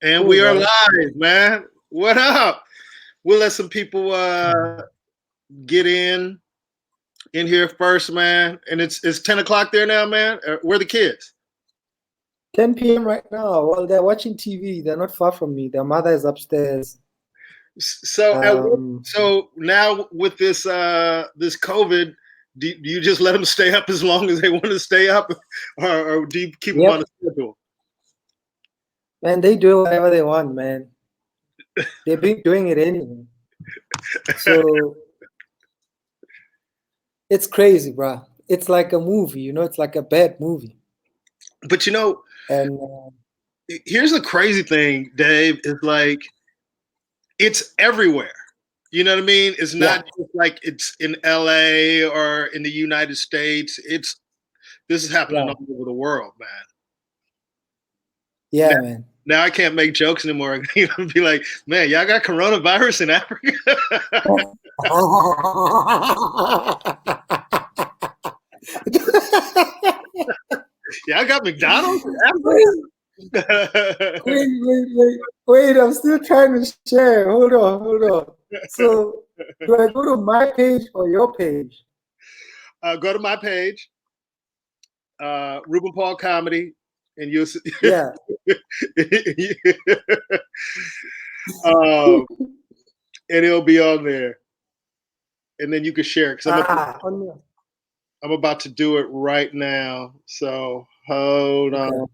And Cool, we are man. live, man. What up? We'll let some people get in here first, man. And it's 10 o'clock there now, man. Where are the kids? 10 p.m. right now. Well, they're watching TV. They're not far from me. Their mother is upstairs. So so now with this this COVID, do you just let them stay up as long as they want to stay up, or do you keep them on a schedule? Man, they do whatever they want, man. They've been doing it anyway. So it's crazy, bro. It's like a movie, you know. It's like a bad movie. But you know, and here's the crazy thing, Dave. Is like it's everywhere. You know what I mean? It's not just like it's in LA or in the United States. This is happening all over the world, man. Yeah, man. Now I can't make jokes anymore. You know, be like, man, y'all got coronavirus in Africa? Y'all got McDonald's in Africa? Wait, I'm still trying to share. Hold on. So do I go to my page or your page? Go to my page, Ruben Paul Comedy, and you'll see. Yeah. And it'll be on there, and then you can share it. I'm about to do it right now. So hold on.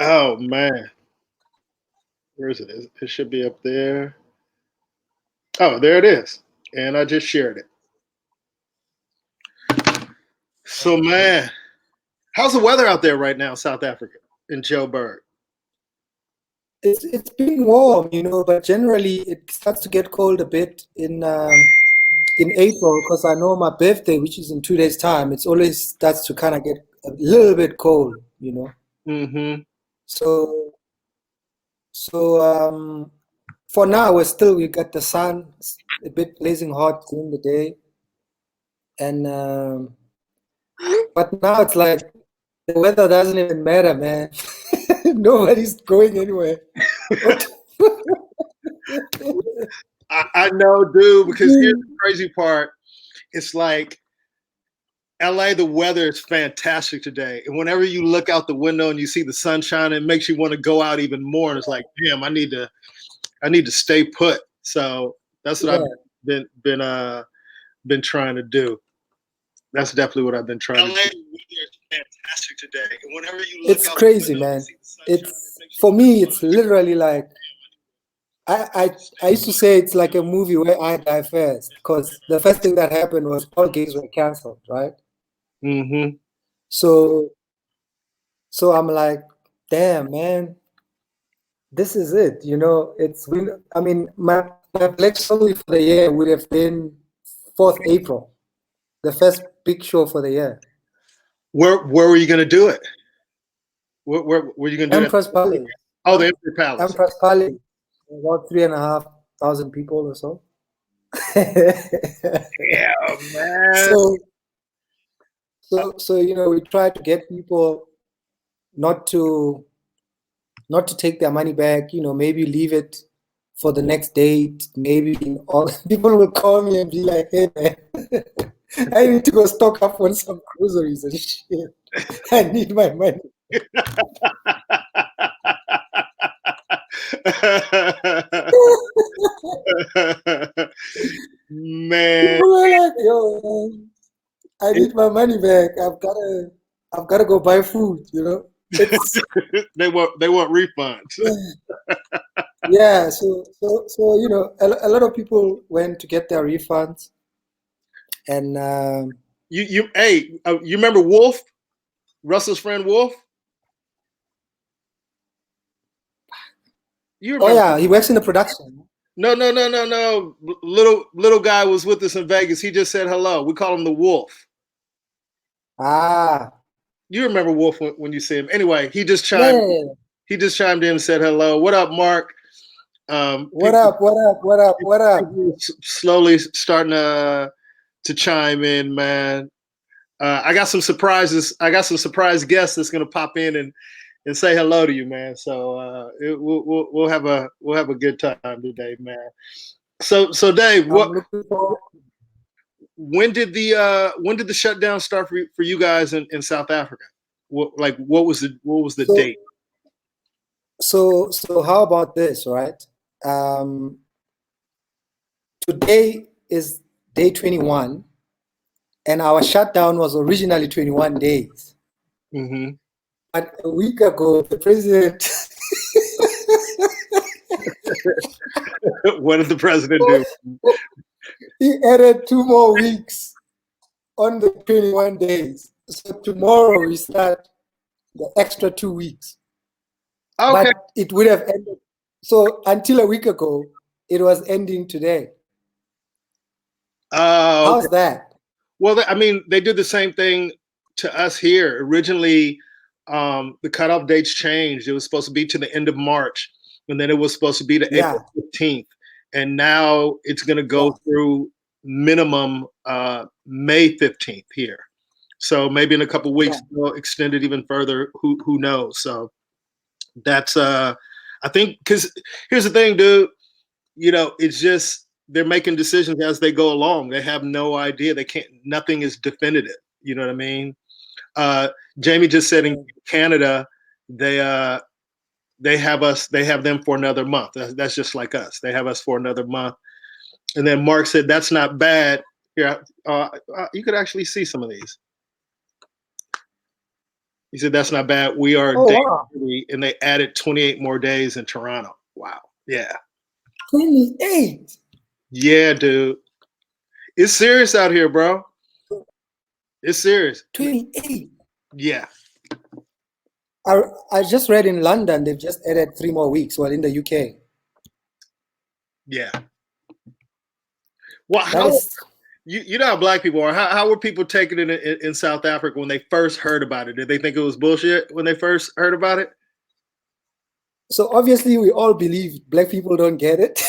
Oh man, where is it? It should be up there. Oh, there it is, and I just shared it. So man, how's the weather out there right now in South Africa, in Joburg? It's been warm, you know, but generally it starts to get cold a bit in April, because I know my birthday, which is in 2 days' time, it's always starts to kind of get a little bit cold, you know. Mm-hmm. So for now we got the sun a bit blazing hot during the day, and but now it's like the weather doesn't even matter, man. Nobody's going anywhere. I know, dude, because here's the crazy part. It's like LA, the weather is fantastic today. And whenever you look out the window and you see the sunshine, it makes you want to go out even more. And it's like, damn, I need to stay put. So that's what I've been trying to do. That's definitely what I've been trying to do. It's fantastic today. And whenever you look it's crazy, man. It's for me, it's literally like I used to say it's like a movie where I die first, because the first thing that happened was all gigs were canceled, right? Mm-hmm. So I'm like, damn, man, this is it. You know, I mean, my black song for the year would have been 4th April, the first big show for the year. Where were you going to do it? Where were you going to do Empress Palace. Oh, the Empress Palace. Empress Palace. About 3,500 people or so. Yeah, man. So you know, we try to get people not to take their money back. You know, maybe leave it for the next date. Maybe people will call me and be like, "Hey, man, I need to go stock up on some groceries and shit. I need my money." Man, people are like, "Yo, man, I need my money back. I've gotta go buy food." You know, they want refunds. Yeah, so you know, a lot of people went to get their refunds, and you remember Wolf, Russell's friend Wolf? You remember? Oh yeah, he works in the production. No. Little guy was with us in Vegas. He just said hello. We call him the Wolf. Ah. You remember Wolf when you see him. Anyway, he just chimed in and said hello. What up, Mark? What up? Slowly starting to chime in, man. I got some surprises. I got some surprise guests that's gonna pop in and say hello to you, man. So we'll have a good time today, man. So Dave, I'm looking forward. when did the shutdown start for you guys in South Africa? What was the date? So how about this, right? Today is day 21, and our shutdown was originally 21 days. Mm-hmm. But a week ago, the president. What did the president do? He added 2 more weeks on the 21 days. So tomorrow we start the extra 2 weeks. Okay. But it would have ended. So until a week ago, it was ending today. How's Okay. that? Well, I mean, they did the same thing to us here. Originally, the cutoff dates changed. It was supposed to be to the end of March, and then it was supposed to be to April 15th. And now it's going to go through minimum May 15th here. So maybe in a couple of weeks, they'll extend it even further. Who knows? So that's I think, because here's the thing, dude. You know, it's just they're making decisions as they go along. They have no idea. They can't. Nothing is definitive. You know what I mean? Jamie just said in Canada, they have them for another month. That's just like us. They have us for another month. And then Mark said, that's not bad. Here, you could actually see some of these. He said, that's not bad. We are day 30, and they added 28 more days in Toronto. Wow. Yeah. 28. Yeah, dude. It's serious out here, bro. It's serious. 28. Yeah. I just read in London, they've just added 3 more weeks, well, in the UK. Yeah. Well, you know how black people are. How were people taking it in South Africa when they first heard about it? Did they think it was bullshit when they first heard about it? So obviously we all believe black people don't get it.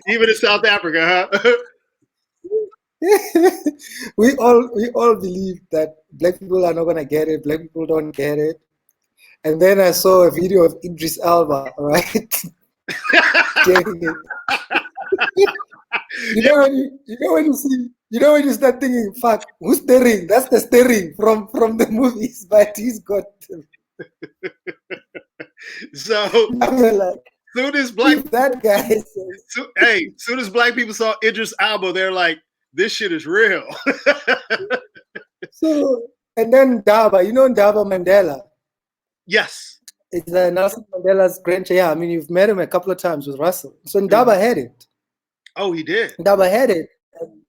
Even in South Africa, huh? we all believe that black people are not gonna get it. Black people don't get it. And then I saw a video of Idris Elba, right? Getting it. you know when you start thinking, fuck, who's steering? That's the steering from the movies, but he's got so like, soon as black that guy says, soon as black people saw Idris Elba, they're like, this shit is real. So, and then Ndaba, you know Ndaba Mandela? Yes. It's Nelson Mandela's grandchild. Yeah, I mean, you've met him a couple of times with Russell. So Ndaba had it. Oh, he did? Ndaba had it.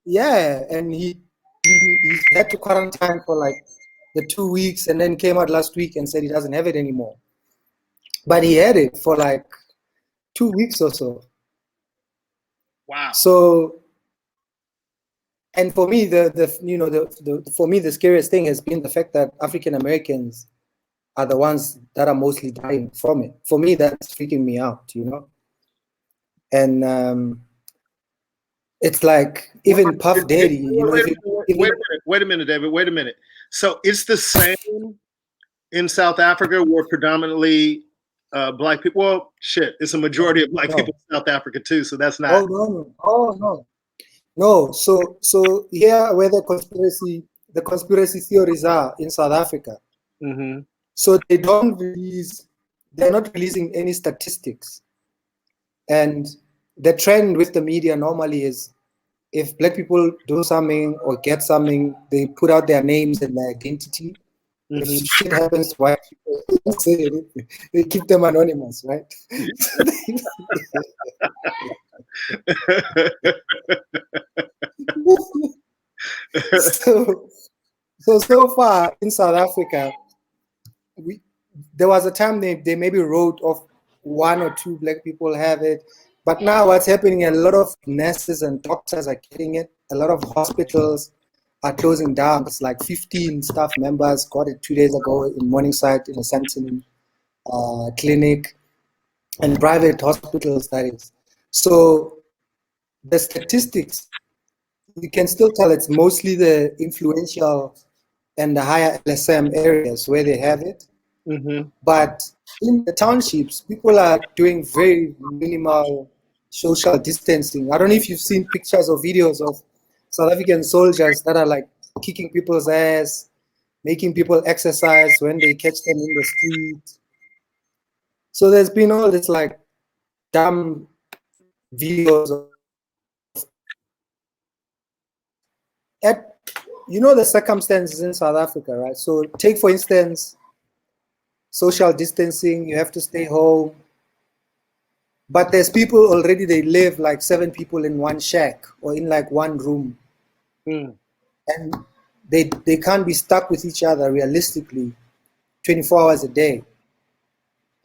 Yeah, and he had to quarantine for like the 2 weeks and then came out last week and said he doesn't have it anymore. But he had it for like 2 weeks or so. Wow. So, and for me, for me, the scariest thing has been the fact that African Americans are the ones that are mostly dying from it. For me, that's freaking me out, you know? And it's like, even Puff Daddy, you know. Wait a minute, David. Wait a minute. So it's the same in South Africa, where predominantly black people. Well, shit, it's a majority of black people in South Africa too. So that's not. No. So here where the conspiracy theories are in South Africa. Mm-hmm. So they're not releasing any statistics. And the trend with the media normally is, if black people do something or get something, they put out their names and their identity. Mm-hmm. If shit happens to white people, they don't say anything. They keep them anonymous, right? So far in South Africa, there was a time they maybe wrote off 1 or 2 black people have it. But now what's happening, a lot of nurses and doctors are getting it. A lot of hospitals are closing down. It's like 15 staff members got it 2 days ago in Morningside in a Sandton clinic, and private hospitals, that is. So the statistics, you can still tell it's mostly the influential and the higher LSM areas where they have it. Mm-hmm. But in the townships, people are doing very minimal social distancing. I don't know if you've seen pictures or videos of South African soldiers that are like kicking people's ass, making people exercise when they catch them in the street. So there's been all this like dumb videos of at the circumstances in South Africa, right? So take for instance social distancing, you have to stay home. But there's people already, they live like 7 people in one shack or in like one room. Mm. And they can't be stuck with each other realistically 24 hours a day.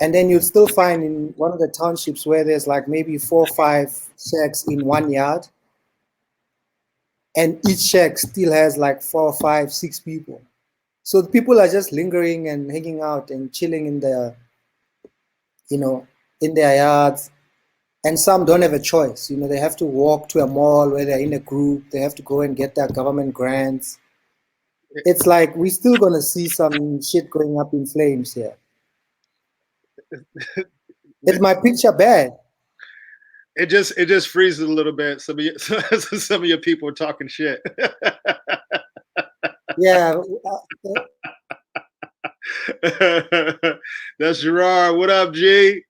And then you'll still find in one of the townships where there's like maybe 4 or 5 shacks in one yard. And each shack still has like 4 or 5, 6 people. So the people are just lingering and hanging out and chilling in their, in their yards. And some don't have a choice. They have to walk to a mall where they're in a group. They have to go and get their government grants. It's like we're still going to see some shit going up in flames here. Is my picture bad? It just freezes a little bit. Some of your people are talking shit. Yeah. That's Gerard. What up, G?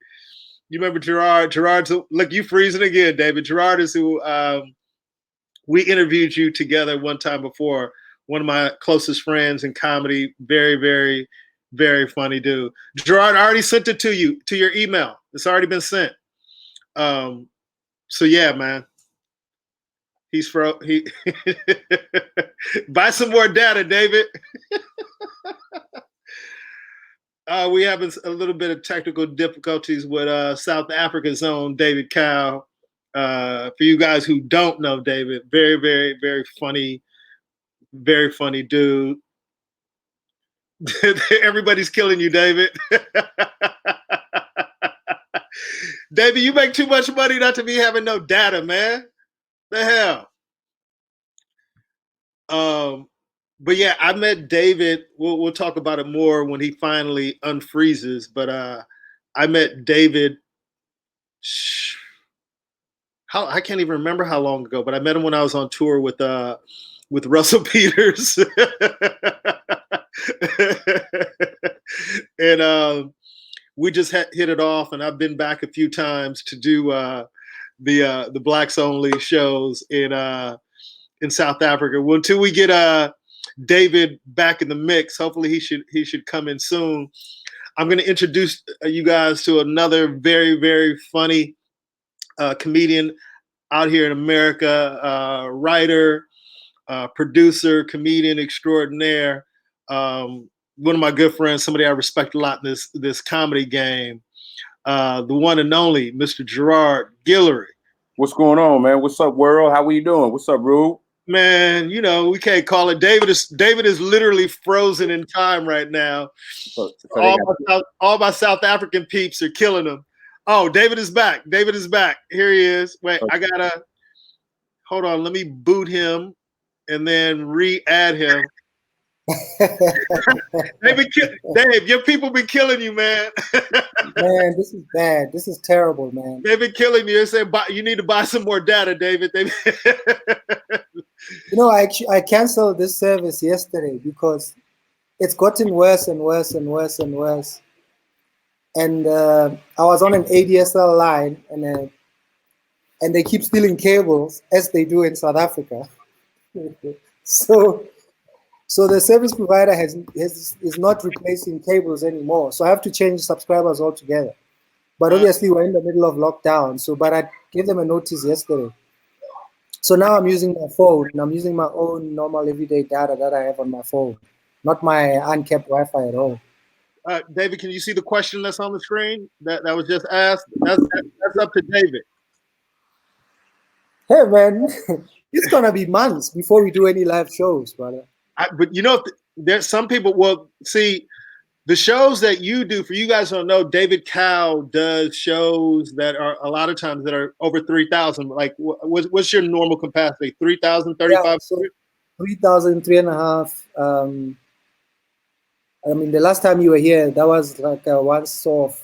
You remember Gerard? Gerard's, look, you freezing again, David. Gerard is who we interviewed you together one time before. One of my closest friends in comedy. Very, very, very funny dude. Gerard, I already sent it to you, to your email. It's already been sent. So yeah, man. He buy some more data, David. We have a little bit of technical difficulties with South Africa's own David Cow. For you guys who don't know David, very, very, very funny dude. Everybody's killing you, David. David, you make too much money not to be having no data, man. The hell. But yeah, I met David. We'll talk about it more when he finally unfreezes. But I met David. I can't even remember how long ago, but I met him when I was on tour with Russell Peters, and we just hit it off. And I've been back a few times to do the Blacks Only shows in South Africa. Well, until we get David back in the mix, hopefully he should come in soon. I'm going to introduce you guys to another very, very funny comedian out here in America, writer, producer, comedian extraordinaire. One of my good friends, somebody I respect a lot in this comedy game, the one and only Mr. Gerard Guillory. What's going on, man? What's up, world? How we doing? What's up, Rube? Man, we can't call it. David is literally frozen in time right now. So all my South African peeps are killing him. Oh, David is back. David is back. Here he is. Wait, I gotta hold on. Let me boot him and then re-add him. Dave, your people been killing you, man. Man, this is bad. This is terrible, man. They've been killing you. They say you need to buy some more data, David. I canceled this service yesterday because it's gotten worse and worse and worse and worse. And I was on an ADSL line, and they keep stealing cables as they do in South Africa. So the service provider is not replacing cables anymore. So I have to change subscribers altogether. But obviously we're in the middle of lockdown. But I gave them a notice yesterday. So now I'm using my phone. I'm using my own normal everyday data that I have on my phone, not my uncapped Wi-Fi at all. David, can you see the question that's on the screen that was just asked? That's up to David. Hey, man, it's going to be months before we do any live shows, brother. But there's some people, well, see, The shows that you do, for you guys who don't know, David Cow does shows that are a lot of times that are over 3,000. Like, what's your normal capacity? 3,000, Yeah, so 3,000, 3.5. I mean, the last time you were here, that was like once off.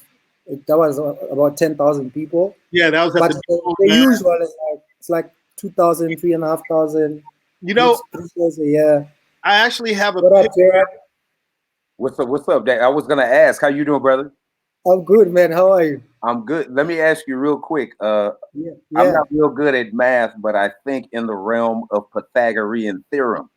That was about 10,000 people. Yeah, that was at but the man. usual is like it's like 2,000, 3,500. You know, 3 shows a year. I actually have a. What up, Gerard? What's up? What's up, Dad? I was gonna ask, how you doing, brother? I'm good, man. How are you? I'm good. Let me ask you real quick. Yeah. I'm not real good at math, but I think in the realm of Pythagorean theorem,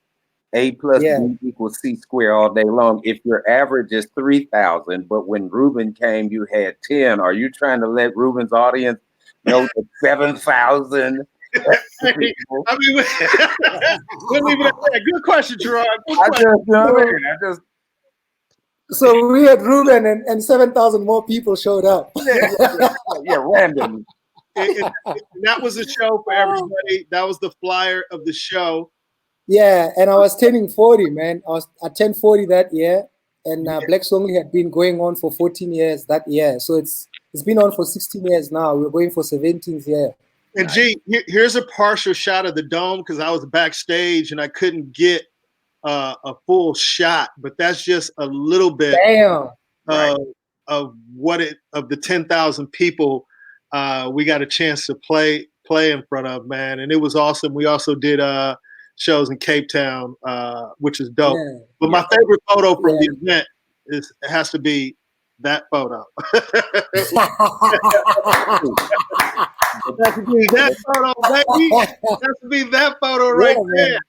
A plus B equals C squared all day long. If your average is 3,000, but when Ruben came, you had 10. Are you trying to let Ruben's audience know that 7,000? I mean, good question, Gerard. Good question. So we had Ruben and 7,000 more people showed up. Yeah, random. That was a show for everybody. That was the flyer of the show. Yeah, and I was turning 40, man. I turned 40 that year, and Black Songly had been going on for 14 years that year. So it's been on for 16 years now. We're going for 17th year. And G, here's a partial shot of the dome because I was backstage and I couldn't get a full shot, but that's just a little bit of what of the 10,000 people we got a chance to play in front of, man, and it was awesome. We also did shows in Cape Town, which is dope. Yeah. But my favorite photo from the event has to be that photo. That to be that photo, baby. That to be that photo right there.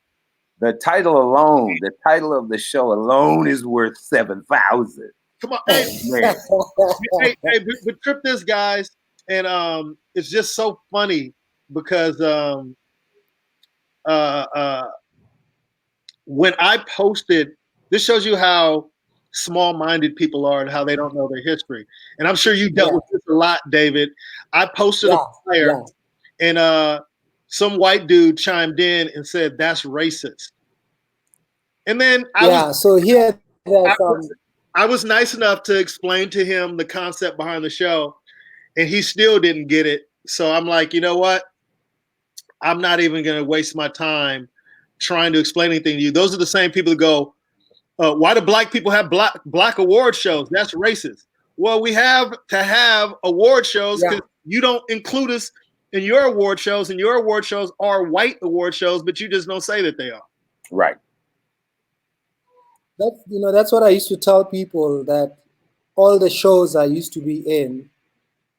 The title alone, the title of the show alone is worth 7,000. Come on, hey, but trip this, guys, and it's just so funny because when I posted, this shows you how small-minded people are and how they don't know their history. And I'm sure you dealt with this a lot, David. I posted a flyer, and some white dude chimed in and said, "That's racist." And then I was nice enough to explain to him the concept behind the show, and he still didn't get it. So I'm like, you know what? I'm not even going to waste my time trying to explain anything to you. Those are the same people that go, why do black people have black award shows? That's racist. Well, we have to have award shows because you don't include us in your award shows, and your award shows are white award shows, but you just don't say that they are. Right. That's what I used to tell people, that all the shows I used to be in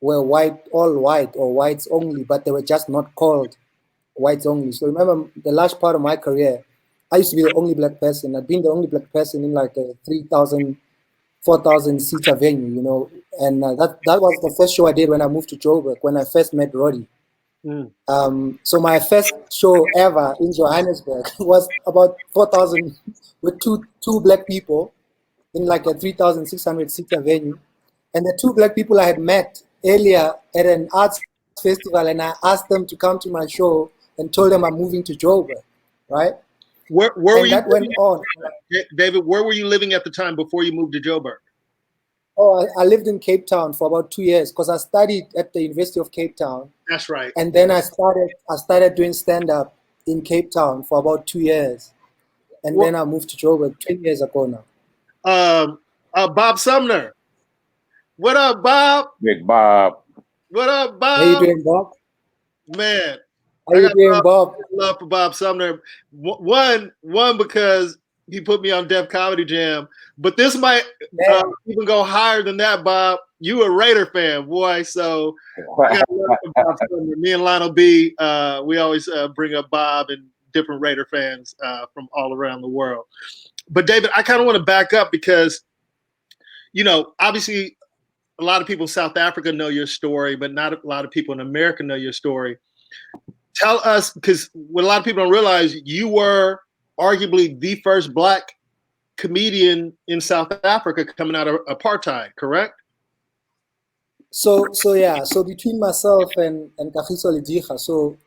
were all white or whites only, but they were just not called whites only. So remember, the last part of my career, I used to be the only black person. I'd been the only black person in like a 3,000, 4,000 seater venue, and that was the first show I did when I moved to Joburg, when I first met Roddy. So my first show ever in Johannesburg was about 4,000 with two black people in like a 3,600 seater venue. And the two black people I had met earlier at an arts festival, and I asked them to come to my show and told them I'm moving to Joburg, right? Where were you? That went on. David, where were you living at the time before you moved to Joburg? Oh, I lived in Cape Town for about 2 years because I studied at the University of Cape Town. That's right. And then I started doing stand-up in Cape Town for about 2 years. And then I moved to Joburg 10 years ago now. Bob Sumner. What up, Bob? Big Bob. What up, Bob? How you doing, Bob? Man. How you doing, Bob? Love for Bob Sumner. One because he put me on Def Comedy Jam, but this might even go higher than that, Bob. You a Raider fan, boy, so I got love for Bob Sumner. Me and Lionel B, we always bring up Bob and different Raider fans from all around the world. But David, I kind of want to back up because, obviously a lot of people in South Africa know your story, but not a lot of people in America know your story. Tell us, because what a lot of people don't realize, you were arguably the first black comedian in South Africa coming out of apartheid, correct? So between myself and Kagiso Lediga, so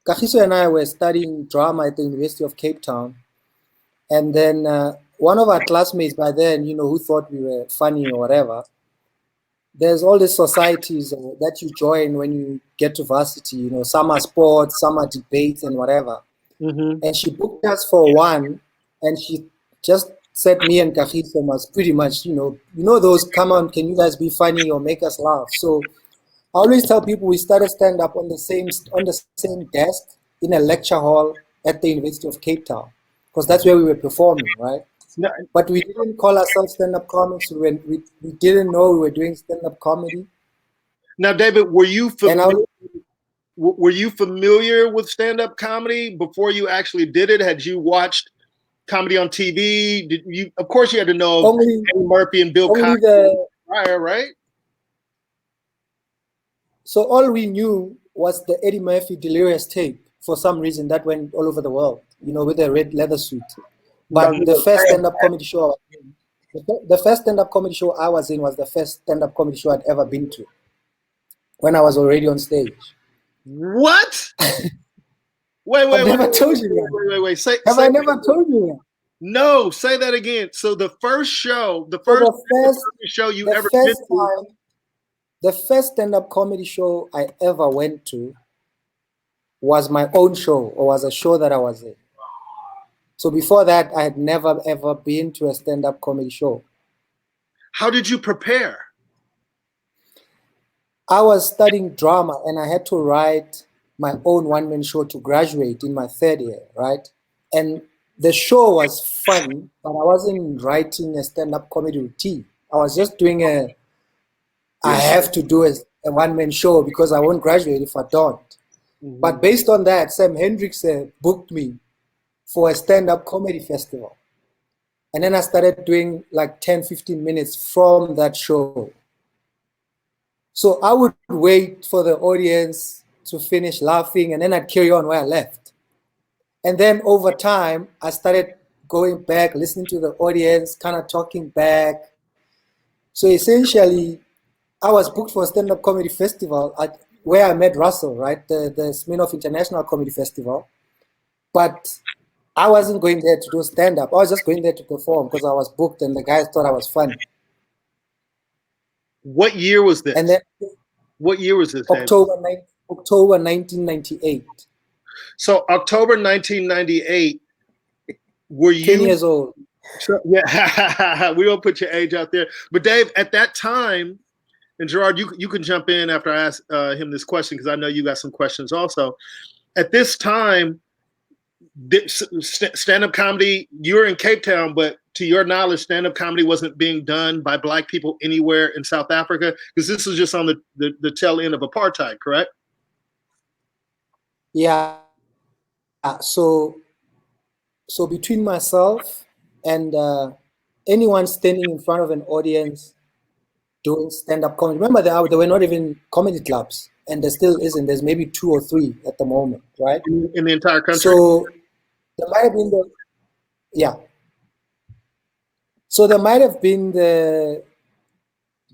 Kagiso and I were studying drama at the University of Cape Town. And then one of our classmates by then, who thought we were funny or whatever, there's all these societies that you join when you get to varsity, some are sports, some are debates and whatever. Mm-hmm. And she booked us for one, and she just said me and Kagiso was pretty much, those, come on, can you guys be funny or make us laugh? So I always tell people we started stand up on the same desk in a lecture hall at the University of Cape Town, because that's where we were performing, right? No, but we didn't call ourselves stand-up comics. We didn't know we were doing stand-up comedy. Now, David, were you familiar with stand-up comedy before you actually did it? Had you watched comedy on TV? Did you? Of course, you had to know Eddie Murphy and Bill Cosby prior, right? So all we knew was the Eddie Murphy Delirious tape. For some reason, that went all over the world. With a red leather suit. But the first stand-up comedy show, the first stand-up comedy show I was in was the first stand-up comedy show I'd ever been to. When I was already on stage. What? Wait. I've never told you that. Wait. Have I never told you that? No, say that again. So the first show, the first show you ever been to. The first stand-up comedy show I ever went to was my own show, or was a show that I was in. So before that, I had never, ever been to a stand-up comedy show. How did you prepare? I was studying drama, and I had to write my own one-man show to graduate in my third year, right? And the show was fun, but I wasn't writing a stand-up comedy routine. I was just doing I have to do a one-man show because I won't graduate if I don't. Mm-hmm. But based on that, Sam Hendricks booked me for a stand-up comedy festival. And then I started doing like 10, 15 minutes from that show. So I would wait for the audience to finish laughing, and then I'd carry on where I left. And then over time, I started going back, listening to the audience, kind of talking back. So essentially, I was booked for a stand-up comedy festival where I met Russell, right? The Smirnoff International Comedy Festival. But I wasn't going there to do stand-up. I was just going there to perform because I was booked and the guys thought I was funny. What year was this? And then, what year was this? October 1998. So October 1998, were you 10 years old? Yeah, we don't put your age out there. But Dave, at that time, and Gerard, you can jump in after I ask him this question because I know you got some questions also. At this time, stand-up comedy, you were in Cape Town, but to your knowledge, stand-up comedy wasn't being done by Black people anywhere in South Africa, because this was just on the tail end of apartheid, correct? Yeah. So between myself and anyone standing in front of an audience doing stand-up comedy, remember there were not even comedy clubs, and there still isn't. There's maybe 2 or 3 at the moment, right? In the entire country. So there might have been So there might have been the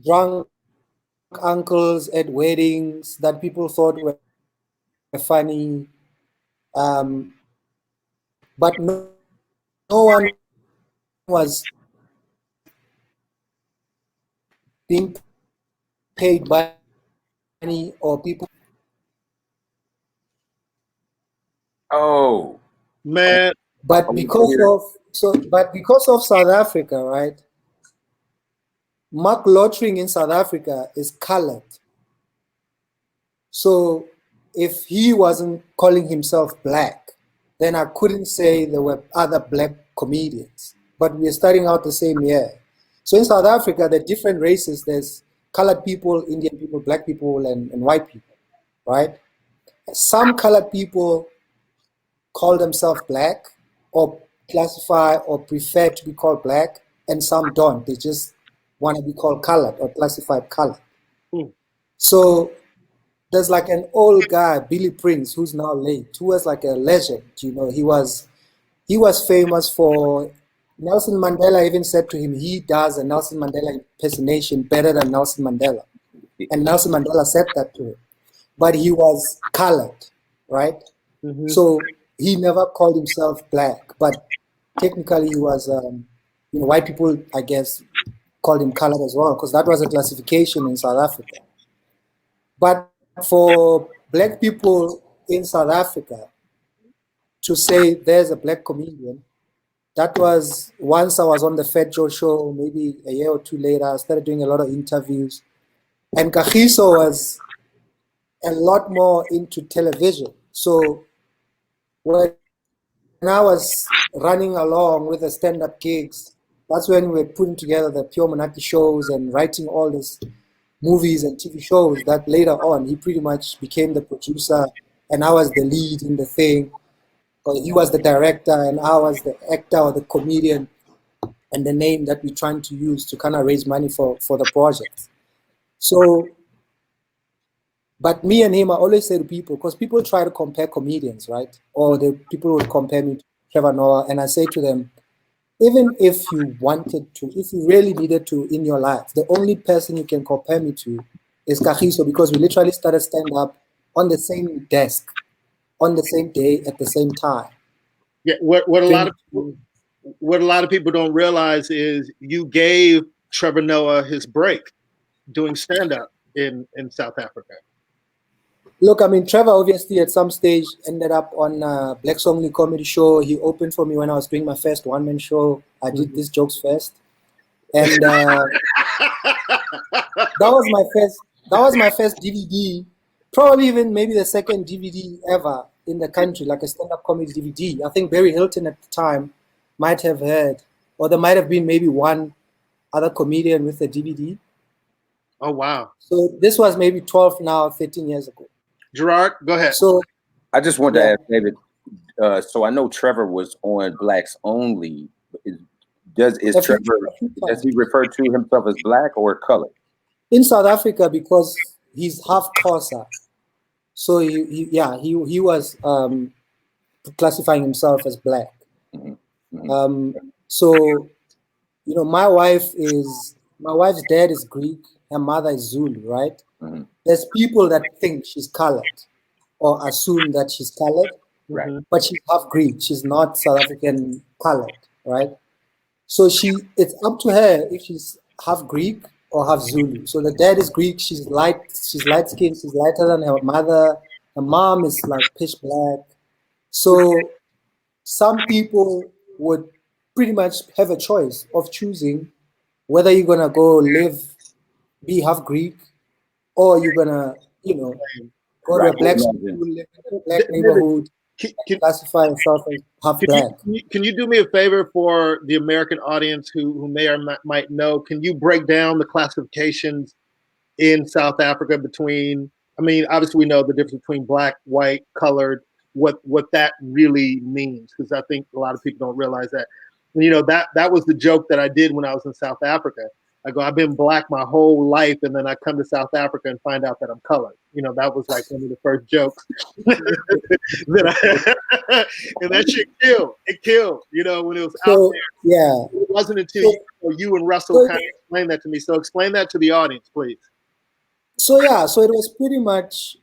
drunk uncles at weddings that people thought were funny, but no one was being paid by money or people. Oh man! But because of South Africa, right? Mark Lottering in South Africa is colored. So if he wasn't calling himself Black, then I couldn't say there were other Black comedians. But we're starting out the same year. So in South Africa, there are different races. There's colored people, Indian people, Black people, and white people, right? Some colored people call themselves Black or classify or prefer to be called Black, and some don't. They just want to be called colored or classified colored. So there's like an old guy, Billy Prince, who's now late, who was like a legend. He was famous for, Nelson Mandela even said to him, he does a Nelson Mandela impersonation better than Nelson Mandela. And Nelson Mandela said that to him. But he was colored, right? Mm-hmm. So he never called himself Black, but technically he was white people, I guess, called him colored as well, because that was a classification in South Africa. But for black people in South Africa to say there's a black comedian, that was once I was on the Fat Joe show, maybe a year or two later, I started doing a lot of interviews. And Kagiso was a lot more into television. So when I was running along with the stand-up gigs, that's when we were putting together the Pure Monarchy shows and writing all these movies and TV shows that later on he pretty much became the producer and I was the lead in the thing. Or he was the director and I was the actor or the comedian and the name that we're trying to use to kind of raise money for the project. So, but me and him, I always say to people, because people try to compare comedians, right? Or the people would compare me to Trevor Noah, and I say to them, even if you wanted to, if you really needed to in your life, the only person you can compare me to is Kagiso, because we literally started stand-up on the same desk, on the same day, at the same time. Yeah, what a lot of people don't realize is you gave Trevor Noah his break doing stand-up in South Africa. Look, I mean, Trevor obviously at some stage ended up on Black Songly comedy show. He opened for me when I was doing my first one-man show. I did these jokes first, and that was my first DVD. Probably even maybe the second DVD ever in the country, like a stand-up comedy DVD. I think Barry Hilton at the time might have had, or there might have been maybe one other comedian with a DVD. Oh wow! So this was maybe 13 years ago. Gerard, go ahead. So I just wanted to ask David. So I know Trevor was on Blacks Only. Does he refer to himself as black or colored? In South Africa, because he's half Xhosa, so he was classifying himself as black. So my wife's dad is Greek, her mother is Zulu, right? There's people that think she's colored or assume that she's colored, right? But she's half Greek. She's not South African colored, right? So it's up to her if she's half Greek or half Zulu. So the dad is Greek. She's light skinned. She's lighter than her mother. Her mom is like pitch black. So some people would pretty much have a choice of choosing whether you're gonna be half Greek, or you're gonna, go to a black school, live in a black neighborhood, classify yourself as half black. Can you do me a favor for the American audience who may or might know? Can you break down the classifications in South Africa between? I mean, obviously we know the difference between black, white, colored. What that really means, because I think a lot of people don't realize that. That was the joke that I did when I was in South Africa. I go, I've been black my whole life, and then I come to South Africa and find out that I'm colored. That was like one of the first jokes. And that shit killed. It killed, when it was out there. Yeah. It wasn't until you and Russell kind of explained that to me. So explain that to the audience, please. So it was pretty much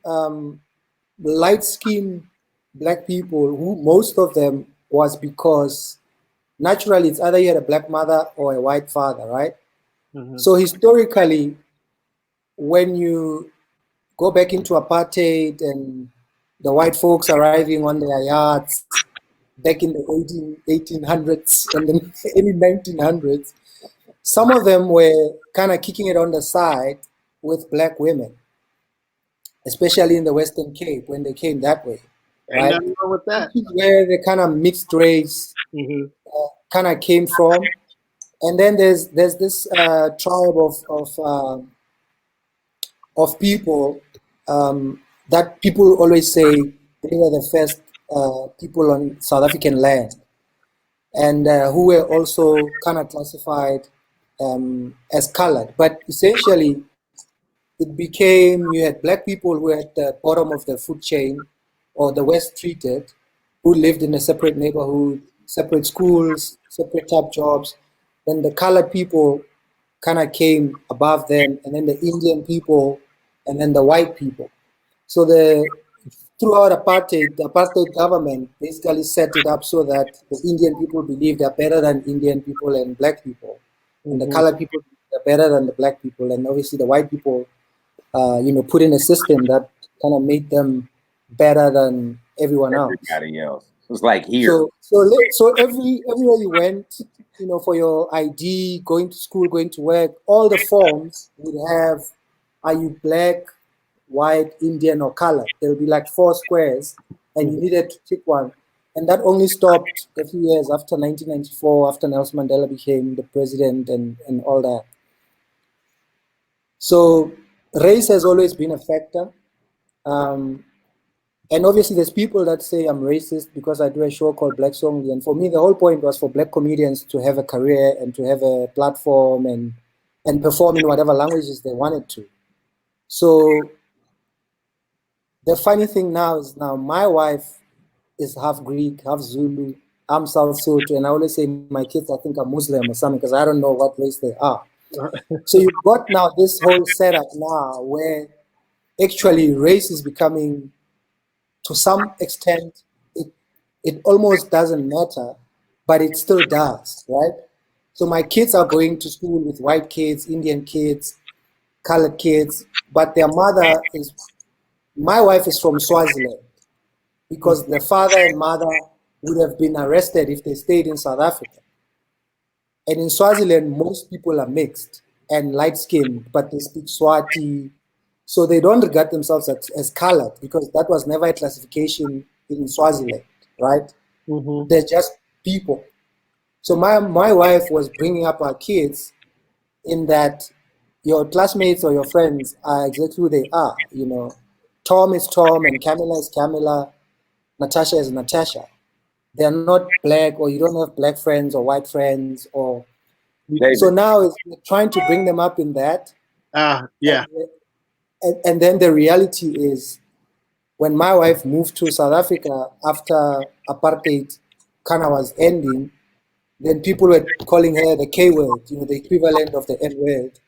light-skinned black people, who most of them was because naturally it's either you had a black mother or a white father, right? So historically, when you go back into apartheid and the white folks arriving on their yachts back in the 1800s and the early 1900s, some of them were kind of kicking it on the side with black women, especially in the Western Cape when they came that way. Right? Ain't nothing wrong with that. This is where the kind of mixed race kind of came from. And then there's this tribe of people that people always say they were the first people on South African land, and who were also kind of classified as colored. But essentially, it became, you had black people who were at the bottom of the food chain, or the West treated, who lived in a separate neighborhood, separate schools, separate top jobs. Then the colored people kind of came above them, and then the Indian people, and then the white people. So throughout apartheid, the apartheid government basically set it up so that the Indian people believe they're better than Indian people and black people, and the colored people are better than the black people, and obviously the white people, put in a system that kind of made them better than everyone else. Everybody else. It was like here. So everywhere you went, for your ID, going to school, going to work, all the forms would have, are you black, white, Indian, or colored? There will be like 4 squares, and you needed to tick one. And that only stopped a few years after 1994, after Nelson Mandela became the president and all that. So race has always been a factor. And obviously there's people that say I'm racist because I do a show called Black Songly. And for me, the whole point was for black comedians to have a career and to have a platform and perform in whatever languages they wanted to. So the funny thing now is my wife is half Greek, half Zulu. I'm South Soto, and I always say my kids I think are Muslim or something because I don't know what race they are. So you've got now this whole setup now where actually race is becoming, to some extent, it almost doesn't matter, but it still does, right? So my kids are going to school with white kids, Indian kids, colored kids, but their mother is, my wife is from Swaziland, because the father and mother would have been arrested if they stayed in South Africa. And in Swaziland, most people are mixed and light-skinned, but they speak Swati. So they don't regard themselves as colored because that was never a classification in Swaziland, right? They're just people. So my wife was bringing up our kids in that your classmates or your friends are exactly who they are, Tom is Tom and Camilla is Camilla, Natasha is Natasha. They're not black, or you don't have black friends or white friends, or David. So now we're trying to bring them up in that. Yeah. And then the reality is, when my wife moved to South Africa after apartheid kind of was ending, then people were calling her the K word, the equivalent of the N word,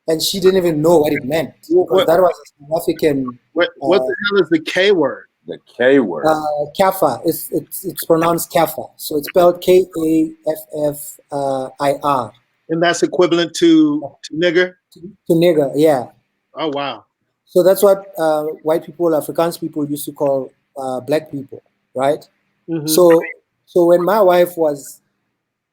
and she didn't even know what it meant because that was a South African. What the hell is the K word? The K word. Kaffir. It's pronounced Kaffir, so it's spelled Kaffir. And that's equivalent to nigger? To nigger, yeah. Oh, wow. So that's what white people, Afrikaans people used to call black people, right? So when my wife was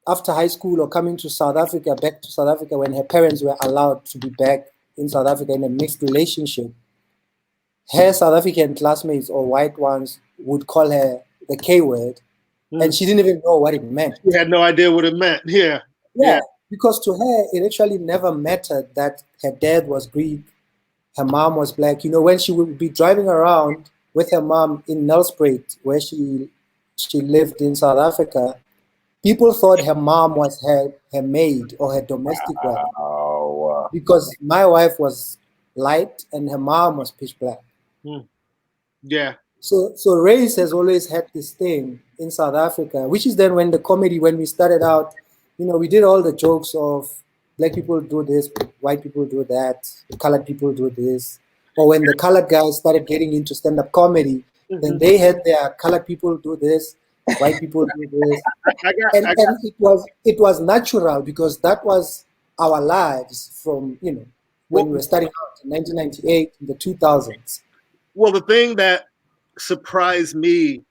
after high school or coming to South Africa, back to South Africa, when her parents were allowed to be back in South Africa in a mixed relationship, her South African classmates or white ones would call her the K word, and she didn't even know what it meant. She had no idea what it meant. Yeah. Because to her, it actually never mattered that her dad was Greek, her mom was black. When she would be driving around with her mom in Nelspruit, where she lived in South Africa, people thought her mom was her maid or her domestic wife. Because my wife was light and her mom was pitch black. Yeah. So race has always had this thing in South Africa, which is then when we started out, we did all the jokes of black people do this, white people do that, colored people do this. Or when the colored guys started getting into stand-up comedy, then they had their colored people do this, white people do this. And it was natural because that was our lives from, when we were starting out in 1998, in the 2000s. Well, the thing that surprised me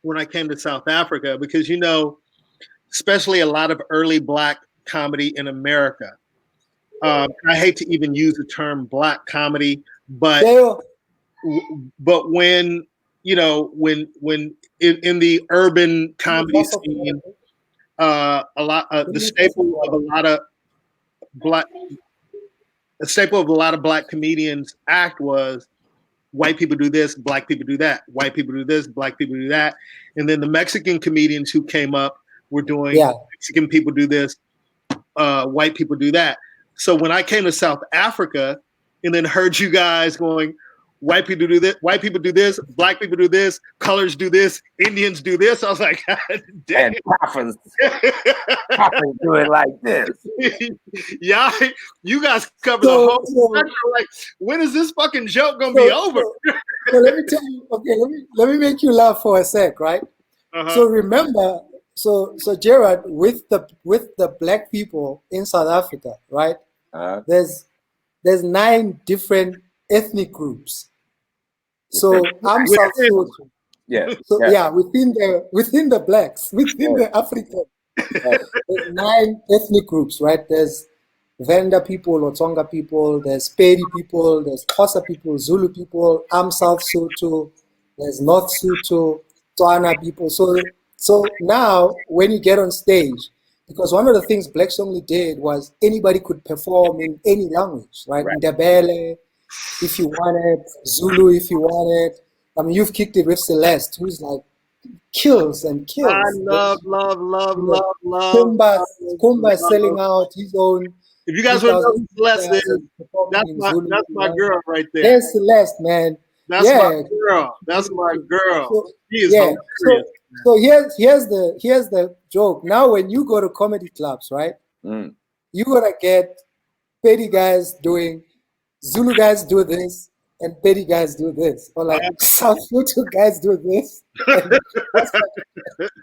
when I came to South Africa, because, especially a lot of early black comedy in America. I hate to even use the term black comedy, but when when in the urban comedy scene, a staple of a lot of black comedians act was white people do this, black people do that, white people do this, black people do that, and then the Mexican comedians who came up were doing Mexican people do this, white people do that. So when I came to South Africa and then heard you guys going, white people do this, black people do this, colors do this, Indians do this. I was like, God damn. And Papas do it like this. Yeah, you guys cover the whole spectrum. Like, when is this fucking joke gonna be over? So let me tell you. Okay, let me make you laugh for a sec, right? So remember, so Gerard, with the black people in South Africa, right? There's 9 different ethnic groups. So I'm South Sudan. Yeah. So within the blacks, within the African, there's 9 ethnic groups, right? There's Venda people, Otsonga people, there's Pedi people, there's Xhosa people, Zulu people, I'm South Soto, there's North Soto, Tswana people. So now when you get on stage, because one of the things Black Songly did was anybody could perform in any language, right? Ndebele, if you wanted, Zulu, if you wanted. I mean, you've kicked it with Celeste, who's like kills and kills. I love. Kumba is selling out his own. If you guys want to know who Celeste is, that's my girl right there. There's Celeste, man. That's my girl. That's my girl. So, she is hilarious. So here's the joke. Now when you go to comedy clubs, right? You're gonna get petty guys doing Zulu guys do this and petty guys do this, or like South Soto guys do this.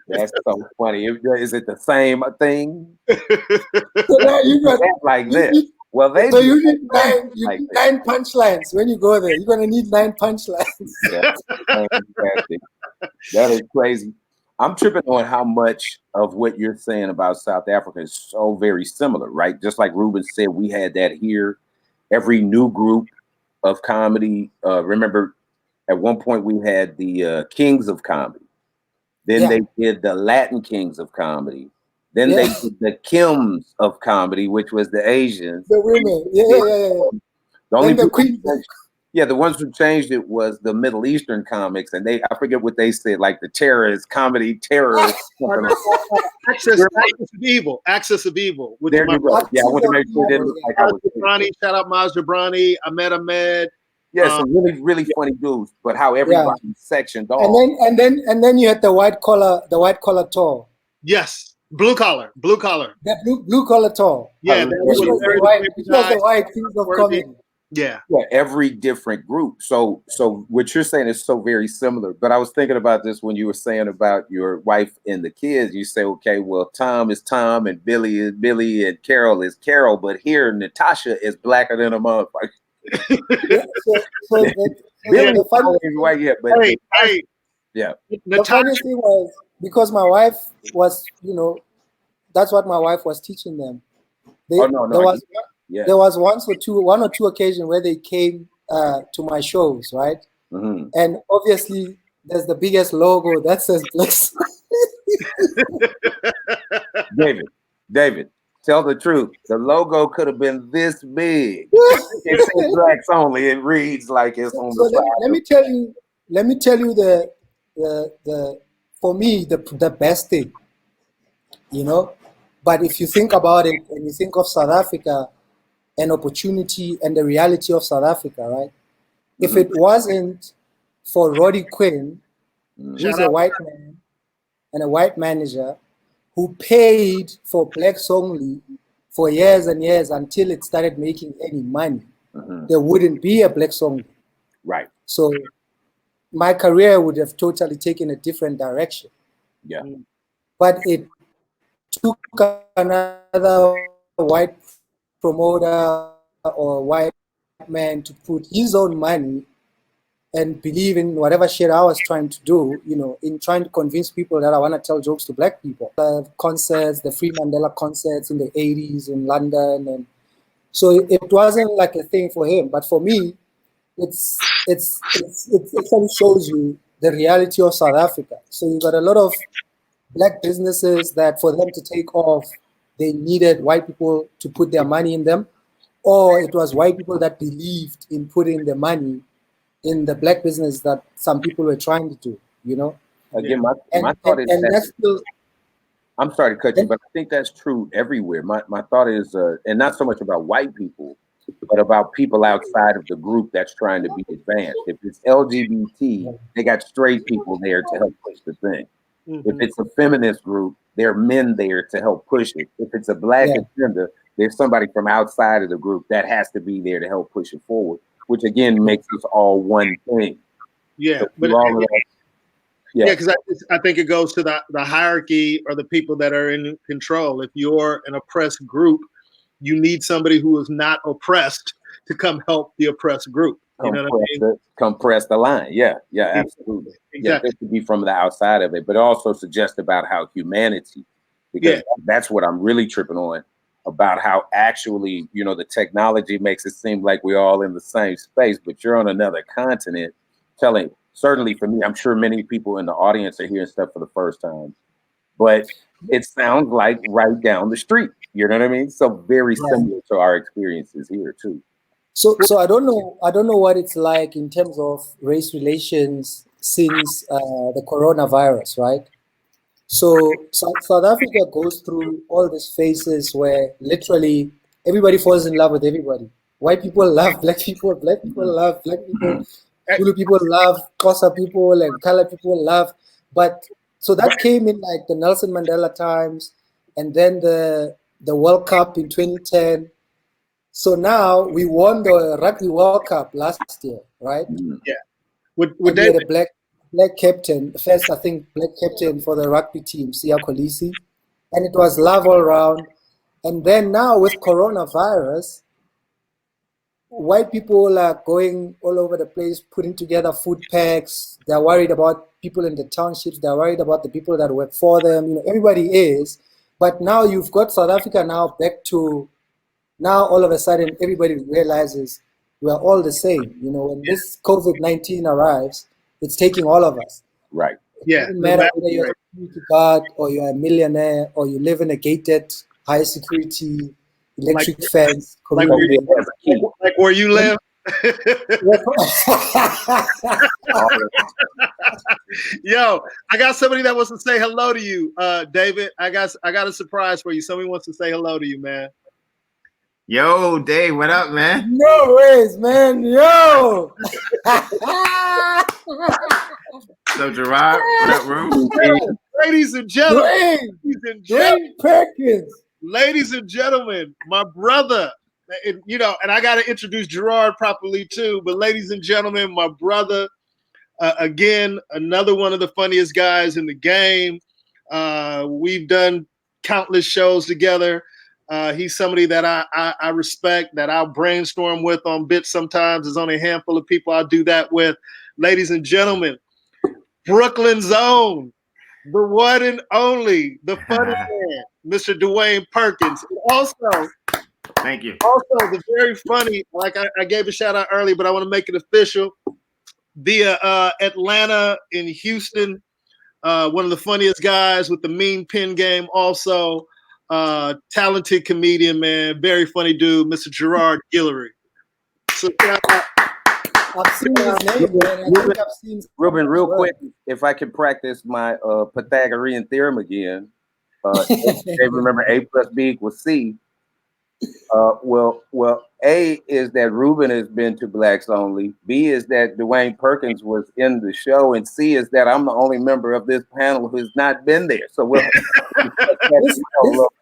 That's so funny. Is it the same thing? So now you got like this. Well, so you need 9 punchlines when you go there. You're gonna need 9 punchlines. Yeah, fantastic. That is crazy. I'm tripping on how much of what you're saying about South Africa is so very similar, right? Just like Ruben said, we had that here. Every new group of comedy. Remember, at one point we had the Kings of Comedy. Then they did the Latin Kings of Comedy. Then they did the Kims of Comedy, which was the Asians. The women, The only the queen. The ones who changed it was the Middle Eastern comics, and I forget what they said, like the terrorists, comedy terrorists. Access of Evil. Access of Evil. There you go. Yeah, I want to make sure it didn't look like I was. Shout out Maz Jabrani, Ahmed. Yeah, some really funny dudes, but how everybody sectioned off. And then you had the white collar tour. Yes, blue collar. The blue collar tour. Yeah, which was the white Kings of Comedy. Yeah, every different group. So what you're saying is so very similar. But I was thinking about this when you were saying about your wife and the kids. You say, okay, well, Tom is Tom and Billy is Billy and Carol is Carol, but here Natasha is blacker than a motherfucker. The funny thing was, because my wife was, that's what my wife was teaching them. There was one or two occasions where they came to my shows, right? And obviously, there's the biggest logo that says Blacks. David, tell the truth. The logo could have been this big. It says Blacks only. It reads like it's on the side. Let me tell you the for me the best thing, But if you think about it and you think of South Africa, an opportunity and the reality of South Africa, right? If it wasn't for Roddy Quinn, who's a white man and a white manager who paid for Blacks Only for years and years until it started making any money, there wouldn't be a Blacks Only. Right. So my career would have totally taken a different direction. Yeah. But it took another white promoter or white man to put his own money and believe in whatever shit I was trying to do, in trying to convince people that I want to tell jokes to black people. Concerts, the Free Mandela concerts in the 80s in London. And so it wasn't like a thing for him. But for me, it actually shows you the reality of South Africa. So you got a lot of black businesses that for them to take off, they needed white people to put their money in them, or it was white people that believed in putting the money in the black business that some people were trying to do, Again, my thought is that I'm sorry to cut you, but I think that's true everywhere. My thought is, and not so much about white people, but about people outside of the group that's trying to be advanced. If it's LGBT, they got straight people there to help push the thing. If it's a feminist group, there are men there to help push it. If it's a black agenda, there's somebody from outside of the group that has to be there to help push it forward, which again makes us all one thing. Yeah, So but yeah, because I think it goes to the hierarchy or the people that are in control. If you're an oppressed group, you need somebody who is not oppressed to come help the oppressed group. You know what I mean? Compress the line. Yeah, absolutely. Exactly. Yeah, this could be from the outside of it, but also suggest about how humanity, because that's what I'm really tripping on, about how actually, you know, the technology makes it seem like we're all in the same space, but you're on another continent telling, certainly for me, I'm sure many people in the audience are hearing stuff for the first time, but it sounds like right down the street. You know what I mean? So very similar to our experiences here too. So I don't know what it's like in terms of race relations since the coronavirus, right? So South Africa goes through all these phases where literally everybody falls in love with everybody. White people love black people love black people, Zulu people love Xhosa people, and colored people love. But so that came in like the Nelson Mandela times, and then the World Cup in 2010. So now we won the Rugby World Cup last year, right? Yeah. We had a black captain, the first, I think, black captain for the rugby team, Siya Kolisi. And it was love all around. And then now with coronavirus, white people are going all over the place, putting together food packs. They're worried about people in the townships. They're worried about the people that work for them. You know, everybody is. But now you've got South Africa now back to, now all of a sudden everybody realizes we're all the same. You know, when this COVID-19 arrives, it's taking all of us. Right. Yeah. It doesn't matter whether you're a security guard or you're a millionaire or you live in a gated, high security, electric fence community. Like where you live. Yo, I got somebody that wants to say hello to you, David. I got a surprise for you. Somebody wants to say hello to you, man. Yo, Dave, what up, man? No ways, man. Yo. So, Gerard, what up, Ruben? Ladies and gentlemen, Dwayne Perkins. Ladies and gentlemen, my brother. And, you know, and I got to introduce Gerard properly too. But ladies and gentlemen, my brother, again, another one of the funniest guys in the game. We've done countless shows together. He's somebody that I respect, that I'll brainstorm with on bits sometimes. There's only a handful of people I'll do that with. Ladies and gentlemen, Brooklyn's own, the one and only, the funny man, Mr. Dwayne Perkins. And also, thank you. Also, the very funny, like I gave a shout out earlier, but I want to make it official. Via Atlanta in Houston, one of the funniest guys with the mean pen game. Also, talented comedian, man, very funny dude, Mr. Gerard Guillory. So I've seen his name, man. I think I've seen Ruben, real quick, if I could practice my Pythagorean theorem again. They remember A plus B equals C. Well, A is that Ruben has been to Blacks Only. B is that Dwayne Perkins was in the show, and C is that I'm the only member of this panel who's not been there. So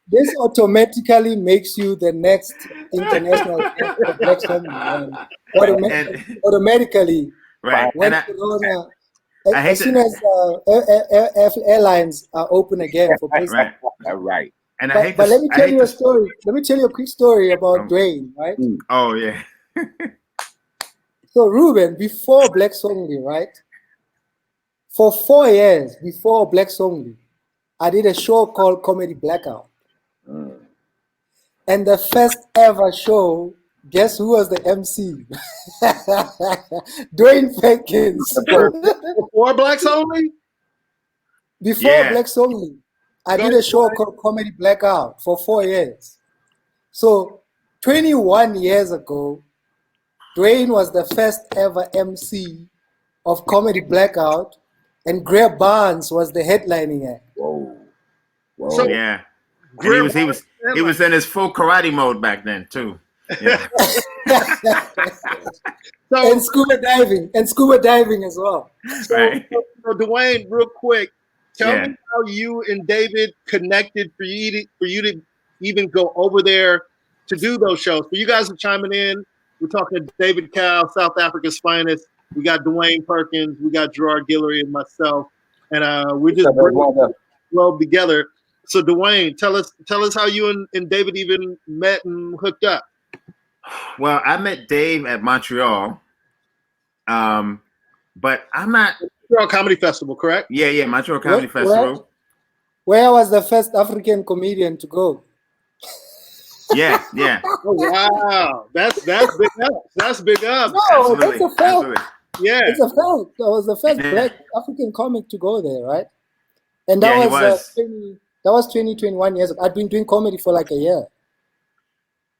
this automatically makes you the next international guest for Blacks Only. Automatically, right? When Corona, as soon as airlines are open again for business, right. And but let me tell you a story. Let me tell you a quick story about Dwayne, right? Oh, yeah. So, Ruben, before Blacks Only, right? For 4 years before Blacks Only, I did a show called Comedy Blackout. And the first ever show, guess who was the MC? Dwayne Perkins. Before Blacks Only? Before Blacks Only. I did a show called Comedy Blackout for 4 years. So 21 years ago, Dwayne was the first ever MC of Comedy Blackout, and Greg Barnes was the headlining act. Whoa. So, yeah. And he was in his full karate mode back then too. Yeah. So, and scuba diving as well. Right. so Dwayne, real quick, tell Yeah. me how you and David connected for you to even go over there to do those shows. For you guys are chiming in, we're talking to David Cal, South Africa's finest. We got Dwayne Perkins, we got Gerard Guillory, and myself, and we just well together. So Dwayne, tell us how you and David even met and hooked up. Well, I met Dave at Montreal, but I'm not. Montreal Comedy Festival, correct? Yeah, Montreal Comedy Festival. Where was the first African comedian to go? Yeah. Oh wow, that's big up. That's big up. No, Absolutely. that's a fact. Absolutely. Yeah, It's a fact. That was the first black African comic to go there, right? And that Yeah, he was, was. that was 21 years ago. I'd been doing comedy for like a year.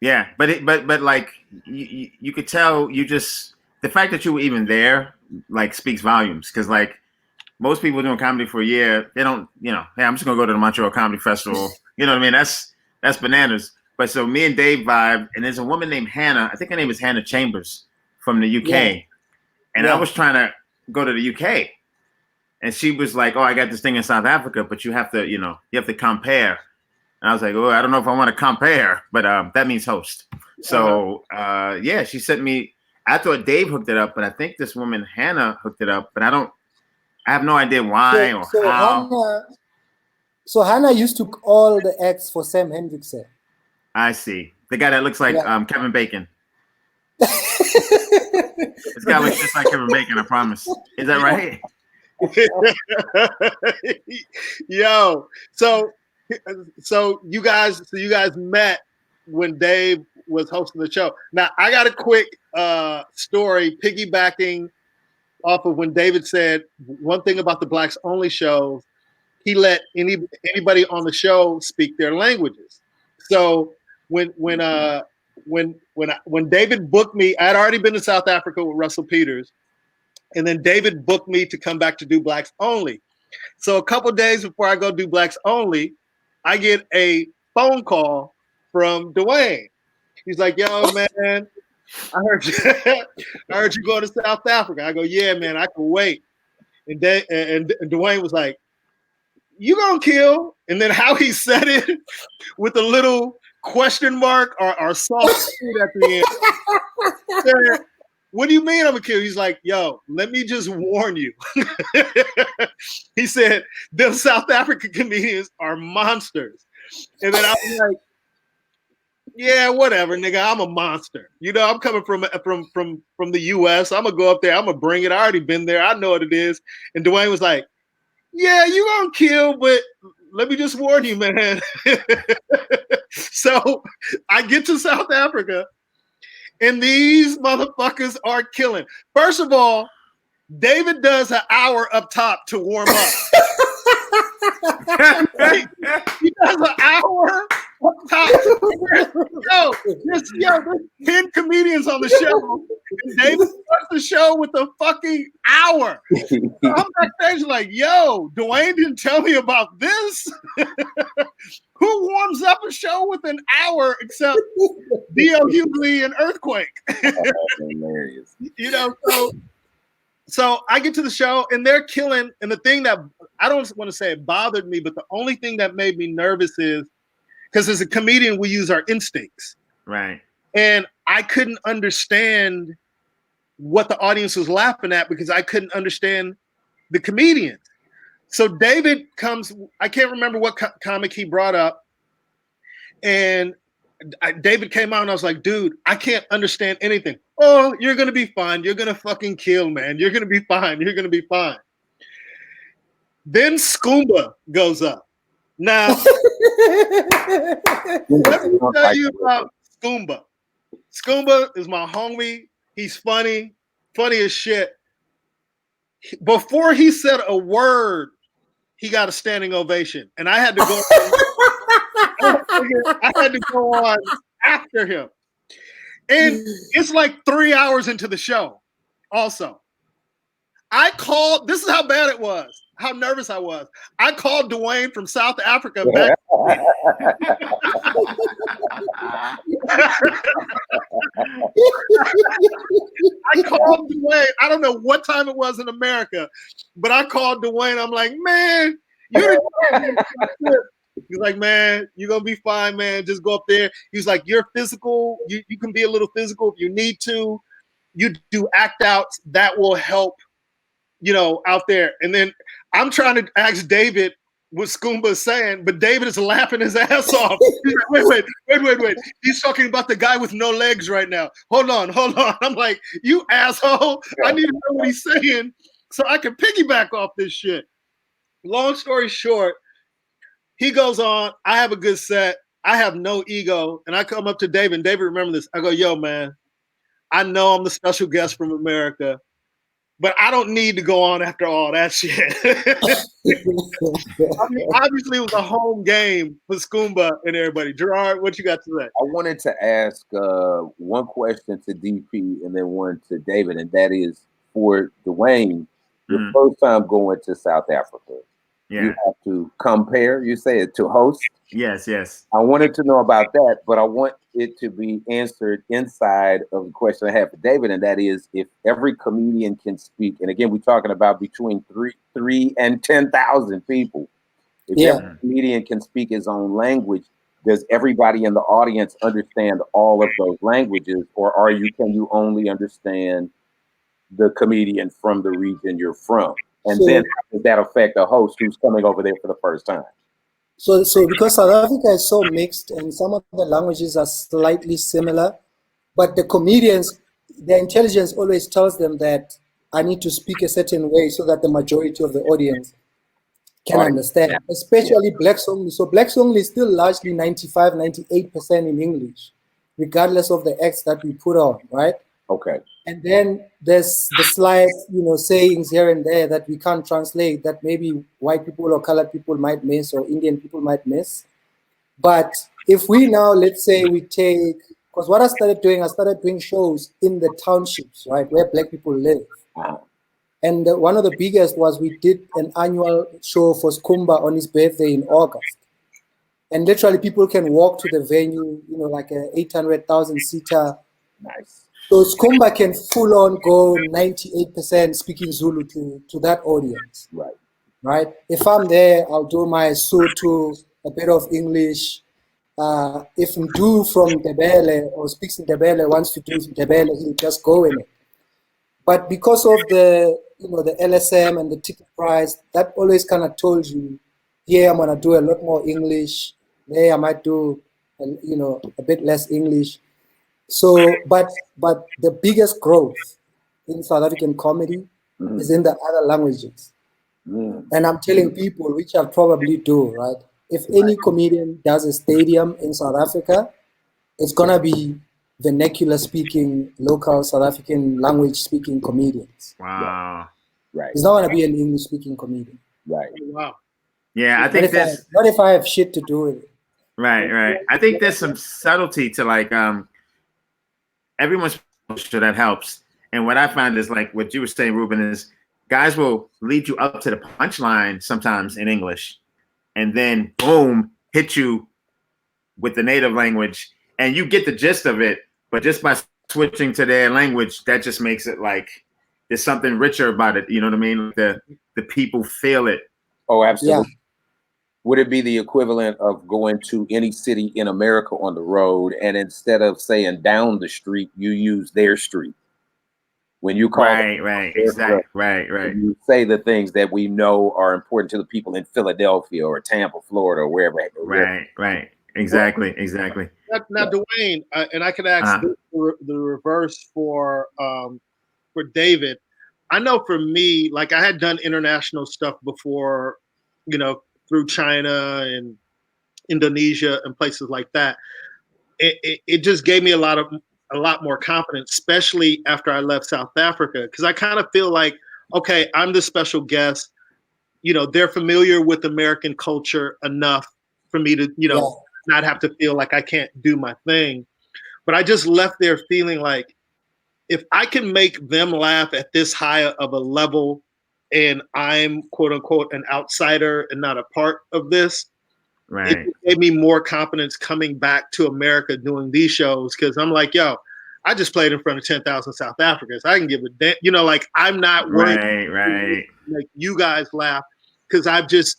Yeah, but like you could tell, the fact that you were even there like speaks volumes, because like most people doing comedy for a year, they don't, hey, I'm just gonna go to the Montreal Comedy Festival. You know what I mean? That's bananas. But so me and Dave vibe, and there's a woman named Hannah. I think her name is Hannah Chambers from the UK, and I was trying to go to the UK, and she was like, "Oh, I got this thing in South Africa, but you have to compare." And I was like, "Oh, I don't know if I want to compare, but that means host." So she sent me. I thought Dave hooked it up, but I think this woman Hannah hooked it up. But I have no idea why or how. So Hannah used to cook all the acts for Sam Hendrickson. I see. The guy that looks like Kevin Bacon. This guy looks just like Kevin Bacon, I promise. Is that right? Yo, so you guys met when Dave was hosting the show. Now I got a quick story piggybacking off of when David said one thing about the Blacks Only shows, he let anybody on the show speak their languages. So when David booked me, I had already been to South Africa with Russell Peters, and then David booked me to come back to do Blacks Only. So a couple days before I go do Blacks Only, I get a phone call from Dwayne. He's like, "Yo, man, I heard you go to South Africa." I go, "Yeah, man, I can wait." And Dwayne was like, "You gonna kill?" And then how he said it with a little question mark or soft food at the end. Said, "What do you mean I'm gonna kill?" He's like, "Yo, let me just warn you." He said, "Them South African comedians are monsters." And then I was like, "Yeah, whatever, nigga. I'm a monster. I'm coming from the US. I'm gonna go up there. I'm gonna bring it. I already been there. I know what it is." And Dwayne was like, "Yeah, you gonna kill, but let me just warn you, man." So I get to South Africa, and these motherfuckers are killing. First of all, David does an hour up top to warm up. He does an hour up top. There's 10 comedians on the show. And David starts the show with a fucking hour. I'm backstage like, "Yo, Dwayne didn't tell me about this." Who warms up a show with an hour except D.L. Hughley and Earthquake? Hilarious. So I get to the show and they're killing. And the thing that I don't want to say it bothered me, but the only thing that made me nervous is because as a comedian, we use our instincts. Right. And I couldn't understand what the audience was laughing at because I couldn't understand the comedians. So David comes, I can't remember what comic he brought up. And David came out and I was like, "Dude, I can't understand anything." "Oh, you're going to be fine. You're going to fucking kill, man. You're going to be fine. You're going to be fine." Then Skumba goes up. Now, let me tell you about Skumba. Skumba is my homie. He's funny as shit. Before he said a word, he got a standing ovation. And I had to go I had to go on after him. And it's like 3 hours into the show. Also, I called, this is how bad it was, how nervous I was. I called Dwayne from South Africa back. I called Dwayne. I don't know what time it was in America, but I called Dwayne. I'm like, man, you're he's like, man, you're gonna be fine, man. Just go up there. He's like, you're physical. You can be a little physical if you need to. You do act outs that will help, out there. And then I'm trying to ask David what Skumba is saying, but David is laughing his ass off. He's like, wait. He's talking about the guy with no legs right now. Hold on. I'm like, you asshole. I need to know what he's saying so I can piggyback off this shit. Long story short, he goes on. I have a good set. I have no ego. And I come up to David, and David, remember this. I go, yo, man, I know I'm the special guest from America, but I don't need to go on after all that shit. I mean, obviously, it was a home game for Skumba and everybody. Gerard, what you got to say? I wanted to ask one question to DP and then one to David, and that is for Dwayne, your first time going to South Africa. Yeah. You have to compare, you say it, to host. Yes. I wanted to know about that, but I want it to be answered inside of the question I have for David, and that is if every comedian can speak, and again, we're talking about between 3 and 10,000 people. If every comedian can speak his own language, does everybody in the audience understand all of those languages, or can you only understand the comedian from the region you're from? And then how does that affect a host who's coming over there for the first time? So because South Africa is so mixed and some of the languages are slightly similar, but the comedians, their intelligence always tells them that I need to speak a certain way so that the majority of the audience can understand, especially blacks only. So blacks only is still largely 95, 98% in English, regardless of the acts that we put on, right? Okay. And then there's the slight, sayings here and there that we can't translate that maybe white people or colored people might miss or Indian people might miss. But if we now, let's say we take, because what I started doing shows in the townships, right, where black people live. And one of the biggest was we did an annual show for Skumba on his birthday in August. And literally people can walk to the venue, like a 800,000 seater. Nice. So Skumba can full on go 98% speaking Zulu to that audience. Right. If I'm there, I'll do my Sotho, a bit of English. If Ndu from Ndebele or speaks in Ndebele wants to do Ndebele, he'll just go in it. But because of the LSM and the ticket price, that always kind of told you, here I'm gonna do a lot more English. There I might do, a bit less English. So, but the biggest growth in South African comedy is in the other languages. And I'm telling people, which I'll probably do, right? If any comedian does a stadium in South Africa, it's gonna be vernacular speaking, local South African language speaking comedians. Wow. Right. It's not gonna be an English speaking comedian. Right. Wow. Yeah, I think not if I have shit to do with it. Right. I think there's some subtlety to like everyone's sure that helps. And what I found is like what you were saying, Ruben, is guys will lead you up to the punchline sometimes in English, and then boom, hit you with the native language, and you get the gist of it. But just by switching to their language, that just makes it like there's something richer about it. You know what I mean? The people feel it. Oh, absolutely. Yeah. Would it be the equivalent of going to any city in America on the road, and instead of saying down the street, you use their street? When you call right, exactly, right. You say the things that we know are important to the people in Philadelphia or Tampa, Florida, or wherever. Right. Exactly. Now, Dwayne, and I could ask the reverse for David. I know for me, like I had done international stuff before, through China and Indonesia and places like that. It just gave me a lot more confidence, especially after I left South Africa, because I kind of feel like, okay, I'm the special guest. They're familiar with American culture enough for me to, not have to feel like I can't do my thing. But I just left there feeling like if I can make them laugh at this high of a level and I'm quote unquote an outsider and not a part of this, it gave me more confidence coming back to America doing these shows. Cause I'm like, yo, I just played in front of 10,000 South Africans. I can give a damn, you know, like I'm not worried right. to make you guys laugh because I've just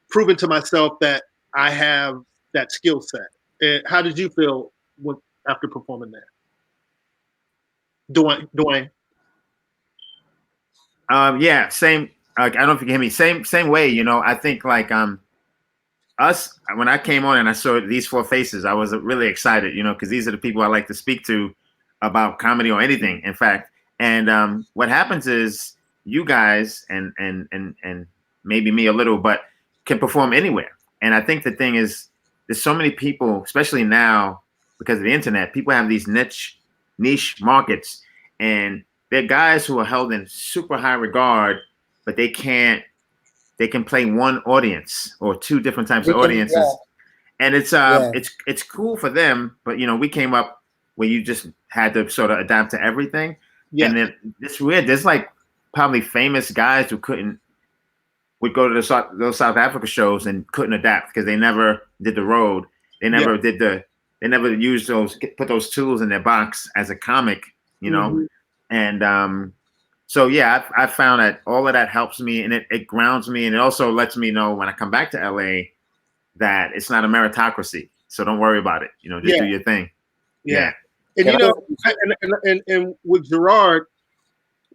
proven to myself that I have that skill set. And how did you feel after performing there? Dwayne? Yeah, same. Like, I don't know if you can hear me. Same way. You know, I think like us when I came on and I saw these four faces, I was really excited. You know, because these are the people I like to speak to about comedy or anything. In fact, and what happens is you guys and maybe me a little, but can perform anywhere. And I think the thing is, there's so many people, especially now because of the internet, people have these niche markets, and they're guys who are held in super high regard, but they can play one audience or two different types of audiences. Yeah. And it's cool for them, but you know, we came up where you just had to sort of adapt to everything. Yeah. And then it's weird. There's like probably famous guys who would go to those South Africa shows and couldn't adapt because they never did the road. They never they never used put those tools in their box as a comic, you know? Mm-hmm. And so, yeah, I found that all of that helps me, and it grounds me, and it also lets me know when I come back to LA that it's not a meritocracy. So don't worry about it. You know, just do your thing. Yeah. And you know, and with Gerard,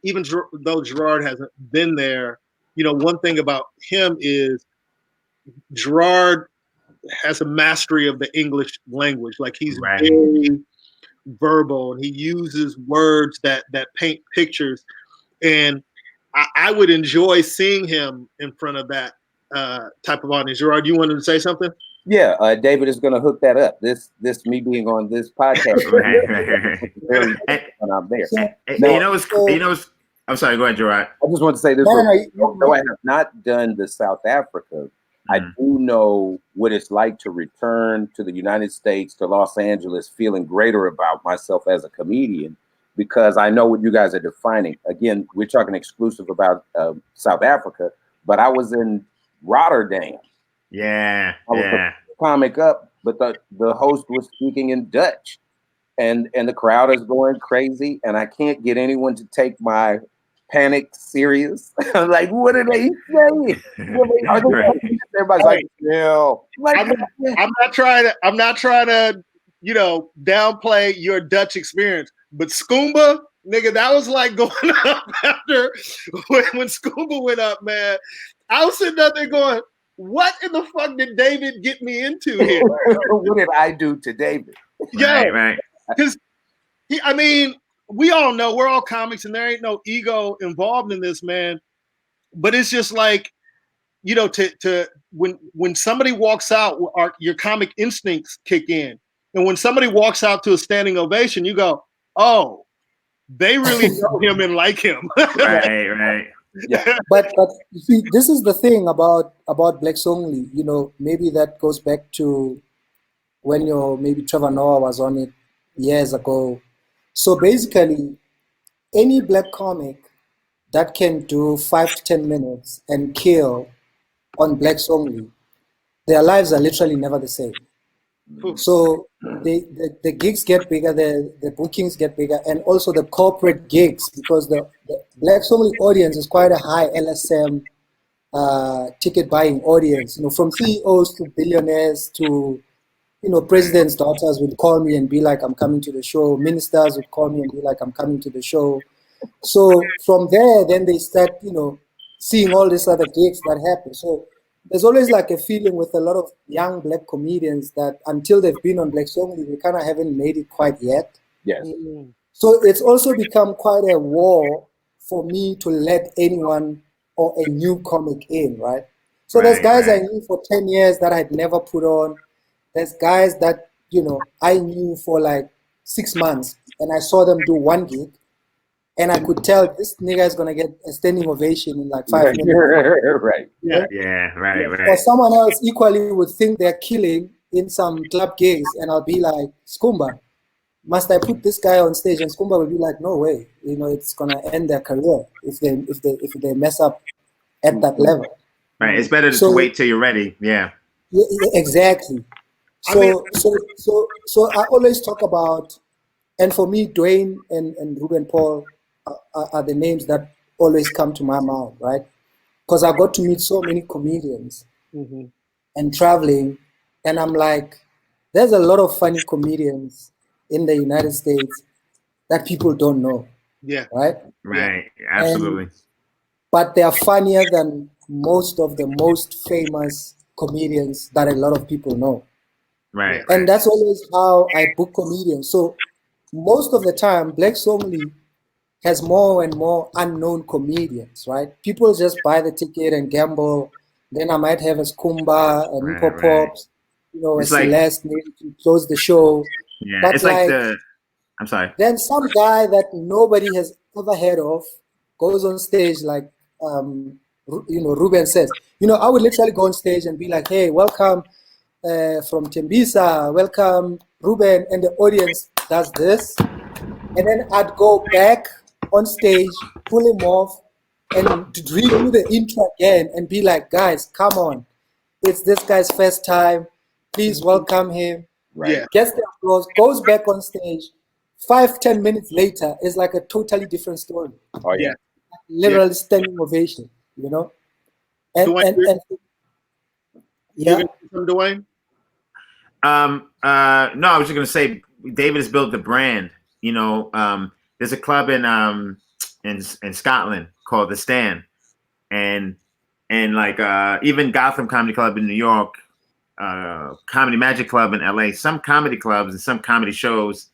even though Gerard hasn't been there, you know, one thing about him is Gerard has a mastery of the English language. Like he's very verbal, and he uses words that paint pictures. And I would enjoy seeing him in front of that type of audience. Gerard, you wanted to say something? Yeah, David is going to hook that up. This me being on this podcast. I'm there. You know, I'm sorry. Go ahead, Gerard. I just want to say this. Though I have not done the South Africa, I do know what it's like to return to the United States, to Los Angeles, feeling greater about myself as a comedian, because I know what you guys are defining. Again, we're talking exclusive about South Africa, but I was in Rotterdam. Yeah, I was comic up, but the host was speaking in Dutch, and the crowd is going crazy, and I can't get anyone to take my panic serious. I'm like, what are they saying? Everybody's like, no. I'm not trying to, you know, downplay your Dutch experience, but Skumba, nigga, that was like going up after when Skumba went up, man. I was sitting up there going, what in the fuck did David get me into here? What did I do to David? Yeah, right. Because I mean, we all know we're all comics, and there ain't no ego involved in this, man. But it's just like, you know, when somebody walks out, your comic instincts kick in, and when somebody walks out to a standing ovation, you go, "Oh, they really know him and like him." Right. Yeah. But you see, this is the thing about Blacks Only. You know, maybe that goes back to when maybe Trevor Noah was on it years ago. So basically, any black comic that can do 5 to 10 minutes and kill on Blacks Only, their lives are literally never the same. So the gigs get bigger, the bookings get bigger, and also the corporate gigs, because the Blacks Only audience is quite a high LSM ticket buying audience. You know, from CEOs to billionaires to, you know, presidents' daughters would call me and be like, I'm coming to the show. Ministers would call me and be like, I'm coming to the show. So from there, then they start, you know, seeing all these other gigs that happen. So there's always like a feeling with a lot of young black comedians that until they've been on Blacks Only, they kind of haven't made it quite yet. Yes. So it's also become quite a war for me to let anyone or a new comic in, right? So there's guys I knew for 10 years that I'd never put on. There's guys that, you know, I knew for like 6 months, and I saw them do one gig, and I could tell this nigga is gonna get a standing ovation in like 5 minutes. Right. Right. Or someone else equally would think they're killing in some club gigs, and I'll be like, Skumba, must I put this guy on stage? And Skumba will be like, no way. You know, it's gonna end their career if they mess up at that level. Right. It's better to wait till you're ready. Yeah, exactly. So I always talk about And for me, Dwayne and Ruben Paul are the names that always come to my mind, right? Because I got to meet so many comedians and traveling, and I'm like, there's a lot of funny comedians in the United States that people don't know. Yeah. Right? Right. Absolutely. But they are funnier than most of the most famous comedians that a lot of people know. Right. And that's always how I book comedians. So most of the time, Black Only has more and more unknown comedians, right? People just buy the ticket and gamble. Then I might have a Skumba, a Nico Pops, you know, It's a Celeste maybe to close the show. Yeah, but it's like the. I'm sorry. Then some guy that nobody has ever heard of goes on stage like, you know, Ruben says. You know, I would literally go on stage and be like, hey, welcome from Tembisa, welcome Ruben, and the audience does this. And then I'd go back on stage, pull him off, and redo the intro again and be like, guys, come on. It's this guy's first time. Please welcome him. Right. Gets the applause, goes back on stage. 5-10 minutes later, it's like a totally different story. Oh yeah. Literally standing ovation, you know? And, Dwayne, and yeah. Dwayne? No, I was just gonna say David has built the brand. You know, there's a club in Scotland called The Stand, and like even Gotham Comedy Club in New York, Comedy Magic Club in LA, some comedy clubs and some comedy shows,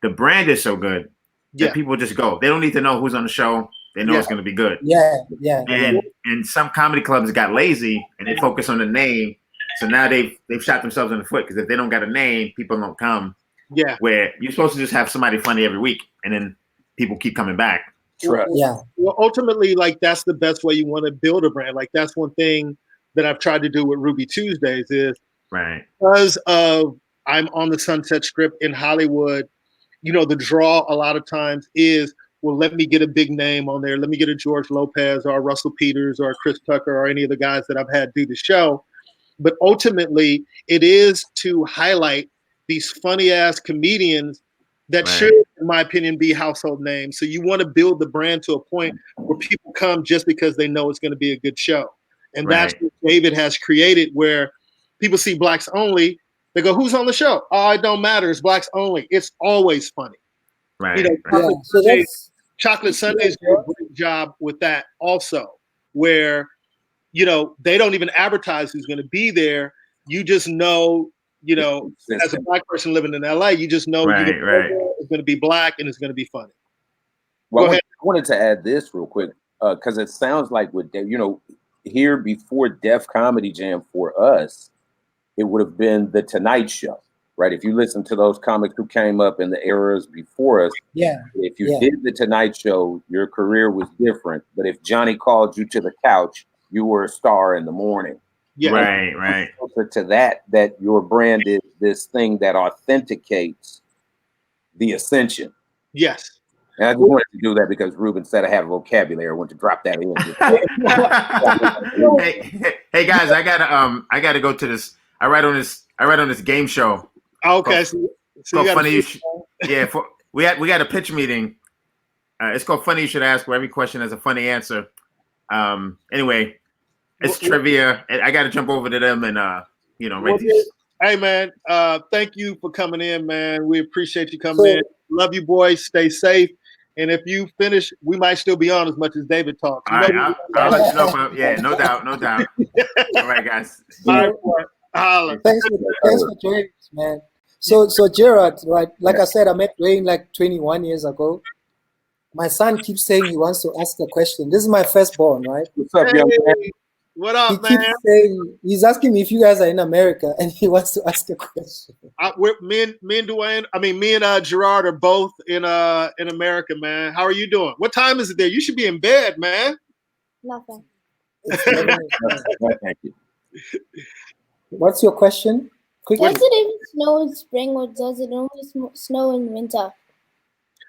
the brand is so good that people just go. They don't need to know who's on the show. They know it's going to be good. Yeah. And some comedy clubs got lazy and they focus on the name. So now they've shot themselves in the foot, because if they don't got a name, people don't come. Yeah. Where you're supposed to just have somebody funny every week, and then people keep coming back. Trust. Yeah. Well, ultimately, like, that's the best way you want to build a brand. Like, that's one thing that I've tried to do with Ruby Tuesdays is because of I'm on the Sunset Strip in Hollywood. You know, the draw a lot of times is, well, let me get a big name on there. Let me get a George Lopez or a Russell Peters or a Chris Tucker or any of the guys that I've had do the show. But ultimately, it is to highlight these funny ass comedians that should, in my opinion, be household names. So you want to build the brand to a point where people come just because they know it's going to be a good show. And that's what David has created, where people see Blacks Only. They go, who's on the show? Oh, it don't matter. It's Blacks Only. It's always funny. Right. You know, Chocolate Sundays do a great job with that also, where, you know, they don't even advertise who's going to be there. You just know, you know, as a Black person living in LA, you just know it's going to be Black and it's going to be funny. Well, go ahead. I wanted to add this real quick, because it sounds like with, you know, here before Def Comedy Jam for us, it would have been The Tonight Show, right? If you listen to those comics who came up in the eras before us, if you did The Tonight Show, your career was different. But if Johnny called you to the couch, you were a star in the morning. Yeah. Right. To that your brand is this thing that authenticates the ascension. Yes. And I just wanted to do that because Ruben said I have a vocabulary. I want to drop that in. hey guys, I gotta go to this. I write on this game show. Okay. Called Funny we got a pitch meeting. It's called Funny You Should Ask, where every question has a funny answer. Anyway, it's trivia. I got to jump over to them and you know, write these. Hey man, thank you for coming in, man. We appreciate you coming in. Love you, boys. Stay safe. And if you finish, we might still be on as much as David talks. All right, I'll let you know. Yeah, no doubt. All right, guys. Thanks for joining us, man. So Gerard, right? Like I said, I met Dwayne like 21 years ago. My son keeps saying he wants to ask a question. This is my firstborn, right? What's up, young man? What up, he keeps saying, he's asking me if you guys are in America, and he wants to ask a question. Me and Dwayne, me and Gerard are both in America, man. How are you doing? What time is it there? You should be in bed, man. Nothing. Thank you. What's your question? Quickly. Does it even snow in spring, or does it only snow in winter?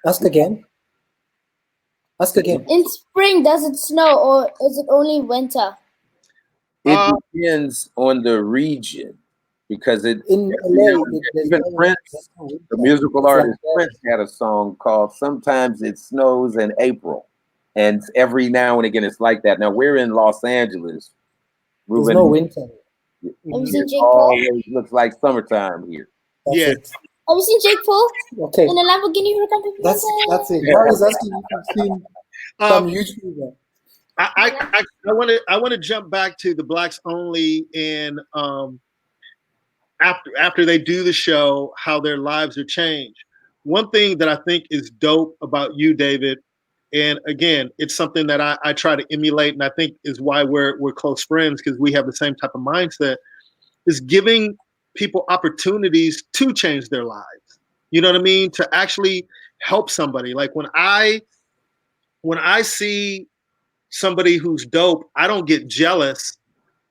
Ask again. In spring, does it snow, or is it only winter? It depends on the region. because it in LA, even Prince, the musical artist Prince, had a song called "Sometimes It Snows in April," and every now and again it's like that. Now we're in Los Angeles. There's Ruben, no winter. Have you seen it Jake Paul? always looks like summertime here. That's Yeah. it. Have you seen Jake Paul Okay, in a Lamborghini Huracan? that's it. I was asking if you've seen some Um, YouTuber. I want to jump back to the Blacks Only and after they do the show, how their lives are changed. One thing that I think is dope about you, David, and again, it's something that I try to emulate, and I think is why we're close friends, because we have the same type of mindset, is giving people opportunities to change their lives. You know what I mean? To actually help somebody. Like when I see somebody who's dope, I don't get jealous.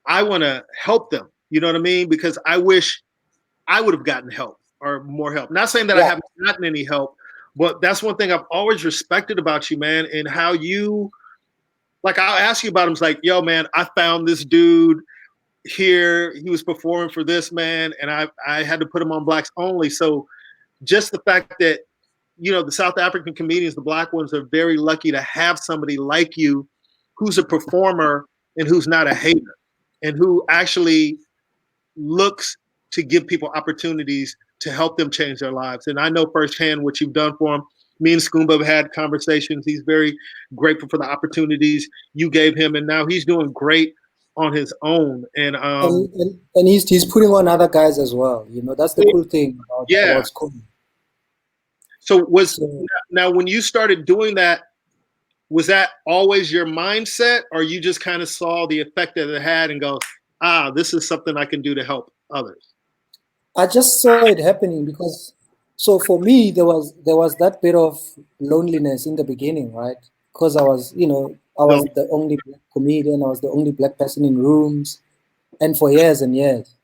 I want to help them. You know what I mean? Because I wish I would have gotten help or more help. Not saying that I haven't gotten any help, but that's one thing I've always respected about you, man, and how you, like, I'll ask you about him. It's like, yo, man, I found this dude here. He was performing for this, man, and I had to put him on Blacks Only. So just the fact that, you know, the South African comedians, the Black ones, are very lucky to have somebody like you who's a performer and who's not a hater and who actually looks to give people opportunities to help them change their lives. And I know firsthand what you've done for him. Me and Scoomba have had conversations. He's very grateful for the opportunities you gave him, and now he's doing great on his own. And he's putting on other guys as well. You know, that's the cool thing about Scooby. So now when you started doing that, was that always your mindset, or you just kind of saw the effect that it had and go, this is something I can do to help others? I just saw it happening because, so for me, there was that bit of loneliness in the beginning, right? Because I was, you know, I was the only Black comedian, I was the only Black person in rooms, and for years and years.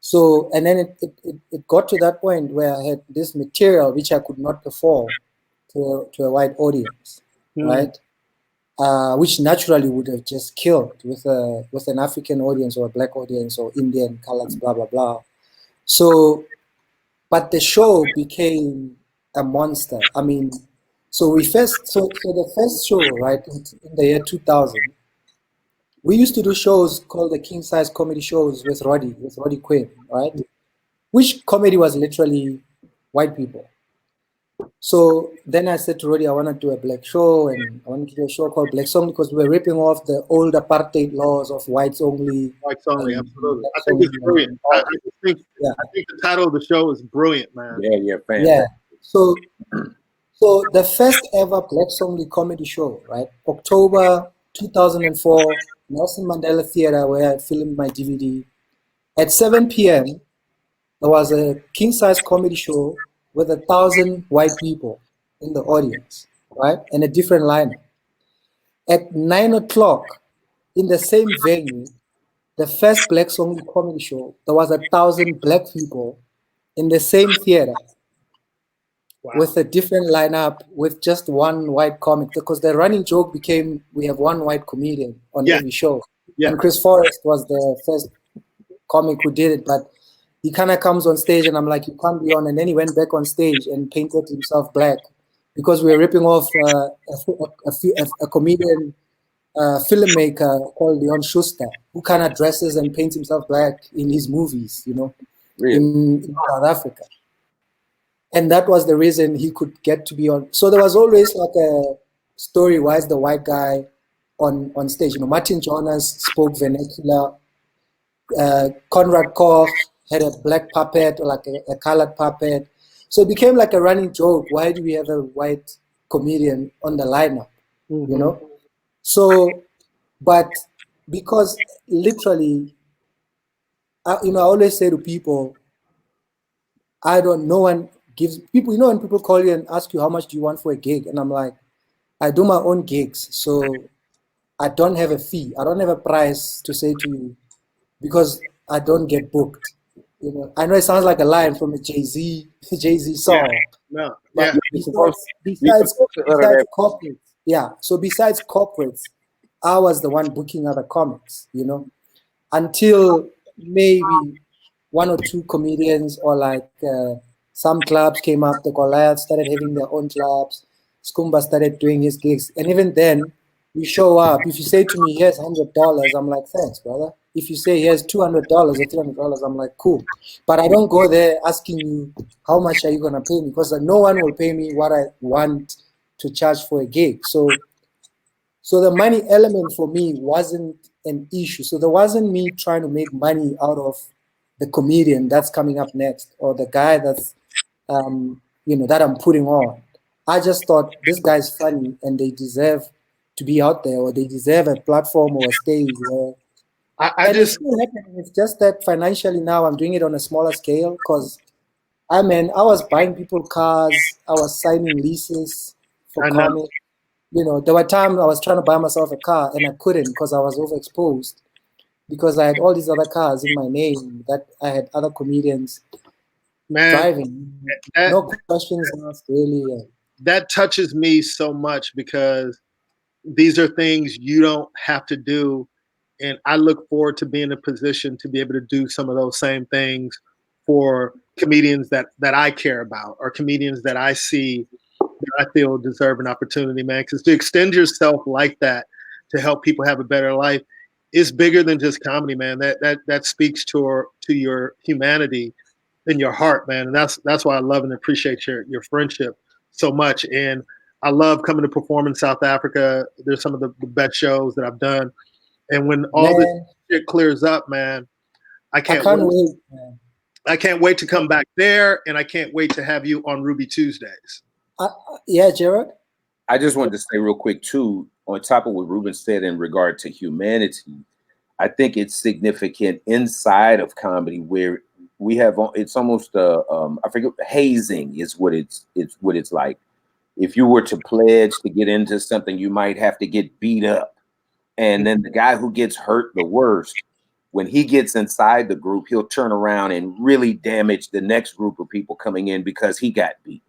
So, and then it got to that point where I had this material which I could not perform to a white audience, right? Which naturally would have just killed with an African audience or a Black audience or Indian, colors, blah, blah, blah. So, but the show became a monster. I mean, so the first show, right, in the year 2000, we used to do shows called the King Size Comedy Shows with Roddy Quinn, right? Which comedy was literally white people. So then I said to Roddy, I want to do a Black show, and I wanted to do a show called Black Song because we were ripping off the old apartheid laws of whites only. Whites only, absolutely. I think it's brilliant. I think the title of the show is brilliant, man. Yeah, fantastic. Yeah. So the first ever Blacks Only comedy show, right? October 2004, Nelson Mandela Theatre, where I filmed my DVD. At 7 p.m., there was a king-size comedy show with 1,000 white people in the audience, right? And a different lineup. At 9 o'clock, in the same venue, the first Blacks Only comedy show, there was 1,000 Black people in the same theater. Wow. With a different lineup, with just one white comic, because the running joke became we have one white comedian on every show. Yeah. And Chris Forrest was the first comic who did it, but he kind of comes on stage and I'm like, you can't be on. And then he went back on stage and painted himself black because we were ripping off a comedian filmmaker called Leon Schuster, who kind of dresses and paints himself black in his movies, you know, in South Africa. And that was the reason he could get to be on. So there was always like a story, why is the white guy on stage? You know, Martin Jonas spoke vernacular. Conrad Koch had a black puppet or like a colored puppet. So it became like a running joke. Why do we have a white comedian on the lineup? Mm-hmm. You know? So, but because literally, I always say to people, no one gives people, you know, when people call you and ask you how much do you want for a gig? And I'm like, I do my own gigs. So I don't have a fee. I don't have a price to say to you because I don't get booked. You know, I know it sounds like a line from a Jay-Z song. Yeah. No. But besides corporates, so besides corporates, I was the one booking other comics, you know, until maybe one or two comedians or like some clubs came up. The Goliath started having their own clubs. Skumba started doing his gigs. And even then, you show up. If you say to me, here's $100, I'm like, thanks, brother. If you say, here's $200 or $300, I'm like, cool. But I don't go there asking you, how much are you going to pay me? Because no one will pay me what I want to charge for a gig. So the money element for me wasn't an issue. So there wasn't me trying to make money out of the comedian that's coming up next or the guy that's, that I'm putting on. I just thought this guy's funny and they deserve to be out there, or they deserve a platform or a stage where it's still happening. It's just that financially now I'm doing it on a smaller scale because I was buying people cars, I was signing leases for comics. There were times I was trying to buy myself a car and I couldn't because I was overexposed because I had all these other cars in my name that I had other comedians driving. No questions asked, really. That touches me so much because these are things you don't have to do. And I look forward to being in a position to be able to do some of those same things for comedians that I care about or comedians that I see that I feel deserve an opportunity, man. Because to extend yourself like that to help people have a better life is bigger than just comedy, man. That speaks to your humanity and your heart, man. And that's why I love and appreciate your friendship so much. And I love coming to perform in South Africa. There's some of the best shows that I've done. And when all this shit clears up, man, I can't wait. Man. I can't wait to come back there, and I can't wait to have you on Ruby Tuesdays. Yeah, Gerard? I just wanted to say real quick, too, on top of what Ruben said in regard to humanity, I think it's significant inside of comedy where we have, it's almost, I forget, hazing is what it's like. If you were to pledge to get into something, you might have to get beat up. And then the guy who gets hurt the worst, when he gets inside the group, he'll turn around and really damage the next group of people coming in because he got beat.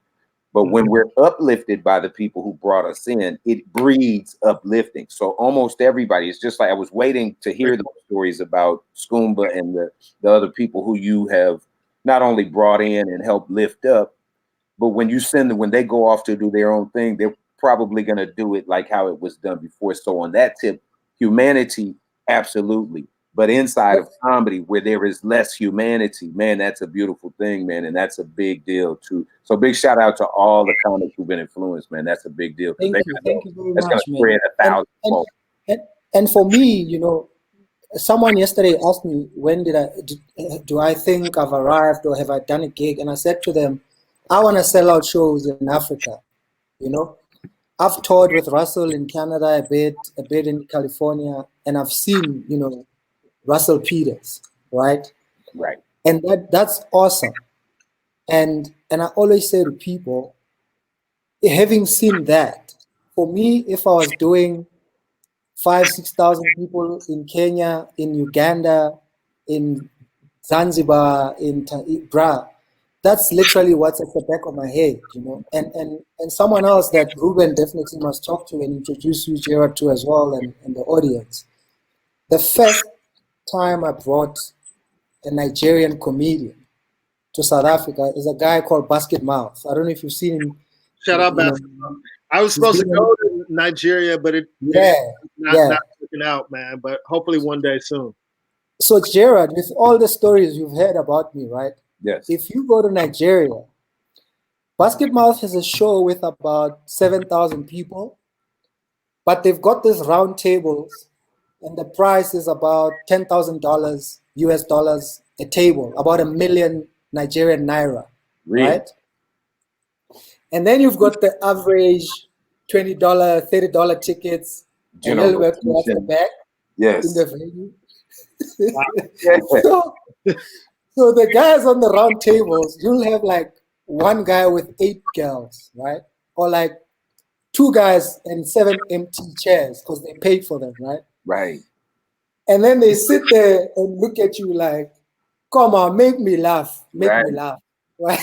But when we're uplifted by the people who brought us in, it breeds uplifting. So almost everybody, it's just like I was waiting to hear those stories about Skumba and the other people who you have not only brought in and helped lift up, but when you send them, when they go off to do their own thing, they're probably going to do it like how it was done before. So on that tip, humanity, absolutely. But inside of comedy, where there is less humanity, man, that's a beautiful thing, man. And that's a big deal, too. So big shout out to all the comics who've been influenced, man. That's a big deal. Thank you very that's much, man. Spread 1,000 and for me, someone yesterday asked me, when do I think I've arrived or have I done a gig? And I said to them, I want to sell out shows in Africa, I've toured with Russell in Canada a bit in California, and I've seen, Russell Peters, right? Right. And that's awesome. And I always say to people, having seen that, for me, if I was doing 5,000-6,000 people in Kenya, in Uganda, in Zanzibar, in Bra, that's literally what's at the back of my head, And someone else that Ruben definitely must talk to and introduce you, Gerard, to as well, and the audience. The first time I brought a Nigerian comedian to South Africa is a guy called Basket Mouth. I don't know if you've seen him. Shout out Basket Mouth. I was supposed to go to Nigeria, but it's not working out, man. But hopefully one day soon. So Gerard, with all the stories you've heard about me, right? Yes. If you go to Nigeria, Basket Mouth has a show with about 7,000 people, but they've got these round tables, and the price is about $10,000 US dollars a table, about 1 million Nigerian naira, really? Right? And then you've got the average $20, $30 tickets, a little bit towards the back in the venue. So the guys on the round tables, you'll have like one guy with 8 girls, right? Or like 2 guys and 7 empty chairs because they paid for them, right? Right. And then they sit there and look at you like, come on, make me laugh, me laugh, right?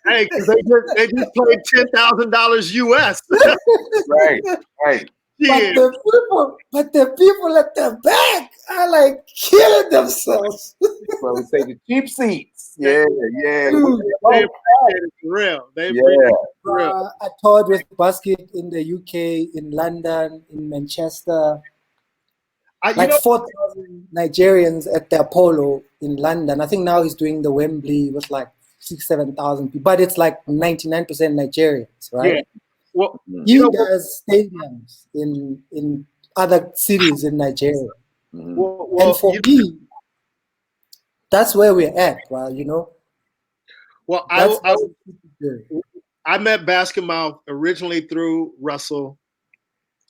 Hey, because they just played $10,000 US. Right. Yeah. But the people at the back are like killing themselves. So we say the cheap seats. Yeah, yeah. Dude, They appreciate it for real. They Yeah. appreciate it for real. I toured with basket in the UK, in London, in Manchester. You Like know, 4,000 Nigerians at the Apollo in London. I think now he's doing the Wembley with like 7,000 people, but it's like 99% Nigerians, right? yeah. Well, He know, does stadiums in other cities in Nigeria. well, And for me, that's where we're at, right? You know? Well, I met Basketmouth originally through Russell.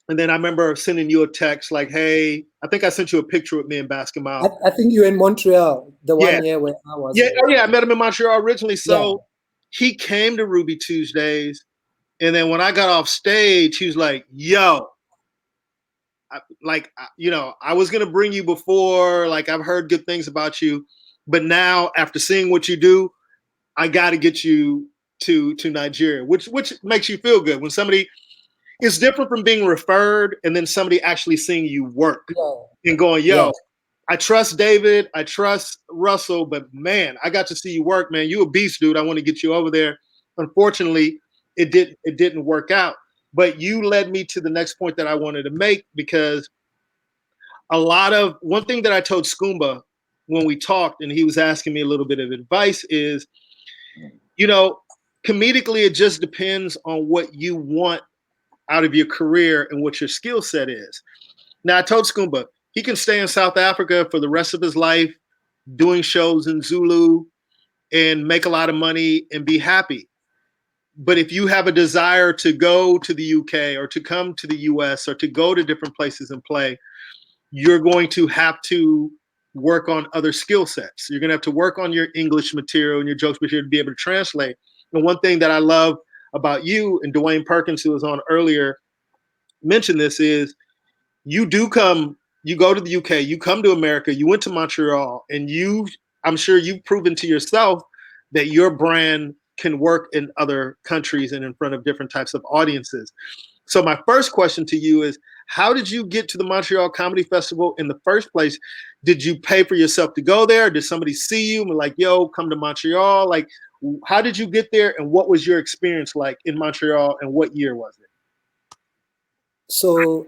And then I remember sending you a text like, hey, I think I sent you a picture with me in Basketmouth. I think you were in Montreal, the 1 year where I was. Yeah, I met him in Montreal originally. So he came to Ruby Tuesdays. And then when I got off stage, he was like, yo, I was going to bring you before. Like, I've heard good things about you. But now, after seeing what you do, I got to get you to Nigeria, which makes you feel good when somebody. It's different from being referred and then somebody actually seeing you work and going, yo, I trust David, I trust Russell, but man, I got to see you work, man. You a beast, dude. I want to get you over there. Unfortunately, it didn't work out. But you led me to the next point that I wanted to make, because one thing that I told Skumba when we talked and he was asking me a little bit of advice is, comedically, it just depends on what you want out of your career and what your skill set is. Now, I told Skumba he can stay in South Africa for the rest of his life doing shows in Zulu and make a lot of money and be happy. But if you have a desire to go to the UK or to come to the US or to go to different places and play, you're going to have to work on other skill sets. You're going to have to work on your English material and your jokes material to be able to translate. And one thing that I love about you, and Dwayne Perkins, who was on earlier, mentioned this, is you go to the UK, you come to America, you went to Montreal, and I'm sure you've proven to yourself that your brand can work in other countries and in front of different types of audiences. So my first question to you is, how did you get to the Montreal Comedy Festival in the first place? Did you pay for yourself to go there? Did somebody see you and be like, yo, come to Montreal? Like, how did you get there, and what was your experience like in Montreal, and what year was it? So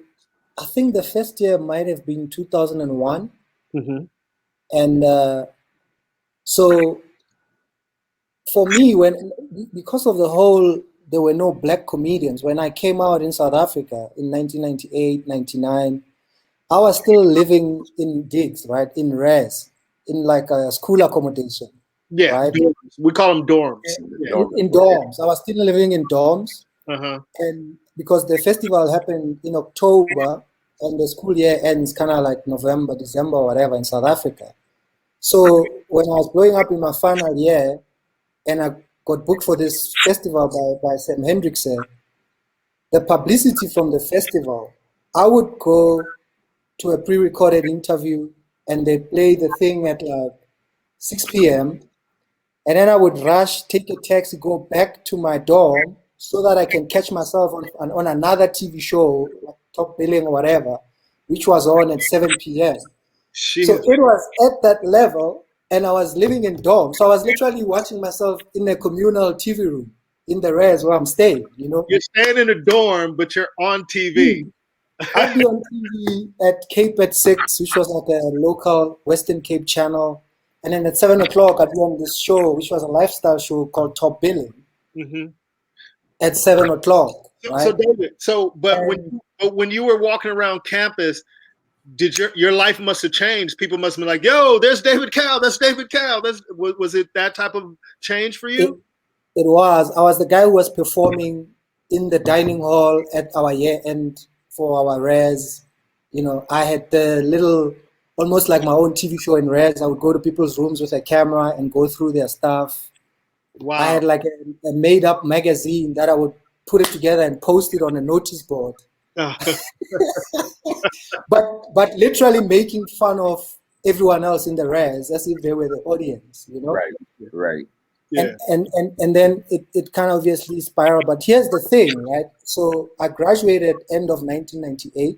I think the first year might have been 2001. Mm-hmm. And so for me, because of there were no black comedians. When I came out in South Africa in 1998, 99, I was still living in gigs, right? In res, in like a school accommodation. Yeah, right? We call them dorms. In dorms. I was still living in dorms. Uh-huh. And because the festival happened in October and the school year ends kind of like November, December, whatever in South Africa. So when I was growing up in my final year and I got booked for this festival by Sam Hendrickson, the publicity from the festival, I would go to a pre-recorded interview and they play the thing at like 6 p.m. And then I would rush, take a taxi, go back to my dorm so that I can catch myself on another TV show, like Top Billing or whatever, which was on at 7 p.m. Jeez. So it was at that level, and I was living in dorm. So I was literally watching myself in a communal TV room in the res where I'm staying, You're staying in a dorm, but you're on TV. I'd be on TV at Cape at 6, which was like a local Western Cape channel. And then at 7 o'clock, I'd be on this show, which was a lifestyle show called Top Billing. Mm-hmm. At 7 o'clock. Right? So David, when you were walking around campus, did your life must have changed? People must have been like, "Yo, there's David Cal. That's David Cal." Was it that type of change for you? It was. I was the guy who was performing in the dining hall at our year end for our res. I had the little, almost like my own TV show in res. I would go to people's rooms with a camera and go through their stuff. Wow. I had like a made-up magazine that I would put it together and post it on a notice board. but literally making fun of everyone else in the res as if they were the audience, Right. Yeah. And then it kind of obviously spiraled. But here's the thing, right? So I graduated end of 1998.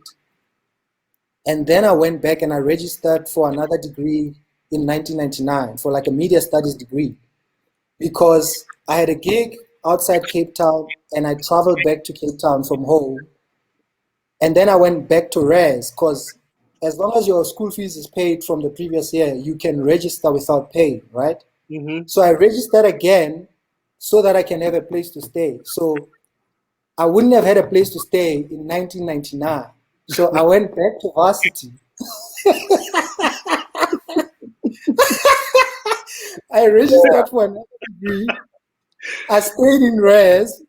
And then I went back and I registered for another degree in 1999 for like a media studies degree, because I had a gig outside Cape Town and I traveled back to Cape Town from home. And then I went back to RES, because as long as your school fees is paid from the previous year, you can register without pay, right? Mm-hmm. So I registered again so that I can have a place to stay. So I wouldn't have had a place to stay in 1999. So I went back to varsity. I registered for another degree. I stayed in RES,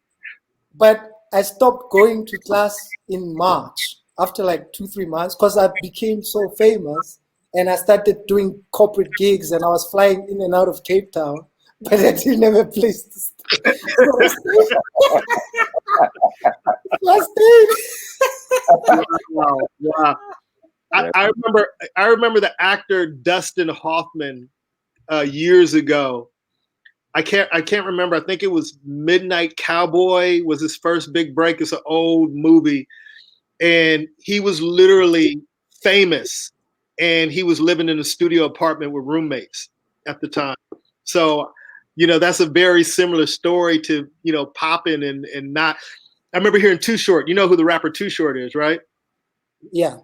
but I stopped going to class in March after like 2-3 months, because I became so famous and I started doing corporate gigs and I was flying in and out of Cape Town, but I didn't have a place to stay. So I stayed. Wow. I remember the actor Dustin Hoffman years ago. I can't remember. I think it was Midnight Cowboy was his first big break. It's an old movie, and he was literally famous, and he was living in a studio apartment with roommates at the time. So, that's a very similar story to Poppin' and not. I remember hearing Too Short. You know who the rapper Too Short is, right? Yeah.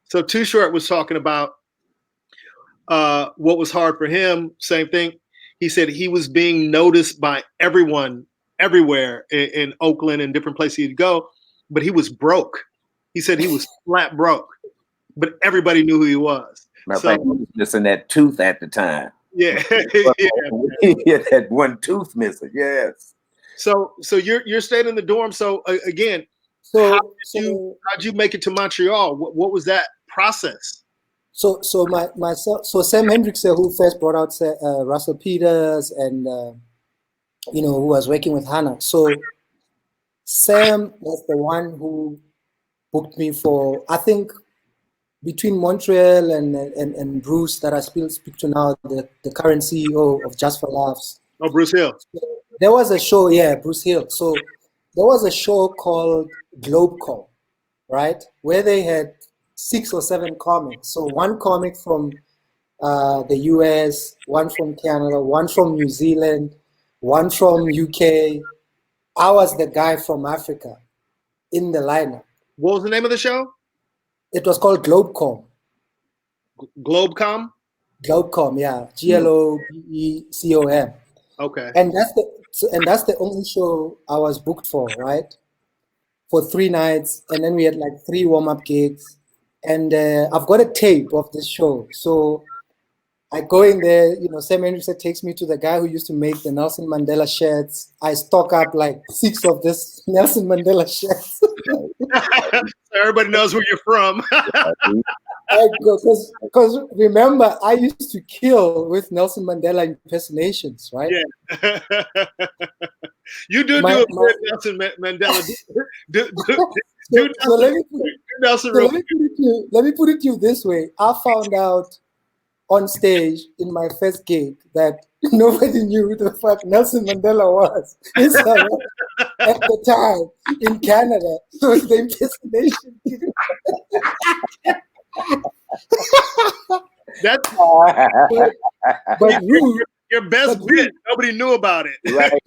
So Too Short was talking about what was hard for him. Same thing. He said he was being noticed by everyone everywhere in Oakland and different places he'd go, but he was broke. He said he was flat broke, but everybody knew who he was. Matter of fact, he was missing that tooth at the time. Yeah. He had that one tooth missing. Yes. So you're staying in the dorm. So again, how'd you make it to Montreal? What was that process? So Sam Hendrickson, who first brought out Russell Peters and who was working with Hannah. So Sam was the one who booked me for, I think, between Montreal and Bruce, that I still speak to now, the current CEO of Just for Laughs. Oh, Bruce Hill. There was a show, Bruce Hill. So there was a show called Globecom, right, where they had 6 or 7 comics. So one comic from the US, one from Canada, one from New Zealand, one from UK. I was the guy from Africa in the lineup. What was the name of the show? It was called Globecom. Globecom? Globecom, yeah. GLOBECOM. Okay. And that's the only show I was booked for, right? For 3 nights, and then we had like 3 warm-up gigs. And I've got a tape of this show. So I go in there, Sam Hendrickson takes me to the guy who used to make the Nelson Mandela shirts. I stock up like 6 of this Nelson Mandela shirts. Everybody knows where you're from. Because remember, I used to kill with Nelson Mandela impersonations, right? Yeah. You do a good Nelson Mandela. Let me put it to you this way. I found out on stage in my first gig that nobody knew who the fuck Nelson Mandela was at the time in Canada. So the impersonation. That's but your best bit. Nobody knew about it. Right.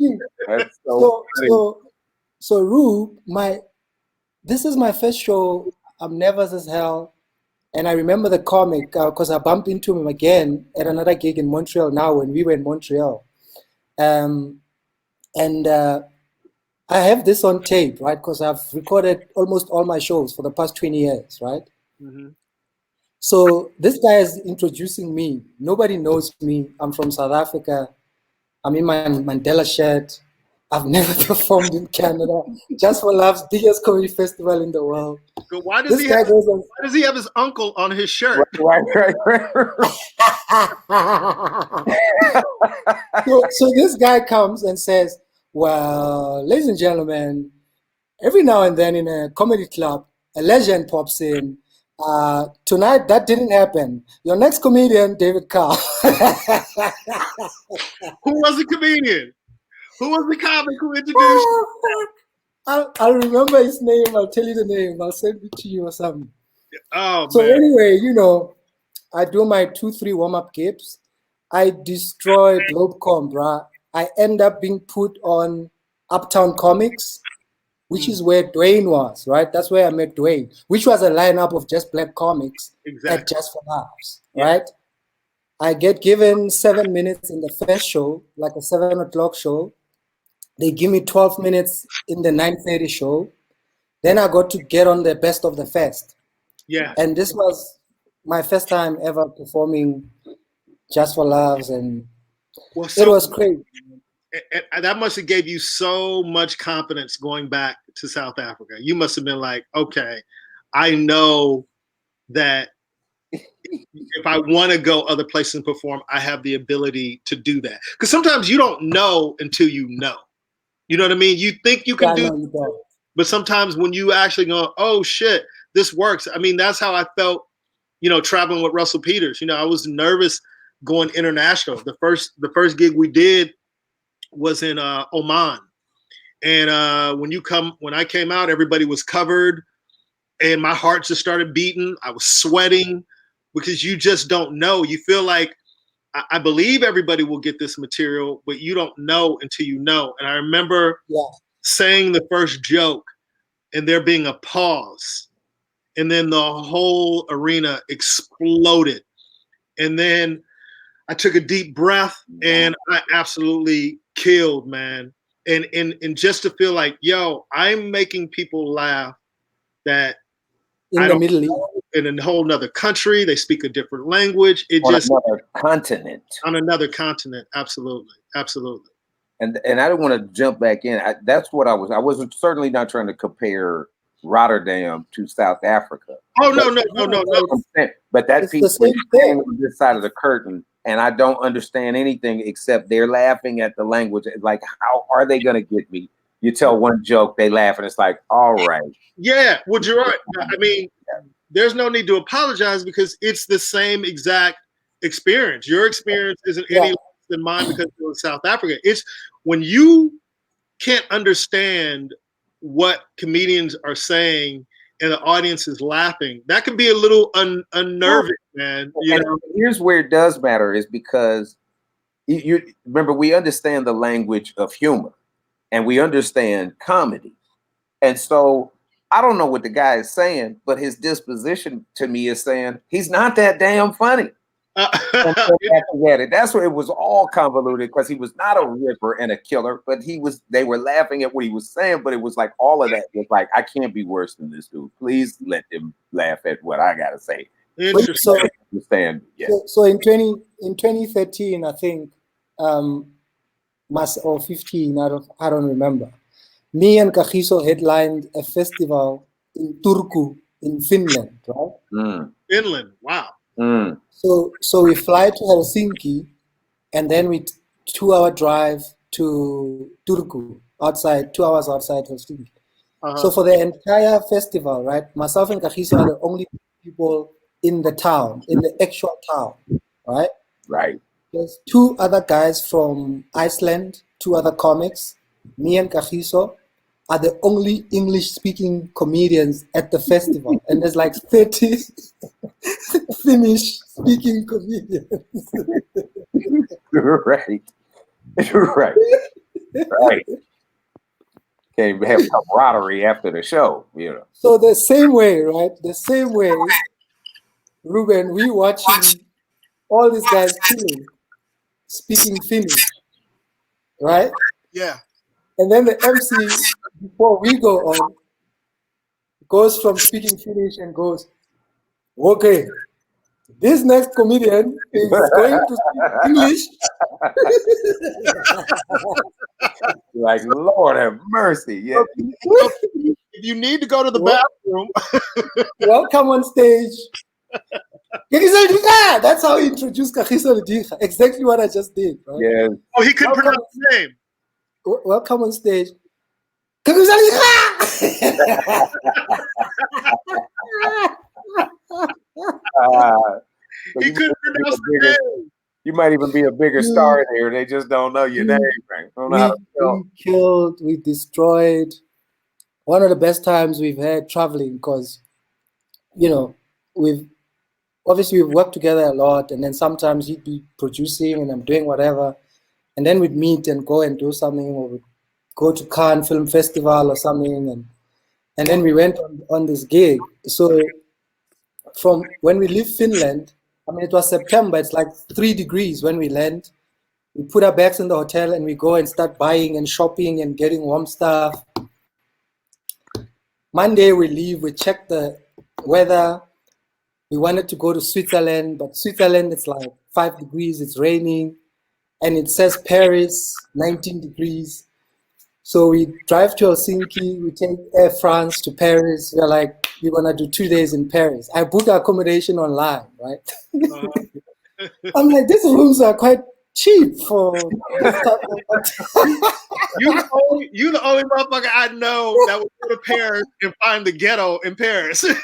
That's so Rube, this is my first show. I'm nervous as hell. And I remember the comic because I bumped into him again at another gig in Montreal now when we were in Montreal. And I have this on tape, right? Because I've recorded almost all my shows for the past 20 years, right? Mm-hmm. So this guy is introducing me. Nobody knows me. I'm from South Africa. I'm in my Mandela shirt. I've never performed in Canada. Just for Laughs, biggest comedy festival in the world. So why does he have his uncle on his shirt? Right. So this guy comes and says, well, ladies and gentlemen, every now and then in a comedy club, a legend pops in. Tonight, that didn't happen. Your next comedian, David Carr. Who was the comedian? Who was the comic who introduced? I'll remember his name. I'll tell you the name. I'll send it to you or something. Oh, so man. Anyway, I do my 2-3 warm-up gigs. I destroy Globecom, bruh. I end up being put on Uptown Comics, which is where Dwayne was, right? That's where I met Dwayne, which was a lineup of just black comics at Just for Laughs, right? I get given 7 minutes in the first show, like a 7 o'clock show. They give me 12 minutes in the 9:30 show. Then I got to get on the Best of the Fest. Yeah. And this was my first time ever performing Just for Laughs, and it was crazy. And that must have gave you so much confidence going back to South Africa. You must have been like, okay, I know that if I want to go other places and perform, I have the ability to do that. Because sometimes you don't know until you know. You know what I mean? You think you can do it, but sometimes when you actually go, oh shit, this works. I mean, that's how I felt, traveling with Russell Peters. I was nervous going international. The first gig we did was in Oman, and when I came out, everybody was covered, and my heart just started beating. I was sweating because you just don't know. You feel like I believe everybody will get this material, but you don't know until you know. And I remember saying the first joke, and there being a pause, and then the whole arena exploded, and then I took a deep breath, and I absolutely killed, man. And just to feel like, yo, I'm making people laugh that in the Middle East, in a whole nother country, they speak a different language. Another continent. On another continent, absolutely. And I don't want to jump back in. That's what I wasn't certainly not trying to compare Rotterdam to South Africa. Oh no. But that people on this side of the curtain, and I don't understand anything except they're laughing at the language. Like, how are they going to get me? You tell one joke, they laugh, and it's like, all right. Yeah, well, Gerard, I mean, there's no need to apologize because it's the same exact experience. Your experience isn't any less than mine because you're in South Africa. It's when you can't understand what comedians are saying and the audience is laughing, that can be a little unnerving, man. Here's where it does matter is because you remember, we understand the language of humor and we understand comedy. And so I don't know what the guy is saying, but his disposition to me is saying he's not that damn funny. That's where it was all convoluted because he was not a ripper and a killer, but they were laughing at what he was saying, but it was like all of that was like, I can't be worse than this dude. Please let them laugh at what I gotta say. Interesting. So in 2013, I think, or 15, I don't remember. Me and Kagiso headlined a festival in Turku in Finland, right? Finland, wow. So we fly to Helsinki, and then we 2-hour drive to Turku, 2 hours outside Helsinki. So for the entire festival, right, myself and Kagiso are the only people in the town, in the actual town, right? Right. There's 2 other guys from Iceland, 2 other comics. Me and Kagiso are the only English-speaking comedians at the festival, and there's like 30 Finnish-speaking comedians. Right. Can't have camaraderie after the show, So the same way, right? The same way, Ruben, we watching all these guys killing, speaking Finnish, right? Yeah. And then the MC, before we go on, goes from speaking Finnish and goes, okay, this next comedian is going to speak English. Like, Lord have mercy. Yeah. If you need to go to the bathroom, welcome on stage. That's how he introduced Kagiso Ledika. Exactly what I just did. Right? Yeah. Oh, he couldn't pronounce his name. Welcome on stage. So He couldn't pronounce the name. you might even be a bigger star there. They just don't know your name. Right? Don't know how to spell. We killed, we destroyed. One of the best times we've had traveling because, you know, we've worked together a lot, and then sometimes he'd be producing and I'm doing whatever, and then we'd meet and go and do something, or we'd go to Cannes Film Festival or something, and then we went on this gig. So from when we leave Finland, I mean, it was September, it's like 3 degrees when we land. We put our bags in the hotel and we go and start buying and shopping and getting warm stuff. Monday we leave, we check the weather. We wanted to go to Switzerland, but Switzerland, it's like 5 degrees, it's raining, and it says Paris, 19 degrees. So we drive to Helsinki, we take Air France to Paris. We're like, we're gonna do 2 days in Paris. I booked accommodation online, right? I'm like, these rooms are quite cheap for this type of You the only motherfucker I know that would go to Paris and find the ghetto in Paris. And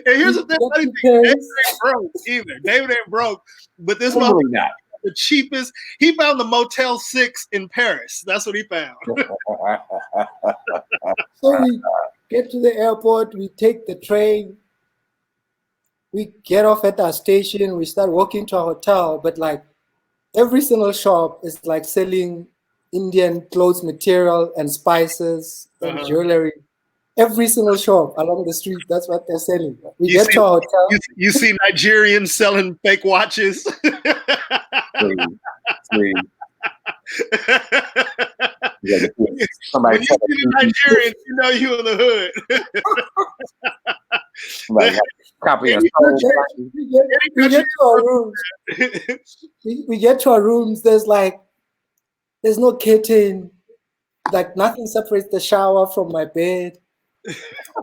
here's the thing, David ain't broke either. David ain't broke, but this motherfucker not. the cheapest. He found the Motel 6 in Paris. That's what he found. So we get to the airport, we take the train, we get off at our station, we start walking to our hotel, but like every single shop is like selling Indian clothes material and spices and jewelry. Every single shop along the street, that's what they're selling. We get to our hotel. You see Nigerians selling fake watches. Please. When you see the Nigerians, you know you in the hood. Copy we get to our rooms. We get to our rooms. There's no curtain, like nothing separates the shower from my bed.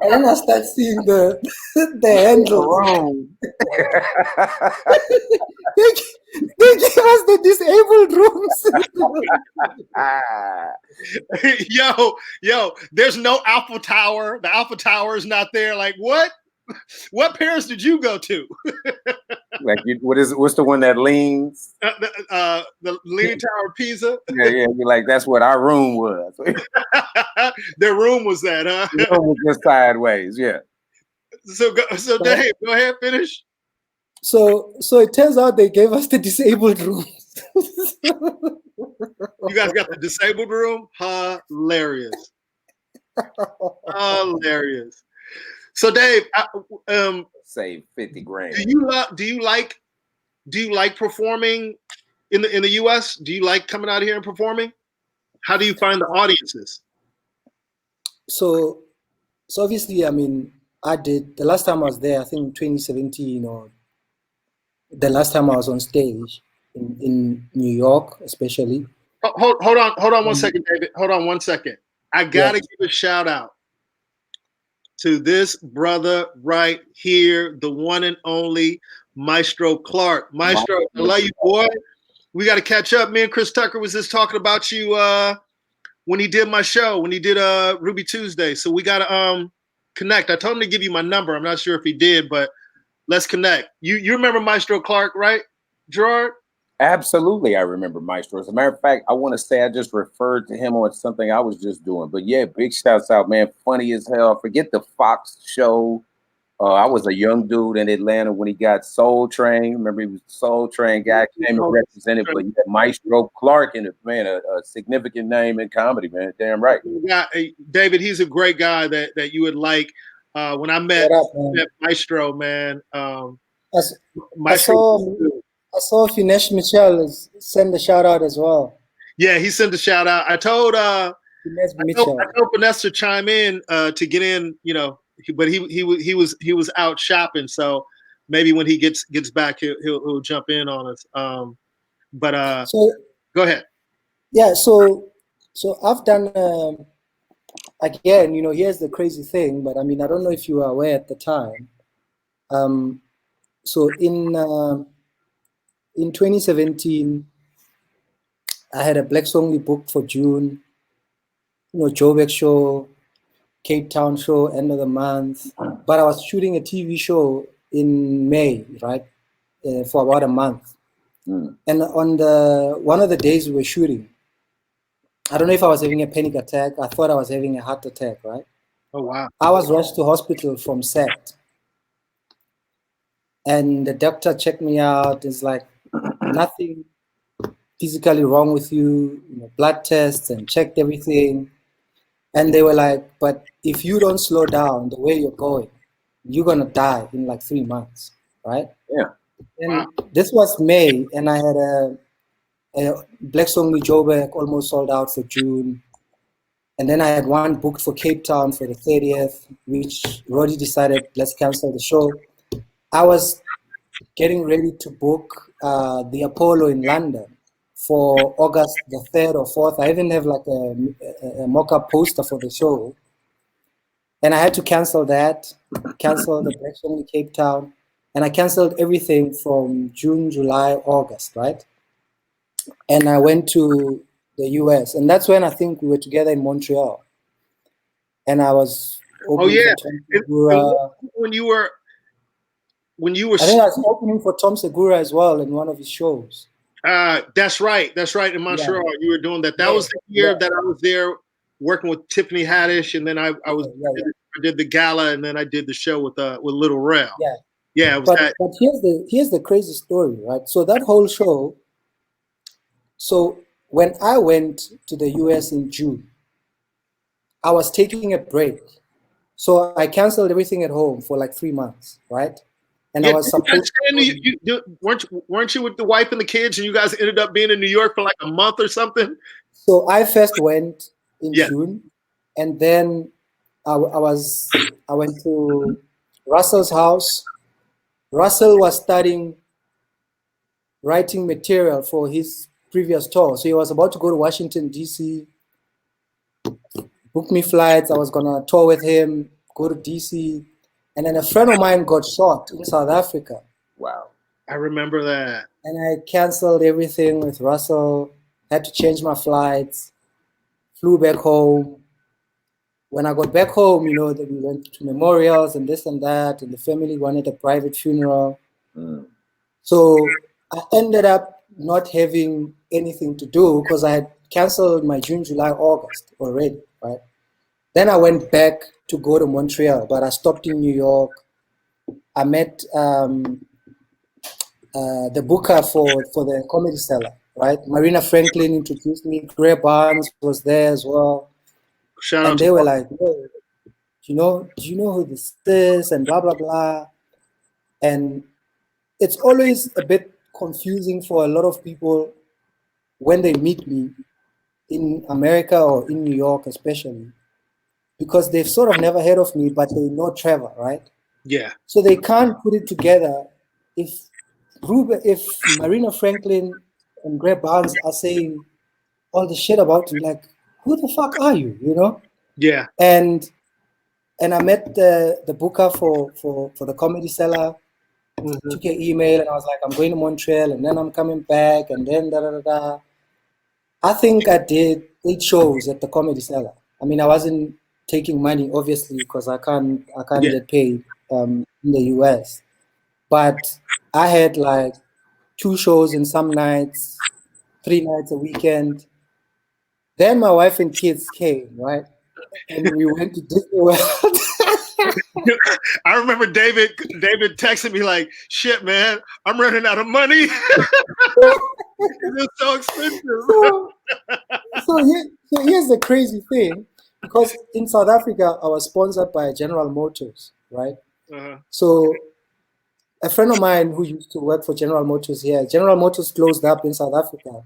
And then I start seeing the handles. They give us the disabled rooms. Yo, there's no Alpha Tower. The Alpha Tower is not there. Like, what? What Paris did you go to? Like, what's the one that leans? The Leaning Tower of Pisa. Yeah. You're like, that's what our room was. Their room was that, huh? The room was just sideways, yeah. So Dave, go ahead, finish. So it turns out they gave us the disabled rooms. You guys got the disabled room? Hilarious. Hilarious. So Dave, save 50 grand. Do you like performing in the US? Do you like coming out here and performing? How do you find the audiences? So obviously, I mean, I did the last time I was there, I think 2017, or the last time I was on stage in New York, especially. Hold on 1 second, David. Hold on 1 second. I gotta give a shout out to this brother right here, the one and only Maestro Clark. Maestro, I love you, boy. We got to catch up. Me and Chris Tucker was just talking about you when he did my show, when he did Ruby Tuesday. So we got to connect. I told him to give you my number. I'm not sure if he did, but let's connect. You remember Maestro Clark, right, Gerard? Absolutely, I remember Maestro. As a matter of fact, I want to say I just referred to him on something I was just doing. But yeah, big shouts out, man. Funny as hell. Forget the Fox show. I was a young dude in Atlanta when he got Soul Train. Remember, he was the Soul Train guy, came and represented. But yeah, Maestro Clark, and man, a significant name in comedy, man. Damn right. Yeah, David, he's a great guy that you would like. When I met Maestro, man, Maestro. I saw Finesh Michel send a shout out as well. Yeah, he sent a shout out. I told Finesse to chime in to get in, you know, but he was out shopping. So maybe when he gets back, he'll jump in on us. So go ahead. Yeah, so I've done again. You know, here's the crazy thing, but I mean, I don't know if you were aware at the time. So in 2017, I had a Black Songly booked for June. You know, Joburg show. Cape Town show, end of the month. But I was shooting a TV show in May, right, for about a month. And on one of the days we were shooting, I don't know if I was having a panic attack. I thought I was having a heart attack, right? Oh, wow. I was rushed to hospital from set. And the doctor checked me out. It's like, nothing physically wrong with you, blood tests, and checked everything. And they were like, but if you don't slow down the way you're going, you're going to die in like 3 months, right? Yeah. And this was May, and I had a Black Song Joburg almost sold out for June. And then I had one booked for Cape Town for the 30th, which Roddy decided, let's cancel the show. I was getting ready to book the Apollo in London for August the 3rd or 4th. I even have like a mock-up poster for the show. And I had to cancel that, cancel the Black Song in Cape Town. And I canceled everything from June, July, August, right? And I went to the US. And that's when I think we were together in Montreal. And I was opening for Tom Segura. When you were I think I was opening for Tom Segura as well in one of his shows. That's right. That's right. In Montreal, you were doing that. That was the year that I was there working with Tiffany Haddish, and then I did the gala, and then I did the show with Little Rel. Yeah. It was but here's the crazy story, right? So that whole show. So when I went to the US in June, I was taking a break. So I canceled everything at home for like 3 months, right? And I was supposed weren't you with the wife and the kids, and you guys ended up being in New York for like a month or something? So I first went in June, and then I went to Russell's house. Russell was studying writing material for his previous tour. So he was about to go to Washington, D.C., booked me flights. I was going to tour with him, go to D.C., and then a friend of mine got shot in South Africa. Wow. I remember that. And I canceled everything with Russell, had to change my flights, flew back home. When I got back home, we went to memorials and this and that, and the family wanted a private funeral. So I ended up not having anything to do because I had canceled my June, July, August already, right? Then I went back to go to Montreal, but I stopped in New York. I met the booker for the Comedy Cellar, right? Marina Franklin introduced me. Greg Barnes was there as well. And they were like, "Hey, do you know who this is?" And blah, blah, blah. And it's always a bit confusing for a lot of people when they meet me in America or in New York especially, because they've sort of never heard of me, but they know Trevor, right? Yeah. So they can't put it together. If Marina Franklin and Greg Barnes are saying all the shit about you, like, who the fuck are you, Yeah. And I met the booker for the Comedy Cellar, took an email, and I was like, I'm going to Montreal, and then I'm coming back, and then da-da-da-da. I think I did 8 shows at the Comedy Cellar. I mean, I wasn't taking money, obviously, because I can't get paid in the US. But I had like 2 shows in some nights, 3 nights a weekend. Then my wife and kids came, right? And we went to Disney World. I remember David texted me like, "Shit, man, I'm running out of money. It's so expensive." So here's the crazy thing, because in South Africa, I was sponsored by General Motors, right? So a friend of mine who used to work for General Motors here, General Motors closed up in South Africa,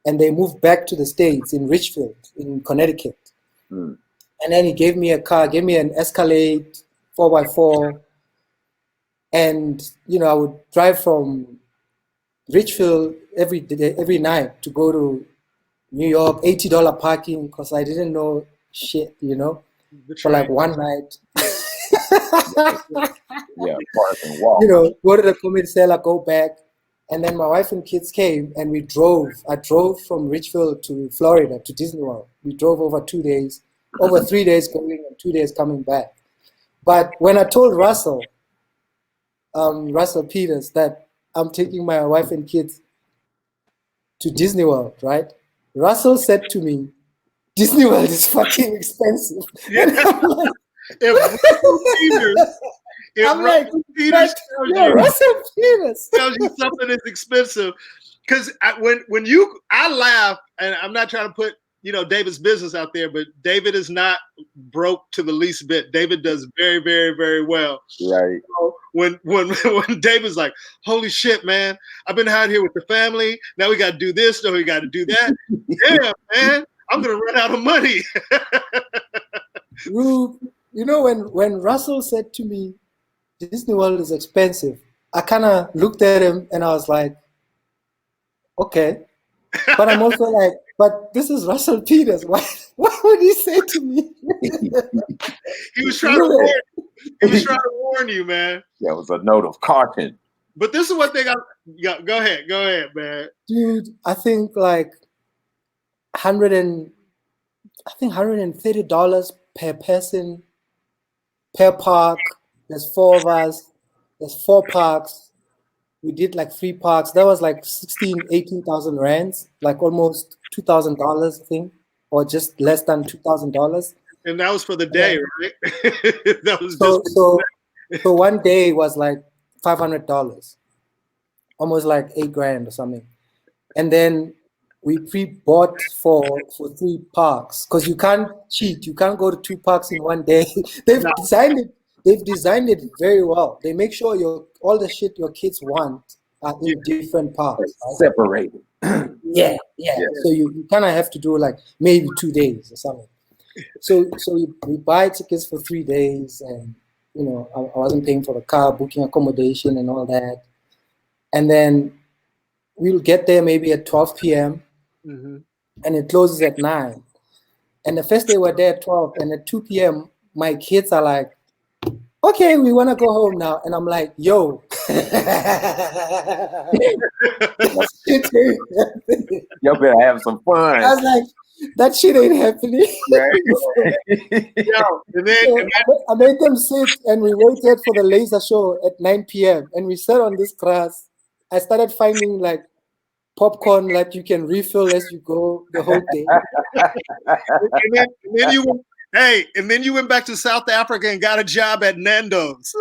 and they moved back to the States in Richfield, in Connecticut. And then he gave me a car, gave me an Escalade 4x4. And, I would drive from Richfield every night to go to New York, $80 parking, because I didn't know shit, for like one night. Park and walk. Go to the Comedy Cellar, go back. And then my wife and kids came, and we drove. I drove from Richfield to Florida, to Disney World. We drove over 2 days. over 3 days going and 2 days coming back. But when I told Russell Peters, that I'm taking my wife and kids to Disney World, right? Russell said to me, Disney World is fucking expensive. Yeah. Russell Peters tells you something is expensive, because when I laugh, and I'm not trying to put David's business out there, but David is not broke to the least bit. David does very, very, very well. Right. So when David's like, holy shit, man, I've been out here with the family. Now we got to do this. Now we got to do that. Yeah, man, I'm gonna run out of money. Rube, when Russell said to me, Disney World is expensive, I kind of looked at him and I was like, okay. But I'm also like, but this is Russell Peters. Why would he say to me? He was trying to warn you, man. That was a note of caution. But this is what they got. Go ahead, man. Dude, I think like $130 per person per park. There's 4 of us. There's 4 parks. We did like 3 parks. That was like 18,000 rands, like almost $2,000, I think, or just less than $2,000. And that was for the day, right? That was so one day was like $500, almost like $8,000 or something. And then we pre-bought for 3 parks, because you can't cheat. You can't go to 2 parks in one day. They've designed it very well. They make sure all the shit your kids want are in different parks. Right? Separated. Yeah. So you kind of have to do like maybe 2 days or something. So we buy tickets for 3 days, and I wasn't paying for the car, booking accommodation and all that. And then we'll get there maybe at 12 p.m. Mm-hmm. and it closes at 9. And the first day we're there at 12, and at 2 p.m. my kids are like, okay, we want to go home now. And I'm like, yo. Y'all better have some fun. I was like, that shit ain't happening. I made them sit, and we waited for the laser show at 9 p.m. And we sat on this grass. I started finding like popcorn that you can refill as you go the whole day. and then you went back to South Africa and got a job at Nando's.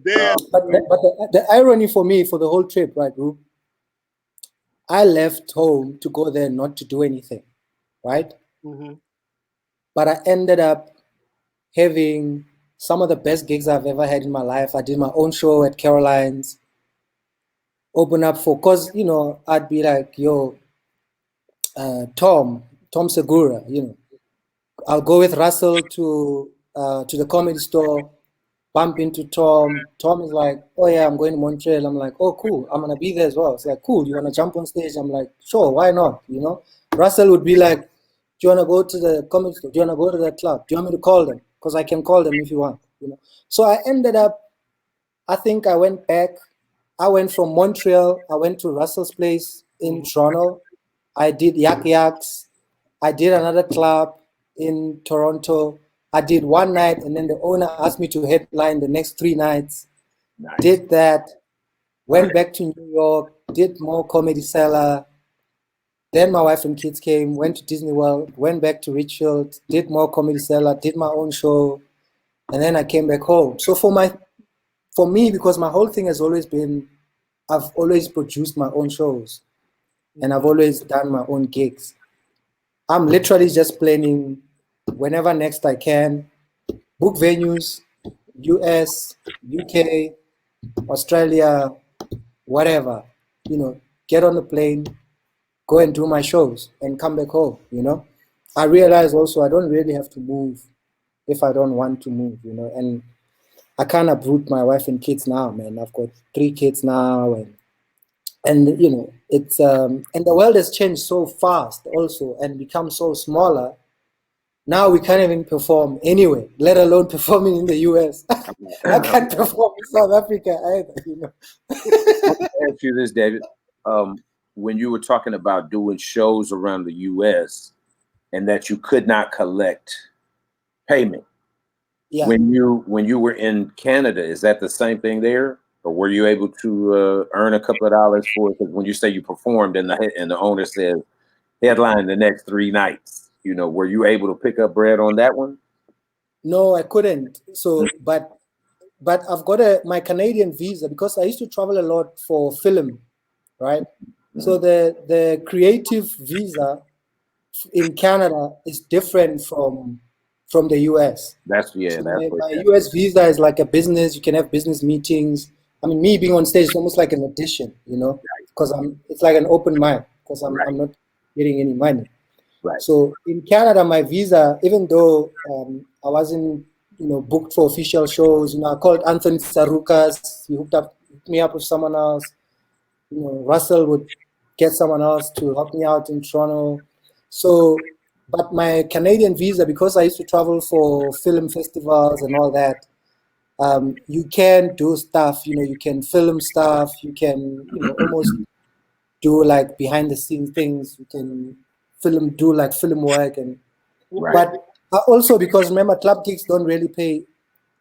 Damn. But the irony for me for the whole trip, right, Rube? I left home to go there not to do anything, right? Mm-hmm. But I ended up having some of the best gigs I've ever had in my life. I did my own show at Caroline's. Open up for, cause I'd be like, yo, Tom Segura, I'll go with Russell to the Comedy Store, bump into Tom. Tom is like, oh yeah, I'm going to Montreal. I'm like, oh cool, I'm gonna be there as well. It's like, cool, you wanna jump on stage? I'm like, sure, why not? Russell would be like, do you wanna go to the Comedy Store? Do you wanna go to the club? Do you want me to call them? Because I can call them if you want. So I ended up, I think I went back. I went from Montreal. I went to Russell's place in Toronto. I did Yak Yaks. I did another club in Toronto. I did one night, and then the owner asked me to headline the next 3 nights. Nice. Did that. Went back to New York. Did more Comedy Cellar. Then my wife and kids came. Went to Disney World. Went back to Richfield. Did more Comedy Cellar. Did my own show, and then I came back home. So for me, because my whole thing has always been, I've always produced my own shows. And I've always done my own gigs. I'm literally just planning whenever next I can, book venues, US, UK, Australia, whatever, get on the plane, go and do my shows and come back home, I realize also I don't really have to move if I don't want to move, and I kind of brood my wife and kids now, man. I've got 3 kids now, and it's and the world has changed so fast also and become so smaller. Now we can't even perform anyway, let alone performing in the US. I can't perform in South Africa either. Let me ask you this, David. when you were talking about doing shows around the U.S. and that you could not collect payment. Yeah. When you were in Canada, is that the same thing there, or were you able to earn a couple of dollars for it? Because when you say you performed and the owner says headline the next 3 nights, you know, were you able to pick up bread on that one? No, I couldn't. So, but I've got my Canadian visa because I used to travel a lot for film, right? Mm-hmm. So the creative visa in Canada is different from the US. That's my US visa is like a business. You can have business meetings. I mean, me being on stage is almost like an audition, you know, because it's like an open mic because I'm not getting any money. Right. So in Canada, my visa, even though I wasn't, you know, booked for official shows, you know, I called Anthony Sarukas. He hooked me up with someone else. You know, Russell would get someone else to help me out in Toronto. So, but my Canadian visa, because I used to travel for film festivals and all that, you can do stuff, you know, you can film stuff, you can, you know, almost do like behind the scenes things, you can do like film work and, but also because remember club gigs don't really pay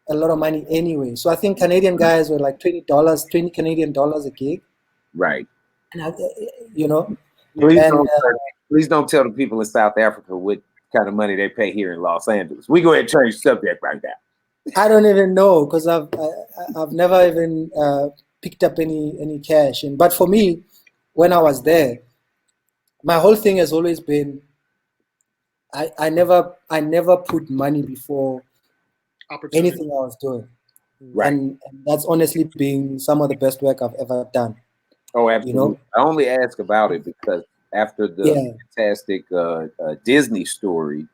a lot of money anyway. So I think Canadian guys were like $20 Canadian dollars a gig. Right. And you know, please don't tell the people in South Africa what kind of money they pay here in Los Angeles. We go ahead and change the subject right now. I don't even know because I've never even picked up any cash. But for me, when I was there, my whole thing has always been I never put money before anything I was doing. Right. And that's honestly been some of the best work I've ever done. Oh, absolutely. You know? I only ask about it because after the fantastic Disney story,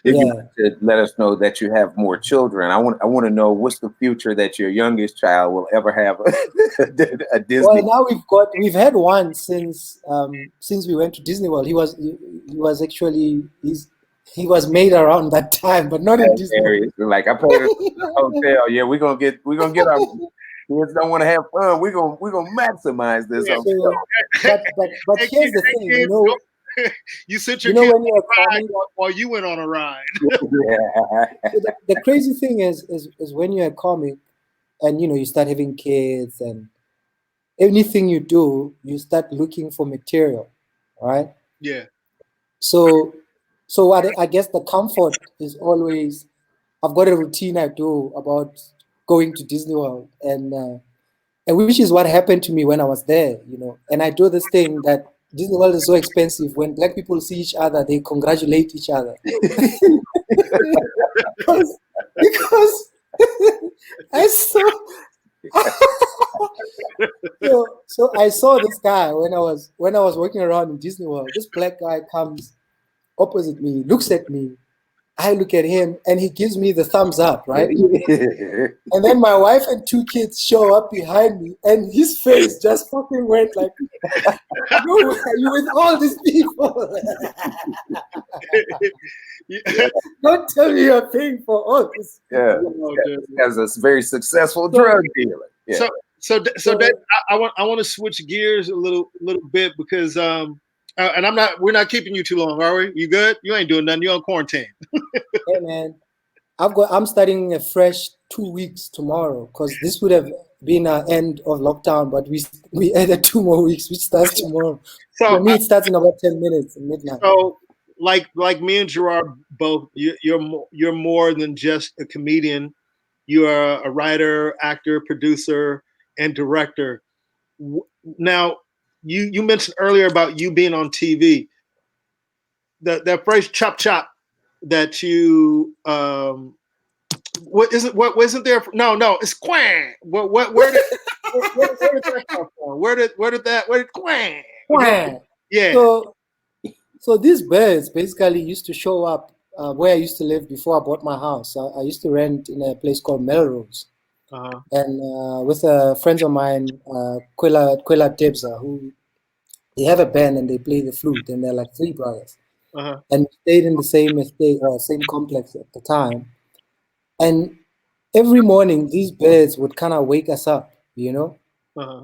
you let us know that you have more children. I want to know what's the future that your youngest child will ever have a Disney. Well, now we've had one since we went to Disney World. He was actually made around that time, but not in Disney World. Like I paid a hotel. Yeah, we're gonna get our kids don't want to have fun. We're gonna maximize this. So, but here's the thing, you know. You sent your kid on a ride while you went on a ride. So the crazy thing is when you're a comic and you know you start having kids and anything you do, you start looking for material, right? Yeah. So I guess the comfort is always I've got a routine I do about going to Disney World and which is what happened to me when I was there, you know. And I do this thing that Disney World is so expensive. When black people see each other, they congratulate each other. because I saw so I saw this guy when I was walking around in Disney World. This black guy comes opposite me, looks at me. I look at him and he gives me the thumbs up, right? And then my wife and 2 kids show up behind me and his face just fucking went like, who are you with all these people? Don't tell me you're paying for all this. Yeah, as a very successful drug dealer. Yeah. So Dave, I want to switch gears a little bit because and we're not keeping you too long, are we? You good? You ain't doing nothing. You're on quarantine. Hey man, I'm starting a fresh 2 weeks tomorrow because this would have been our end of lockdown, but we added 2 more weeks, which starts tomorrow. So for me, it starts in about 10 minutes at midnight. So like me and Gerard both, you're more than just a comedian. You are a writer, actor, producer, and director. Now, you mentioned earlier about you being on TV. That phrase "chop chop" that you what isn't there? No, it's quang. Where did that come from? Where did quang? Quang. Yeah. So these birds basically used to show up where I used to live before I bought my house. I used to rent in a place called Melrose. And with friends of mine, Quilla Debza, who they have a band and they play the flute, and they're like 3 brothers. And we stayed in the same estate or same complex at the time. And every morning, these birds would kind of wake us up, you know.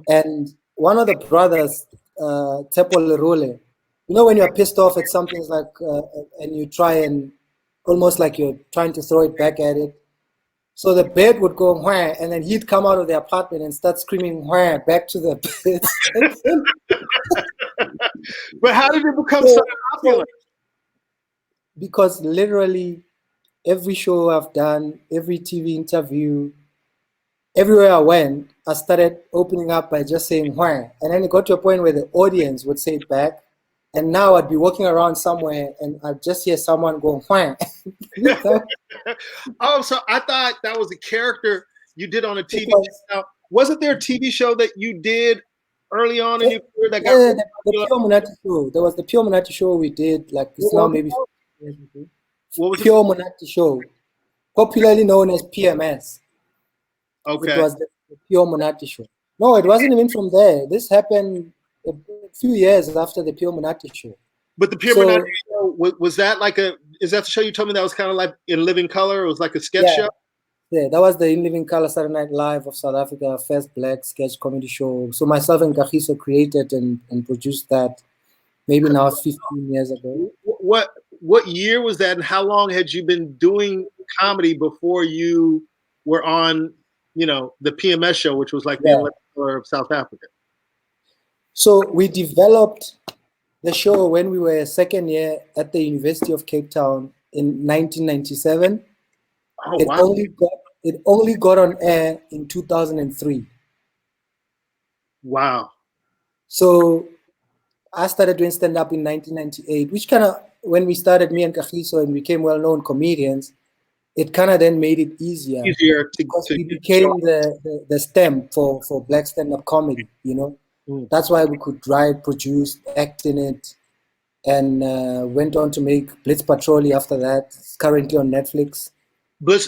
And one of the brothers Tepo Lerole. You know when you're pissed off at something, it's like, and you try and almost like you're trying to throw it back at it. So the bed would go whang, and then he'd come out of the apartment and start screaming whang back to the bed. But how did it become so popular? Because literally every show I've done, every TV interview, everywhere I went, I started opening up by just saying whang. And then it got to a point where the audience would say it back. And now I'd be walking around somewhere and I'd just hear someone going whang. Oh, so I thought that was a character you did on a TV show. Wasn't there a TV show that you did early on in your career that got the Pure Monati show? There was the Pure Monati show we did, like it's now maybe 5 years ago. What was Pure Monati show, popularly known as PMS. Okay. It was the Pure Monati show. No, it wasn't even from there. This happened a few years after the Pure Monati show. But the Pure Monati show, was that like is that the show you told me that was kind of like in living color? It was like a sketch show? Yeah, that was the In Living Color Saturday Night Live of South Africa, first black sketch comedy show. So myself and Kagiso created and produced that maybe now 15 years ago. What year was that, and how long had you been doing comedy before you were on, the PMS show, which was like the Living Color of South Africa? So we developed the show when we were second year at the University of Cape Town in 1997. Oh, It only got on air in 2003. Wow. So I started doing stand-up in 1998, which kind of, when we started, me and Kagiso, and became well-known comedians, it kind of then made it easier because we became the stem for black stand-up comedy, That's why we could write, produce, act in it, and went on to make Blitz Patrol after that. It's currently on Netflix. Bliss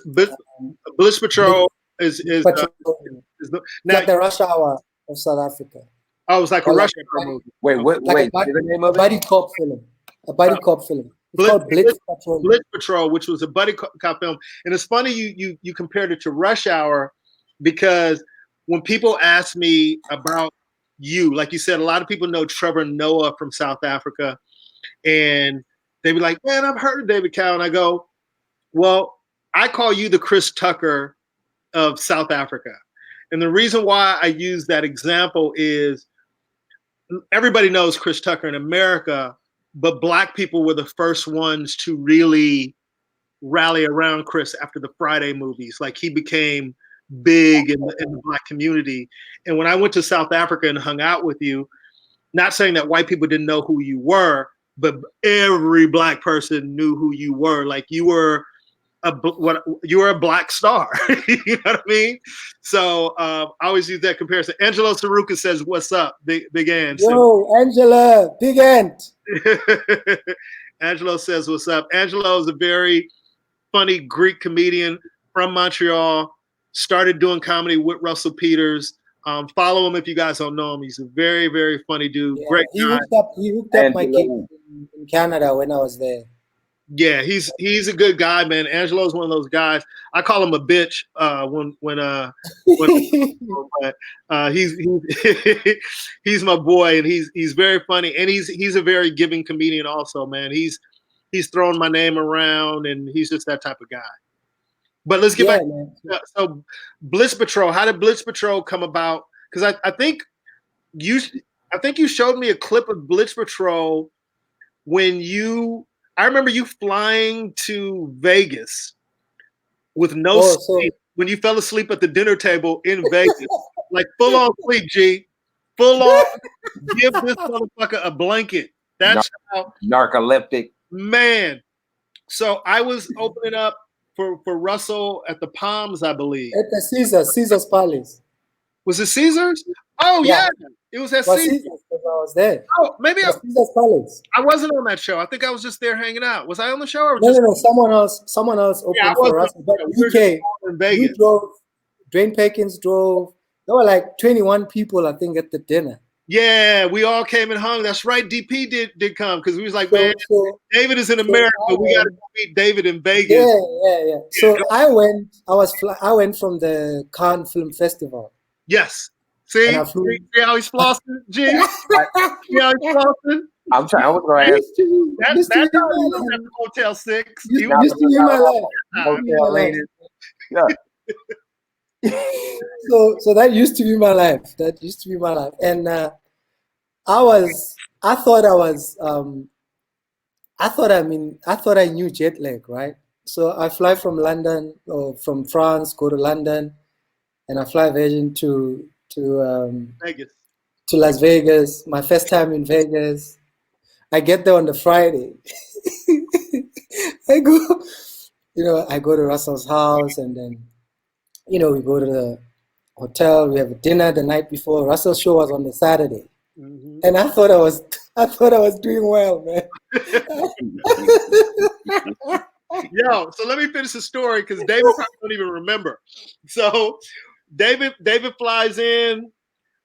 Patrol is like the Rush Hour of South Africa. Oh, it was like a Rush Hour movie. Wait, like the name of it? Buddy cop film. A buddy cop film. It's called Blitz Patrol. Blitz Patrol, which was a buddy cop film. And it's funny you compared it to Rush Hour, because when people ask me about you, like you said, a lot of people know Trevor Noah from South Africa, and they be like, man, I've heard of David Cow. And I go, well, I call you the Chris Tucker of South Africa. And the reason why I use that example is everybody knows Chris Tucker in America, but Black people were the first ones to really rally around Chris after the Friday movies. Like, he became big in the Black community. And when I went to South Africa and hung out with you, not saying that white people didn't know who you were, but every Black person knew who you were. Like, you were a Black star. You know what I mean? So I always use that comparison. Angelo Saruka says, "What's up, Big Ant?" Yo, Angela, Big Ant. Angelo says, "What's up?" Angelo is a very funny Greek comedian from Montreal. Started doing comedy with Russell Peters. Follow him if you guys don't know him. He's a very, very funny dude. Yeah, great guy. He hooked up my kid in Canada when I was there. Yeah, he's a good guy, man. Angelo's one of those guys. I call him a bitch he's my boy, and he's very funny, and he's a very giving comedian also, man. He's thrown my name around, and he's just that type of guy. But let's get back. So Blitz Patrol, how did Blitz Patrol come about? Because I think you showed me a clip of Blitz Patrol when I remember you flying to Vegas with no sleep, when you fell asleep at the dinner table in Vegas, like full on sleep, G, full on. Give this motherfucker a blanket. That's how narcoleptic, man. So I was opening up for Russell at the Palms, I believe. At the Caesar's Palace. Was it Caesar's? Oh yeah. It was at Caesar's. Because I was there. Oh, maybe Caesar's Palace. I wasn't on that show. I think I was just there hanging out. Was I on the show? Or no. Someone else opened for us. But we came. We drove. Dwayne Perkins drove. There were like 21 people, I think, at the dinner. Yeah, we all came and hung. That's right. DP did come, because we was like, man, David is in America. We got to meet David in Vegas. Yeah. So I went from the Cannes Film Festival. Yes. See, And I flew. see how he's flossing, G? See how he's flossing? I'm trying. I was going to ask. That's how he was at the Motel 6. He was Used to be my life. Hotel leaning. Yeah. So that used to be my life. That used to be my life. And I thought I knew jet lag, right? So I fly from London or from France, go to London, and I fly Virgin to Vegas. To Las Vegas. My first time in Vegas. I get there on the Friday. I go to Russell's house, and then, we go to the hotel. We have a dinner the night before. Russell's show was on the Saturday, and I thought I was doing well, man. Yo, so let me finish the story because David probably don't even remember. So David flies in.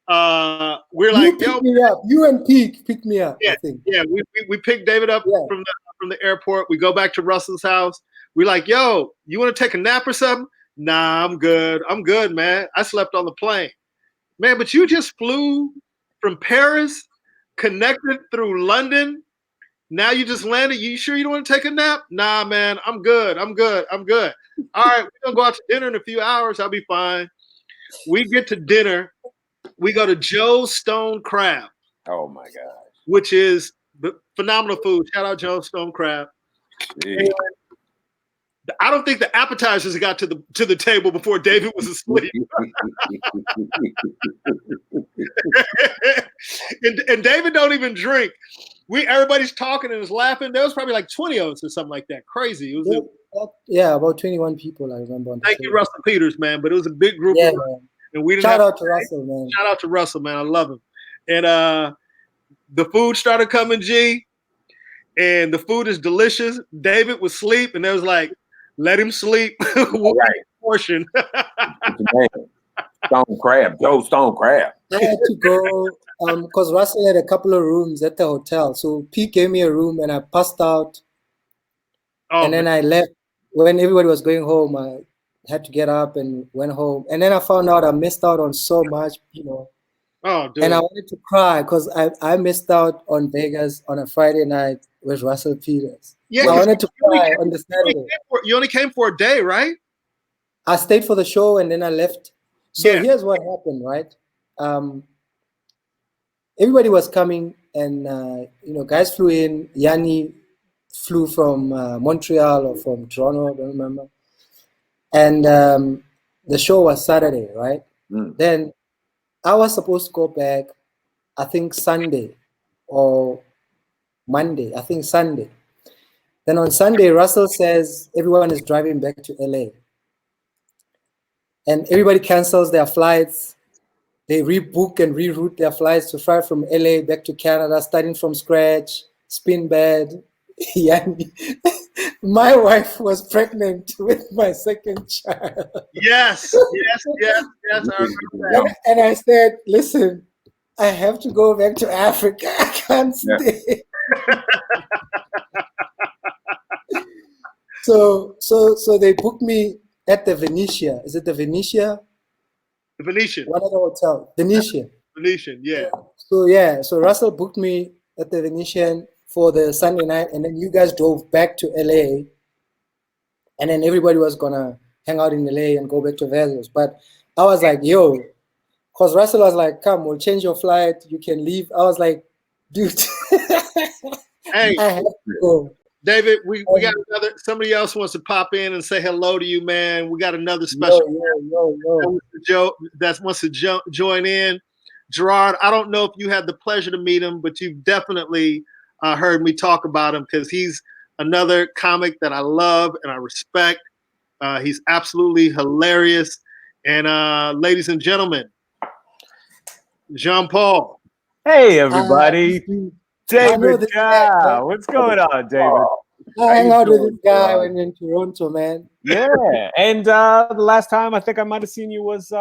We're like, yo, me up. You and Peak picked me up. Yeah, I think. Yeah. We picked David up from the airport. We go back to Russell's house. We're like, yo, you want to take a nap or something? Nah, I'm good. I'm good, man. I slept on the plane, man. But you just flew from Paris, connected through London. Now you just landed. You sure you don't want to take a nap? Nah, man. I'm good. I'm good. I'm good. All right, we're gonna go out to dinner in a few hours. I'll be fine. We get to dinner. We go to Joe's Stone Crab. Oh my gosh. Which is phenomenal food. Shout out Joe's Stone Crab. I don't think the appetizers got to the table before David was asleep. and David don't even drink. Everybody's talking and is laughing. There was probably like 20 of us or something like that. Crazy. It was about 21 people, I remember. Thank you, Russell Peters, man. But it was a big group. Yeah, man. And we didn't Shout out to Russell, man. Shout out to Russell, man. I love him. And the food started coming, G, and the food is delicious. David was asleep, and they was like, let him sleep. We'll right. Portion. Stone Crab, Joe Stone Crab. I had to go because Russell had a couple of rooms at the hotel. So Pete gave me a room, and I passed out. And then I left. When everybody was going home, I had to get up and went home. And then I found out I missed out on so much, Oh, dude. And I wanted to cry because I missed out on Vegas on a Friday night with Russell Peters. Yeah, so I wanted to cry on the Saturday. You only came for a day, right? I stayed for the show and then I left. So here's what happened, right? Everybody was coming and, guys flew in. Yanni flew from Montreal or from Toronto, I don't remember. And the show was Saturday, right? Then I was supposed to go back, I think Sunday or Monday, I think Sunday. Then on Sunday, Russell says everyone is driving back to LA. And everybody cancels their flights. They rebook and reroute their flights to fly from LA back to Canada, starting from scratch, spin bed. My wife was pregnant with my second child. Yes. I remember that. And I said, listen, I have to go back to Africa. I can't stay. So they booked me at the Venetia. Is it the Venetia? The Venetian. One of the hotels. Venetian, yeah. So Russell booked me at the Venetian for the Sunday night, and then you guys drove back to LA, and then everybody was gonna hang out in LA and go back to Vegas. But I was like, yo, because Russell was like, come, we'll change your flight, you can leave. I was like, dude, hey, I have to go. David, we got somebody else wants to pop in and say hello to you, man. We got another special that wants to join in. Gerard, I don't know if you had the pleasure to meet him, but you've definitely heard me talk about him because he's another comic that I love and I respect. He's absolutely hilarious. And ladies and gentlemen, Jean Paul. Hey, everybody. David, what's going on, David? I hang out with this guy when in Toronto, man. Yeah, and the last time I think I might have seen you was in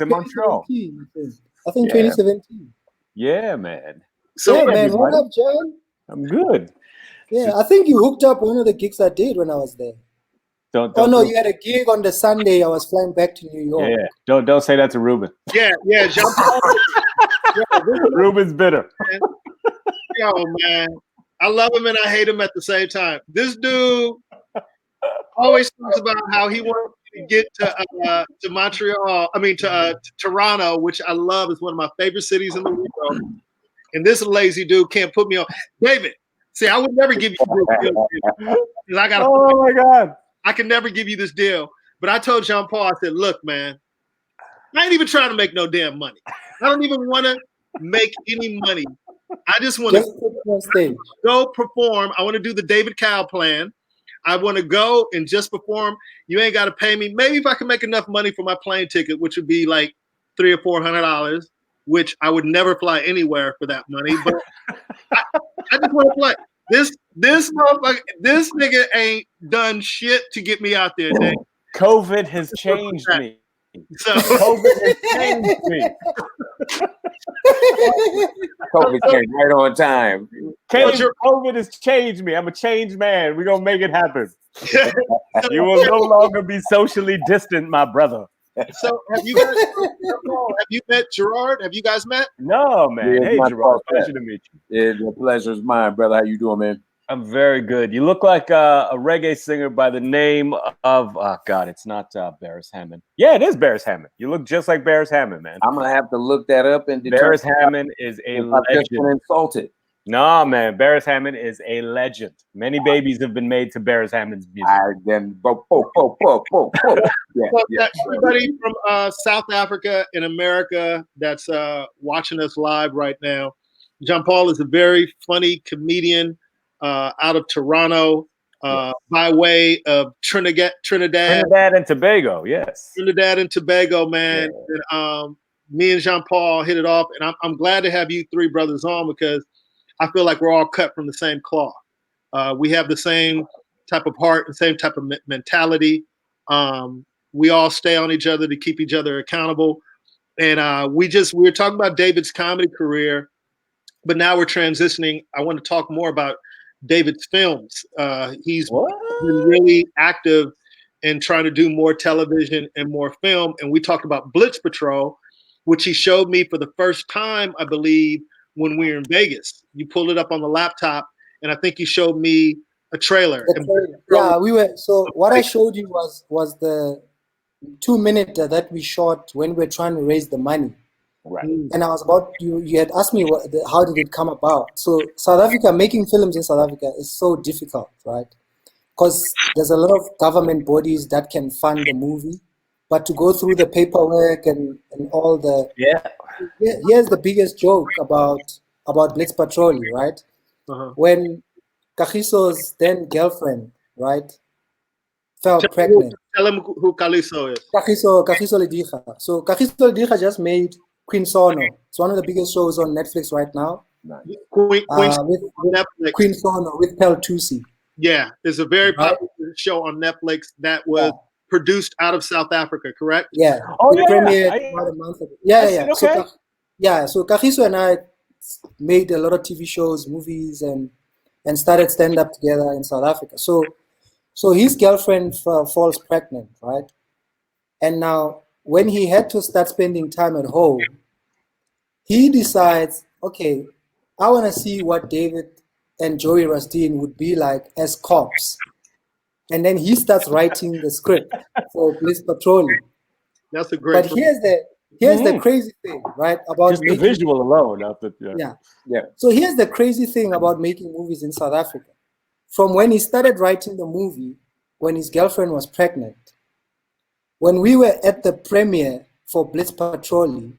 Montreal. I think 2017. Yeah, man. So, man, what up, John? I'm good. Yeah, I think you hooked up one of the gigs I did when I was there. Oh no, you had a gig on the Sunday. I was flying back to New York. Yeah, don't say that to Ruben. Yeah, Jean Paul. Ruben's bitter. Yo, man, I love him and I hate him at the same time. This dude always talks about how he wants to get to Montreal. I mean, to Toronto, which I love, is one of my favorite cities in the world. And this lazy dude can't put me on. David, see, I would never give you this deal. Oh my God. I can never give you this deal. But I told Jean Paul, I said, look, man, I ain't even trying to make no damn money. I don't even want to make any money. I just want to go perform. I want to do the David Cow plan. I want to go and just perform. You ain't got to pay me. Maybe if I can make enough money for my plane ticket, which would be like $300 or $400, which I would never fly anywhere for that money. But I just want to play. This motherfucker, this nigga ain't done shit to get me out there, Dave. COVID has changed me. So COVID has changed me. COVID came right on time. COVID has changed me. I'm a changed man. We're gonna make it happen. You will no longer be socially distant, my brother. So have you met Gerard? Have you guys met? No, man. Hey, Gerard, pleasure to meet you. Yeah, the pleasure's mine, brother. How you doing, man? I'm very good. You look like a reggae singer by the name of, oh God, it's not Barris Hammond. Yeah, it is Barris Hammond. You look just like Barris Hammond, man. I'm gonna have to look that up and Barris Hammond is a legend. I've just been insulted. No, man, Barris Hammond is a legend. Many babies have been made to Barris Hammond's music. Everybody from South Africa and America that's watching us live right now, Jean Paul is a very funny comedian out of Toronto by way of Trinidad and Tobago, yes. Trinidad and Tobago, man. Yeah. And, me and Jean Paul hit it off, and I'm glad to have you three brothers on because I feel like we're all cut from the same cloth. We have the same type of heart and same type of mentality. We all stay on each other to keep each other accountable. And we were talking about David's comedy career, but now we're transitioning. I want to talk more about David's films. He's been really active in trying to do more television and more film. And we talked about Blitz Patrol, which he showed me for the first time, I believe, when we were in Vegas. You pulled it up on the laptop, and I think you showed me a trailer. Yeah, we were. So what I showed you was the 2-minute that we shot when we were trying to raise the money. Right. And I was about you had asked me how did it come about. So South Africa, making films in South Africa is so difficult, right? Because there's a lot of government bodies that can fund the movie, but to go through the paperwork and all the here's the biggest joke about Blitz Patrol, right? When Kagiso's then girlfriend, right, fell pregnant. Tell him who Kagiso is. Kagiso Ledikga. So Kagiso Ledikga just made Queen Sono. It's one of the biggest shows on Netflix right now. Queen Sono with Pel Tusi. Yeah, it's a very popular show on Netflix that was produced out of South Africa, correct? Yeah. Premiered about a month ago. Yeah. Okay. So Kagiso and I made a lot of TV shows, movies, and started stand-up together in South Africa. So his girlfriend falls pregnant, right? And now when he had to start spending time at home, he decides, okay, I want to see what David and Joey Rasteen would be like as cops. And then he starts writing the script for Blitz Patrol. That's a great. But here's the crazy thing, right? About just the visual alone. Yeah. So here's the crazy thing about making movies in South Africa. From when he started writing the movie, when his girlfriend was pregnant, when we were at the premiere for Blitz Patrol,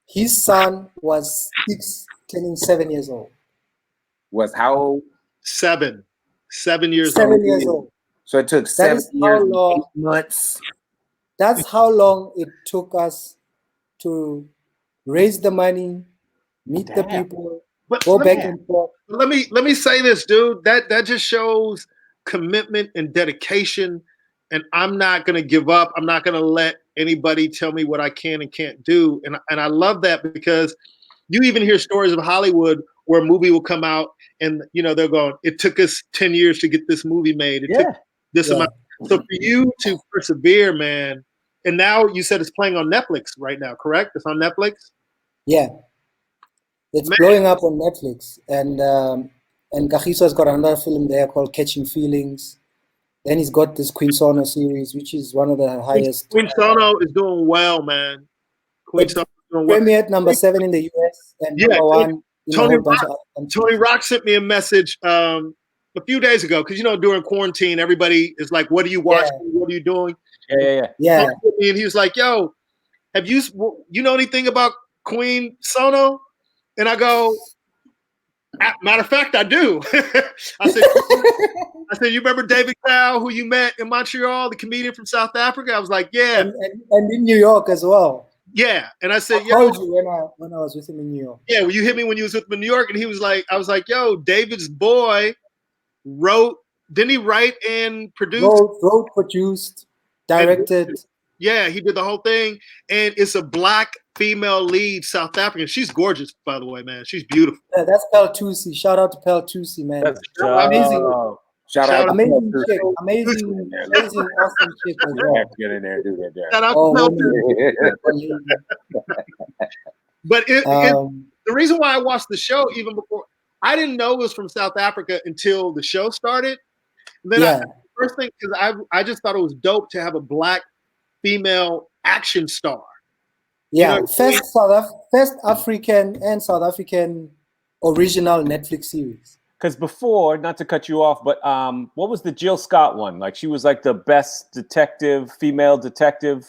his son was 6, turning 7 years old. Was how old? 7 years 7 years old. So it took 7 years and 8 months. That's how long it took us to raise the money, meet the people, go back and forth. Let me say this, dude. That just shows commitment and dedication. And I'm not gonna give up. I'm not gonna let anybody tell me what I can and can't do. And I love that because you even hear stories of Hollywood where a movie will come out and they're going, it took us 10 years to get this movie made. It took this amount. So for you to persevere, man, and now you said it's playing on Netflix right now, correct? It's on Netflix? Yeah. It's blowing up on Netflix. And Kagiso's got another film there called Catching Feelings. Then he's got this Queen Sono series, which is one of the highest. Queen Sono is doing well, man. Queen Sono is doing well. Premiered number 7 in the US and number 1 in a whole bunch of other countries. Tony Rock sent me a message a few days ago because during quarantine, everybody is like, "What are you watching? Yeah. What are you doing?" Yeah. And he was like, "Yo, have you know anything about Queen Sono?" And I go, "Matter of fact, I do." I said, "You remember David Cow, who you met in Montreal, the comedian from South Africa?" I was like, "Yeah," and in New York as well. Yeah, and I said, I told you when I was with him in New York. Yeah, well, you hit me when you was with him in New York, and he was like, I was like, "Yo, David's boy wrote. Didn't he write and produce? Wrote, produced, directed." Yeah, he did the whole thing, and it's a black female lead, South African. She's gorgeous, by the way, man. She's beautiful. Yeah, that's Pel Tusi. Shout out to Pel Tusi, man. That's amazing. Shout out amazing chick. Amazing, awesome chick as well. Get in there and do that. Shout out to Pel Tusi. But the reason why I watched the show even before, I didn't know it was from South Africa until the show started. And then first thing, because I just thought it was dope to have a black female action star. Yeah, first African and South African original Netflix series. Because before, not to cut you off, but what was the Jill Scott one? Like she was like the best detective, female detective.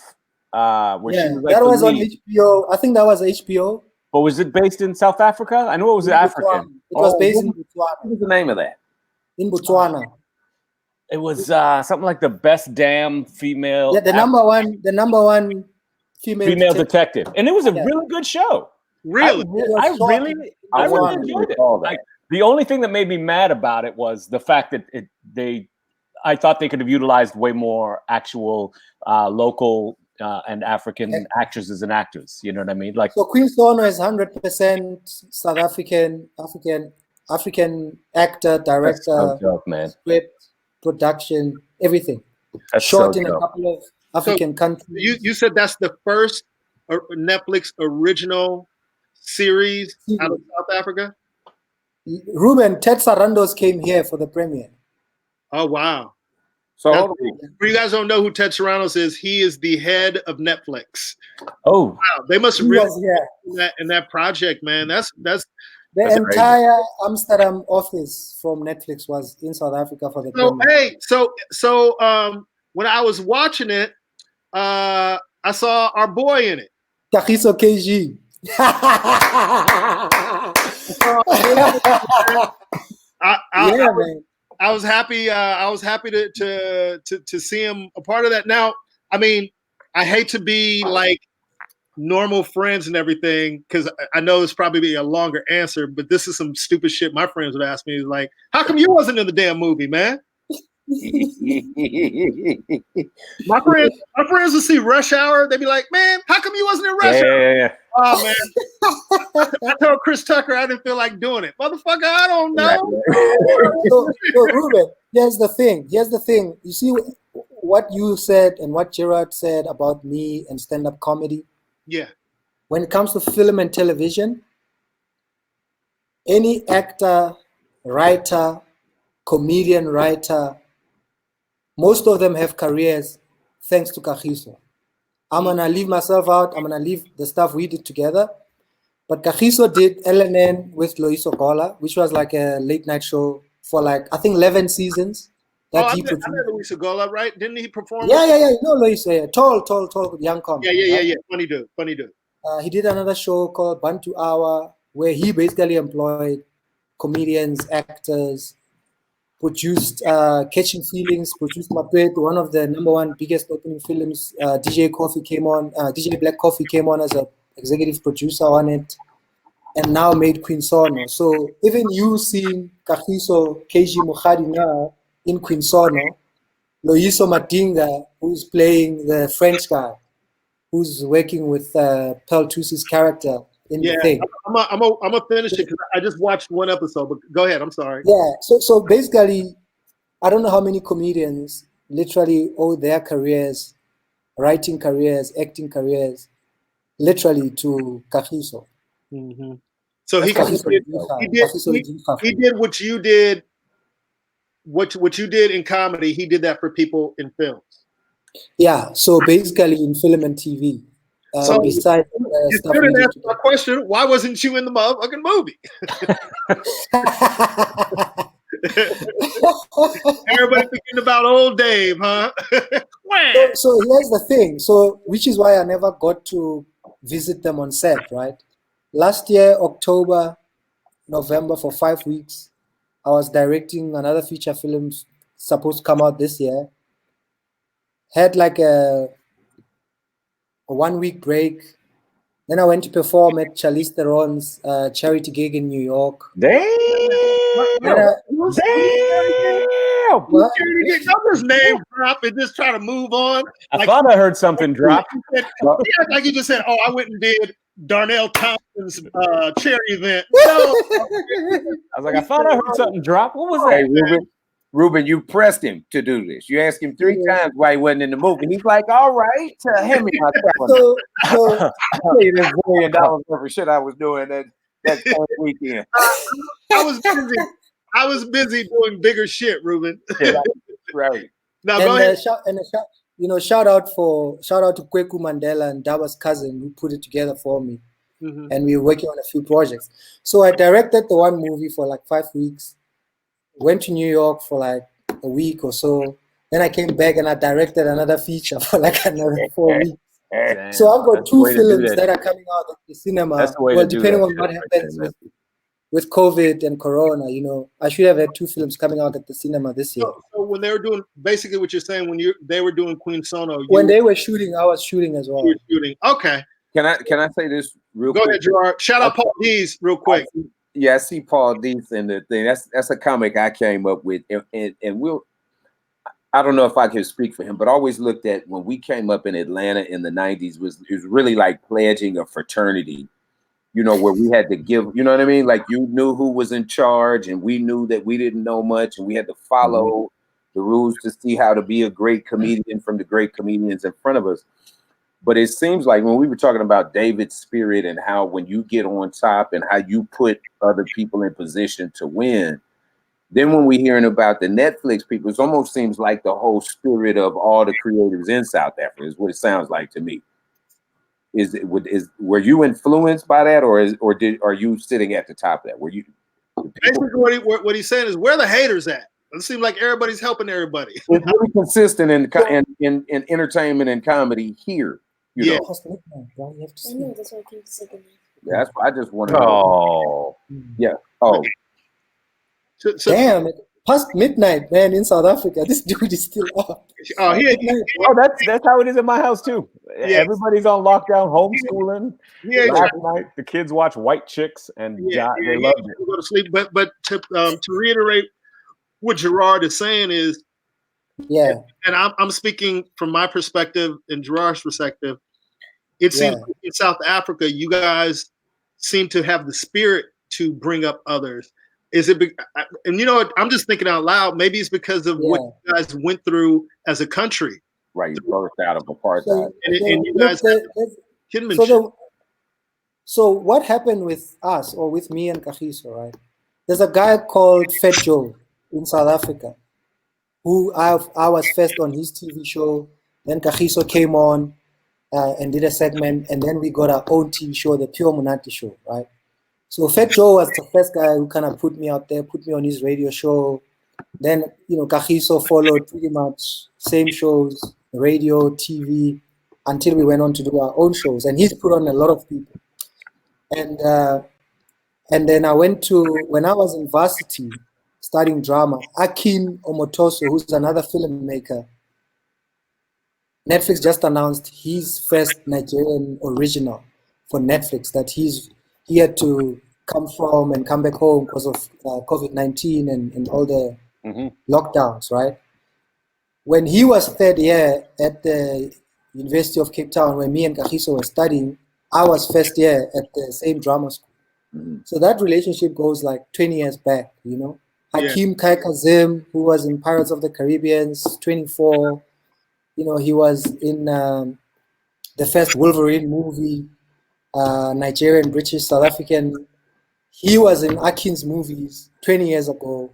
Where she was like that was on HBO. I think that was HBO. But was it based in South Africa? I know it was African. It was based in Botswana. What was the name of that? In Botswana. It was something like the best damn female. Yeah, the number one female detective. And it was a really good show. Really? I really enjoyed it. The only thing that made me mad about it was the fact that I thought they could have utilized way more actual local and African actresses and actors. You know what I mean? Like, so Queen Sono is 100% South African actor, director, so dope, man. Script, production, everything. That's shot so in dope. A couple of African countries. You said that's the first Netflix original series out of South Africa? Ruben, Ted Sarandos came here for the premiere. Oh, wow. So for you guys don't know who Ted Sarandos is, he is the head of Netflix. Oh. Wow. They must have really in that project, man. That's the entire Amsterdam office from Netflix was in South Africa for the premiere. Hey, so when I was watching it, I saw our boy in it. Kagiso KG. I was happy. I was happy to see him a part of that. Now, I mean, I hate to be like normal friends and everything because I know it's probably be a longer answer, but this is some stupid shit my friends would ask me. Like, how come you wasn't in the damn movie, man? my friends would see Rush Hour. They'd be like, "Man, how come you wasn't in Rush Hour?" Yeah. Oh man, I told Chris Tucker I didn't feel like doing it, motherfucker. I don't know. So Ruben, here's the thing. You see what you said and what Gerard said about me and stand-up comedy. Yeah. When it comes to film and television, any actor, writer, comedian, writer, most of them have careers thanks to Kagiso. I'm going to leave myself out. I'm going to leave the stuff we did together. But Kagiso did LNN with Loiso Gola, which was like a late night show for like, I think 11 seasons. I met Loiso Gola, right? Didn't he perform? Yeah. You know Loiso, yeah. Tall, young comic. Yeah. Funny dude. He did another show called Bantu Hour, where he basically employed comedians, actors, produced Catching Feelings, produced Mapet, one of the number one biggest opening films. DJ Black Coffee came on as an executive producer on it, and now made Queen Sono. So even you seeing Kagiso KG Mukhadi now in Queen Sono, Loyiso Madinga, who's playing the French guy, who's working with Pearl Tusi's character in the thing. I'm gonna finish it because I just watched one episode. But go ahead. I'm sorry. Yeah. So basically, I don't know how many comedians literally owe their careers, writing careers, acting careers, literally to Kagiso. Mm-hmm. So he did what you did. What you did in comedy, he did that for people in films. Yeah. So basically, in film and TV. So besides you didn't answer my question. Why wasn't you in the motherfucking movie? Everybody thinking about old Dave, huh? so here's the thing. So which is why I never got to visit them on set, right? Last year, October, November, for 5 weeks, I was directing another feature film supposed to come out this year. Had like a 1 week break. Then I went to perform at Charlize Theron's charity gig in New York. Damn! Don't just name drop and just try to move on. I thought I heard something drop. Like you just said, oh, I went and did Darnell Thompson's charity event. No. I was like, I thought I heard something drop. What was that? Hey, Ruben, you pressed him to do this. You asked him 3 times why he wasn't in the movie. He's like, all right, hand me my calendar. So I paid this $1 million for shit I was doing that same weekend. I was busy doing bigger shit, Ruben. Yeah, right. Now go ahead. Shout out to Kweku Mandela and Daba's cousin who put it together for me. Mm-hmm. And we were working on a few projects. So I directed the one movie for like 5 weeks. Went to New York for like a week or so. Then I came back and I directed another feature for like another 4 weeks. Damn, so I've got 2 films that are coming out at the cinema. Well, depending on what happens with COVID and Corona, I should have had 2 films coming out at the cinema this year. So when they were doing, basically what you're saying, they were doing Queen Sono. When they were shooting, I was shooting as well. You were shooting. Okay. Can I say this real quick? Go ahead, Gerard. Shout out Paul Dees real quick. Yeah, I see Paul Dees in the thing. That's a comic I came up with, and I don't know if I can speak for him, but I always looked at when we came up in Atlanta in the 90s, it was really like pledging a fraternity, where we had to give, you know what I mean? Like you knew who was in charge and we knew that we didn't know much and we had to follow the rules to see how to be a great comedian from the great comedians in front of us. But it seems like when we were talking about David's spirit and how when you get on top and how you put other people in position to win, then when we're hearing about the Netflix people, it almost seems like the whole spirit of all the creatives in South Africa is what it sounds like to me. Were you influenced by that, or are you sitting at the top of that? Were you? Basically, what he's saying is, where are the haters at? It seems like everybody's helping everybody. It's really consistent in entertainment and comedy here. You know? That's why I just want to. Oh, yeah. Oh, damn! Past midnight, man, in South Africa. This dude is still up. That's how it is in my house too. Yeah. Everybody's on lockdown, homeschooling. Yeah, last night the kids watch White Chicks and they loved it. Go to sleep. But to reiterate what Gerard is saying is, yeah, and I'm speaking from my perspective and Gerard's perspective. It seems like in South Africa, you guys seem to have the spirit to bring up others. Is it? And I'm just thinking out loud. Maybe it's because of what you guys went through as a country. Right, you birthed out of apartheid. And you guys So what happened with us, or with me and Kagiso, right? There's a guy called Fat Joe in South Africa, who I was first on his TV show. Then Kagiso came on and did a segment, and then we got our own TV show, the Pure Monate Show, right? So Fat Joe was the first guy who kind of put me out there, put me on his radio show. Then, Kagiso followed pretty much same shows, radio, TV, until we went on to do our own shows. And he's put on a lot of people. And then I went to, when I was in varsity studying drama, Akin Omotoso, who's another filmmaker, Netflix just announced his first Nigerian original for Netflix that he had to come from and come back home because of COVID-19 and all the lockdowns, right? When he was third year at the University of Cape Town, where me and Kagiso were studying, I was first year at the same drama school. So that relationship goes like 20 years back, Hakeem Kai Kazim, who was in Pirates of the Caribbean, 24. You know, he was in the first Wolverine movie, Nigerian, British, South African. He was in Akin's movies 20 years ago.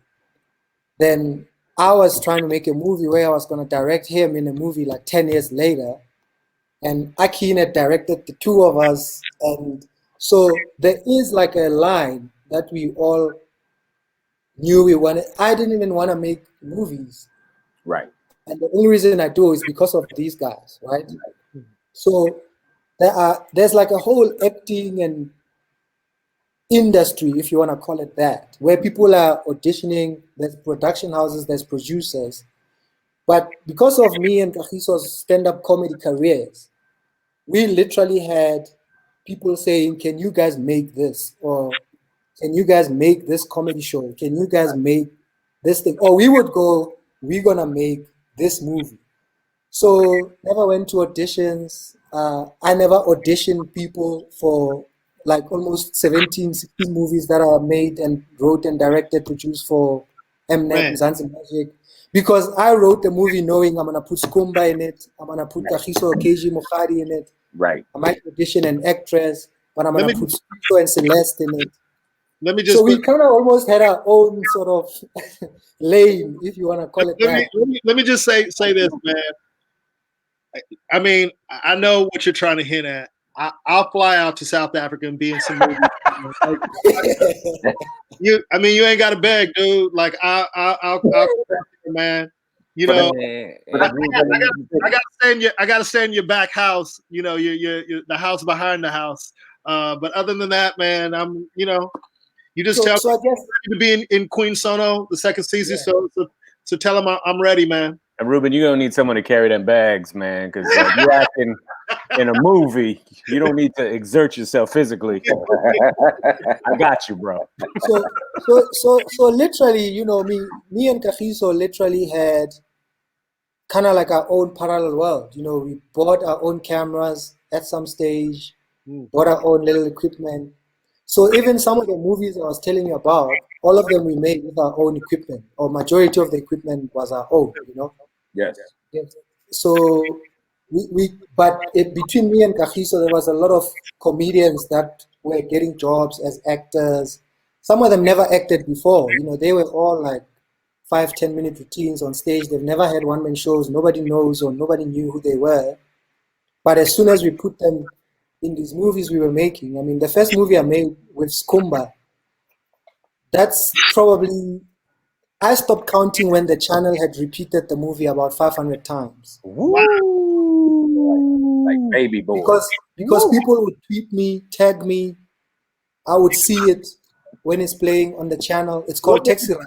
Then I was trying to make a movie where I was going to direct him in a movie like 10 years later. And Akin had directed the two of us. And so there is like a line that we all knew we wanted. I didn't even want to make movies. Right. And the only reason I do is because of these guys, right? So there's like a whole acting and industry, if you want to call it that, where people are auditioning. There's production houses, there's producers. But because of me and Kagiso's stand-up comedy careers, we literally had people saying, can you guys make this? Or can you guys make this comedy show? Can you guys make this thing? Or we would go, we're going to make this movie. So never went to auditions. I never auditioned people for like almost 17, 16 movies that are made and wrote and directed, produced for Mnet, Mzansi Magic. Because I wrote the movie knowing I'm going to put Skumba in it. I'm going to put Kagiso Keiji Mokhari in it. Right. I might audition an actress, but I'm going to put Skumba and Celeste in it. Let me just. So we kind of almost had our own sort of lane, if you want to call it that. Let me just say this, man. I mean, I know what you're trying to hint at. I'll fly out to South Africa and be in some movies. You ain't got to beg, dude. Like I'll man. You know, I gotta stay in your back house. You know, your the house behind the house. But other than that, man, I'm. You know, you just tell me I'm ready to be in Queen Sono the second season. Yeah. So tell him I'm ready, man. And Ruben, you're gonna need someone to carry them bags, man, because you're acting in a movie. You don't need to exert yourself physically. I got you, bro. So literally, you know, me and Kagiso literally had kind of like our own parallel world. You know, we bought our own cameras at some stage, bought our own little equipment. So even some of the movies I was telling you about, all of them we made with our own equipment, or majority of the equipment was our own, you know? Yes. So between me and Kagiso, there was a lot of comedians that were getting jobs as actors. Some of them never acted before, you know, they were all like 5-10 minute routines on stage. They've never had one-man shows. Nobody knows or nobody knew who they were. But as soon as we put them in these movies we were making, I mean, the first movie I made with Skumba, that's probably, I stopped counting when the channel had repeated the movie about 500 times. Woo! Like baby boy. Because people would tweet me, tag me, I would see it when it's playing on the channel. It's called Taxi Ride.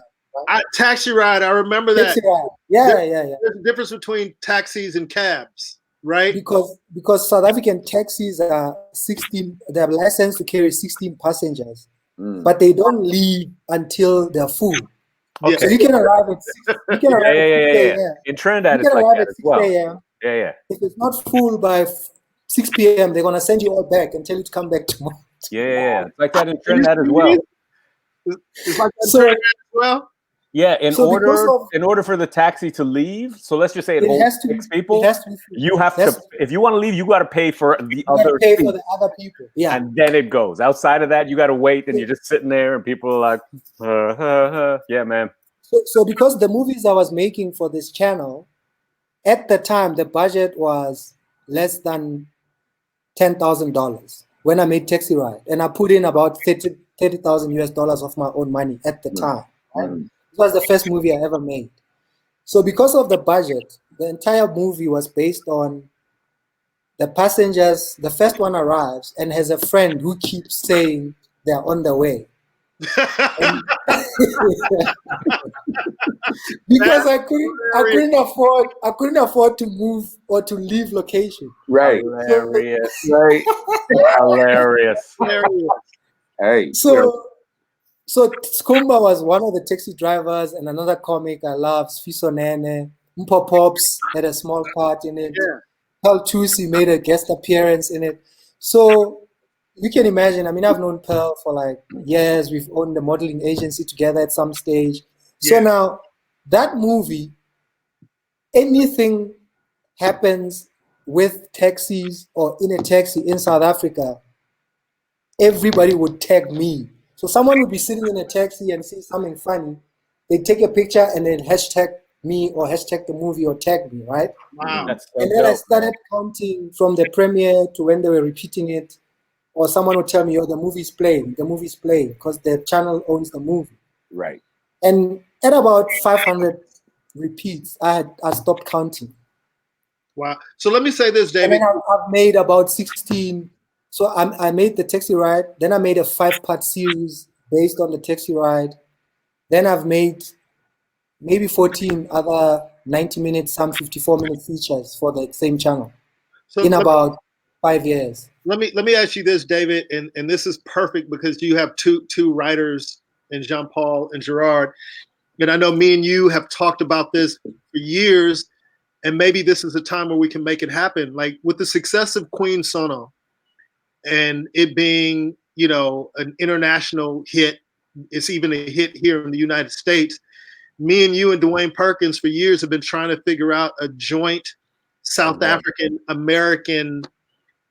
Right? Taxi Ride, I remember that. Taxi Ride. Yeah. There's a difference between taxis and cabs, right? Because South African taxis are 16, they have license to carry 16 passengers, but they don't leave until they're full. Okay. So you can arrive at 6 a.m. In Trinidad, it's like that as well. Yeah. If it's not full by 6 p.m., they're gonna send you all back and tell you to come back tomorrow. Yeah. It's like that in Trinidad as well. It's like that in Trinidad as well. Yeah, in order for the taxi to leave, so let's just say it holds 6 people, you have to, if you want to leave, you got to pay for the other for the other people. Yeah. And then it goes. Outside of that, you got to wait and you're just sitting there and people are like, yeah, man. So because the movies I was making for this channel, at the time, the budget was less than $10,000 when I made Taxi Ride. And I put in about $30,000 of my own money at the time. Right? It was the first movie I ever made. So because of the budget, the entire movie was based on the passengers. The first one arrives and has a friend who keeps saying they're on the way. Because I couldn't afford to move or to leave location. Right. Hilarious. Right. Hilarious. Hey. So Skumba was one of the taxi drivers, and another comic I love, Sfiso Nene. Mpo Pops had a small part in it. Pearl Tusi made a guest appearance in it. So you can imagine, I mean, I've known Pearl for like years. We've owned the modeling agency together at some stage. So now that movie, anything happens with taxis or in a taxi in South Africa, everybody would tag me. So someone would be sitting in a taxi and see something funny. They take a picture and then hashtag me or hashtag the movie or tag me, right? Wow. That's so And then I dope. started counting from the premiere to when they were repeating it. Or someone would tell me, oh, the movie's playing, because the channel owns the movie. Right. And at about 500 repeats, I stopped counting. Wow. So let me say this, And David. then I've made about 16. So I made the taxi ride. Then I made a 5-part series based on the taxi ride. Then I've made maybe 14 other 90-minute, some 54-minute features for the same channel in about 5 years. Let me ask you this, David, and this is perfect because you have two writers in Jean Paul and Gerard. And I know me and you have talked about this for years, and maybe this is a time where we can make it happen. Like with the success of Queen Sono and it being, an international hit, it's even a hit here in the United States. Me and you and Dwayne Perkins for years have been trying to figure out a joint South African American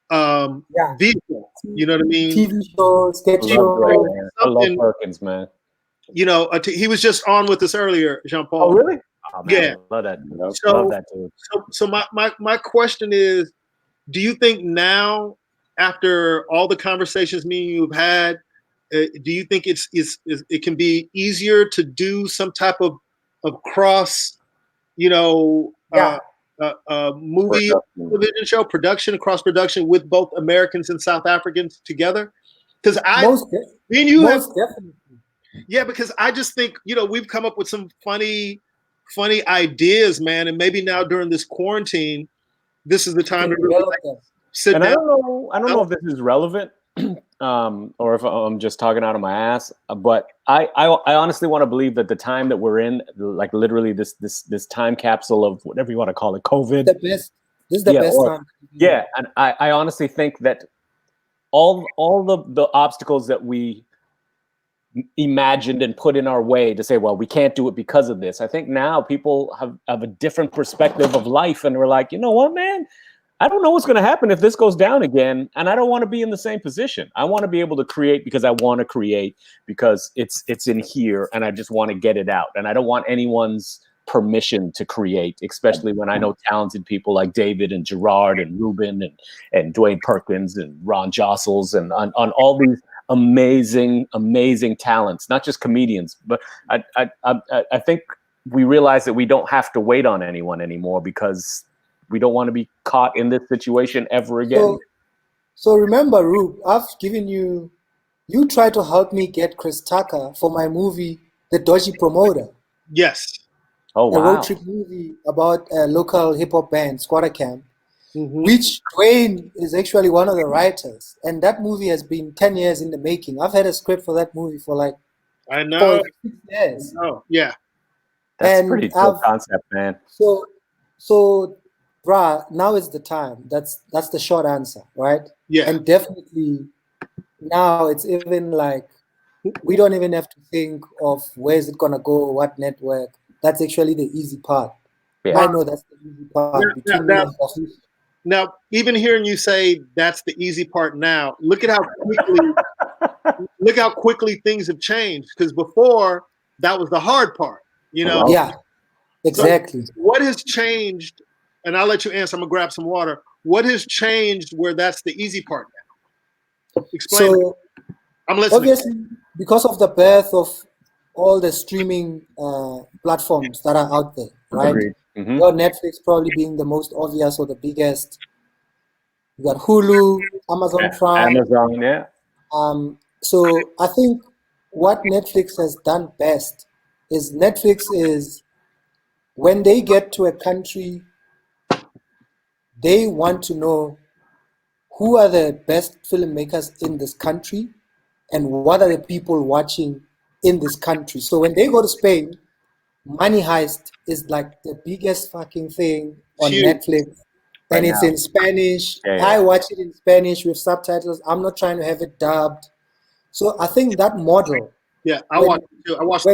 vehicle. You know what I mean? TV shows, sketch shows. I love Perkins, man. He was just on with us earlier, Jean Paul. Oh, really? Oh, man, Yeah. I love that. So, love that dude. So my question is, do you think now, after all the conversations me and you have had, do you think it can be easier to do some type of cross, movie, television show, cross production with both Americans and South Africans together? Because me and you have, definitely. Yeah, because I just think, we've come up with some funny ideas, man, and maybe now during this quarantine, this is the time to really sit down. I don't know if this is relevant, or if I'm just talking out of my ass, but I honestly want to believe that the time that we're in, like literally this time capsule of whatever you want to call it, COVID. This is the best time. Yeah, and I honestly think that all the obstacles that we imagined and put in our way to say, well, we can't do it because of this. I think now people have a different perspective of life, and we're like, you know what, man? I don't know what's going to happen if this goes down again, and I don't want to be in the same position. I want to be able to create because I want to create, because it's in here, and I just want to get it out, and I don't want anyone's permission to create, especially when I know talented people like David and Gerard and Ruben and Dwayne Perkins and Ron Jostles and on all these amazing talents, not just comedians, but I think we realize that we don't have to wait on anyone anymore because we don't want to be caught in this situation ever again. So remember, Rube, I've given you tried to help me get Chris Tucker for my movie, The Dodgy Promoter. Yes. Oh, wow. A road trip movie about a local hip hop band, Squatter Camp, which Dwayne is actually one of the writers. And that movie has been 10 years in the making. I've had a script for that movie for like 4 or 6 years. Oh, yeah. That's pretty cool concept, man. So, brah, now is the time. That's the short answer, right? Yeah. And definitely now it's even like we don't even have to think of where is it gonna go, what network. That's actually the easy part. Yeah. I know that's the easy part. Now, even hearing you say that's the easy part now, look at how quickly things have changed. Because before, that was the hard part, Yeah, exactly. So what has changed? And I'll let you answer. I'm gonna grab some water. What has changed where that's the easy part now? Explain. So, I'm listening. Obviously, because of the birth of all the streaming platforms that are out there, right? Your Netflix probably being the most obvious or the biggest. You got Hulu, Amazon Prime. Amazon, yeah. So I think what Netflix has done best is when they get to a country, they want to know who are the best filmmakers in this country and what are the people watching in this country. So when they go to Spain, Money Heist is like the biggest fucking thing on Netflix. And it's in Spanish. Yeah. I watch it in Spanish with subtitles. I'm not trying to have it dubbed. So I think that model Yeah, I When- watched it too. I watched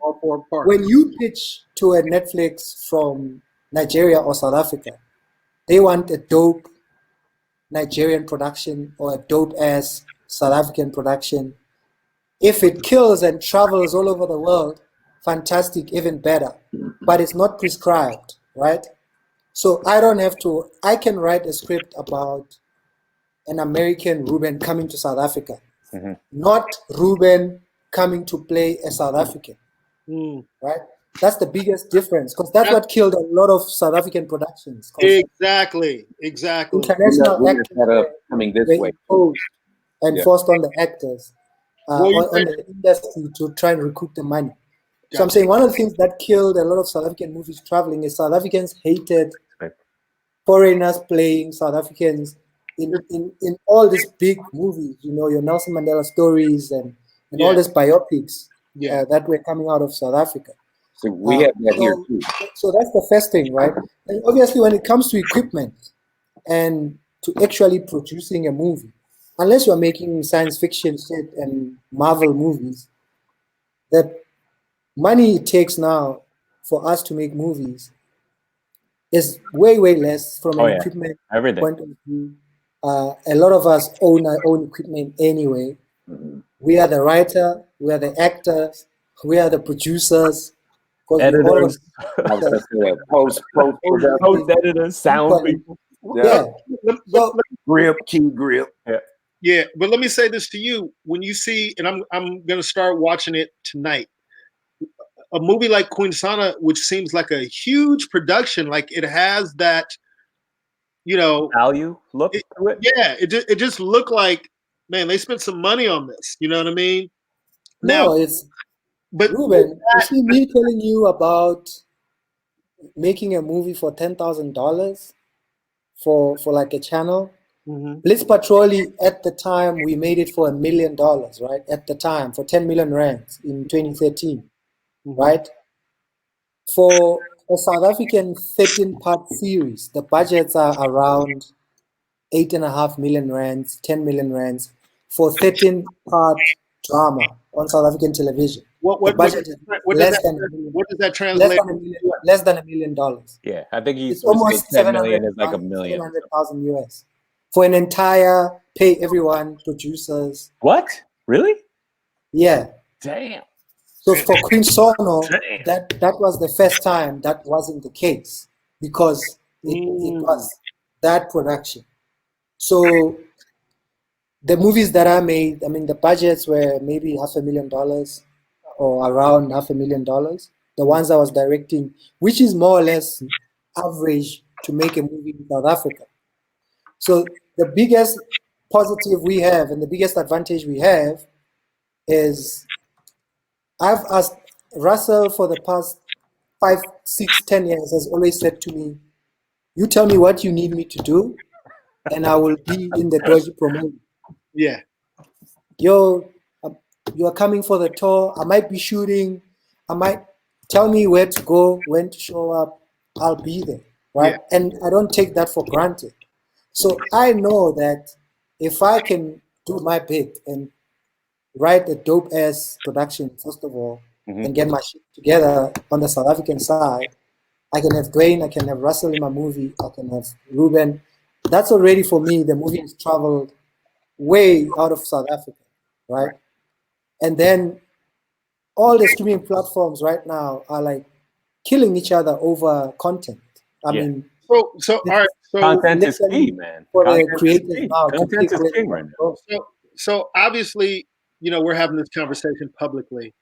all 4 parts. when you pitch to a Netflix from Nigeria or South Africa, they want a dope Nigerian production or a dope ass South African production. If it kills and travels all over the world, fantastic, even better. But it's not prescribed, right? So I don't have to, I can write a script about an American Ruben coming to South Africa, not Ruben coming to play a South African, right? That's the biggest difference, because that's what killed a lot of South African productions. Exactly. International We're actors set up were coming this way. imposed and Yeah. forced on the actors, Well, on the industry to try and recoup the money. So I'm saying one of the things that killed a lot of South African movies traveling is South Africans hated foreigners playing South Africans in all these big movies, you know, your Nelson Mandela stories and all these biopics that were coming out of South Africa. So we have that here too. So that's the first thing, right? And obviously when it comes to equipment and to actually producing a movie, unless you're making science fiction shit and Marvel movies, the money it takes now for us to make movies is way less from an equipment point of view. A lot of us own our own equipment anyway. We are the writer, we are the actors, we are the producers, editors, post editors, sound people. Key grip. Yeah, but let me say this to you: when you see, and I'm gonna start watching it tonight, a movie like Queensana, which seems like a huge production, like it has that, you know, value look to it. Yeah, it just looked like, man, they spent some money on this. You know what I mean? No, but Ruben, you see me telling you about making a movie for $10,000 for like a channel. Blitz Patrolli at the time we made it for $1 million, right? At the time for 10 million rands in 2013, right? For a South African 13-part series, the budgets are around 8.5 million rands, 10 million rands for 13-part drama on South African television. What does that translate? Less than $1 million. Yeah, I think it's almost 10 million is like $1 million. 700,000 US for an entire pay everyone producers. What? Really? Yeah. Damn. So for Queen Sono, that was the first time that wasn't the case because it was that production. So the movies that I made, I mean, the budgets were maybe $500,000 or around $500,000. The ones I was directing, which is more or less average to make a movie in South Africa. So the biggest positive we have and the biggest advantage we have is I've asked Russell for the past 5, 6, 10 years has always said to me, you tell me what you need me to do and I will be in the Doji promote. Yeah. Yo, you are coming for the tour. I might be shooting. I might tell me where to go, when to show up. I'll be there, right? Yeah. And I don't take that for granted. So I know that if I can do my bit and write a dope ass production, first of all, and get my shit together on the South African side, I can have Dwayne, I can have Russell in my movie, I can have Ruben. That's already for me. The movie has traveled way out of South Africa, right? And then all the streaming platforms right now are like killing each other over content. I mean, all right. So content is key, man. For the creators now, content is king right now. So obviously, you know, we're having this conversation publicly.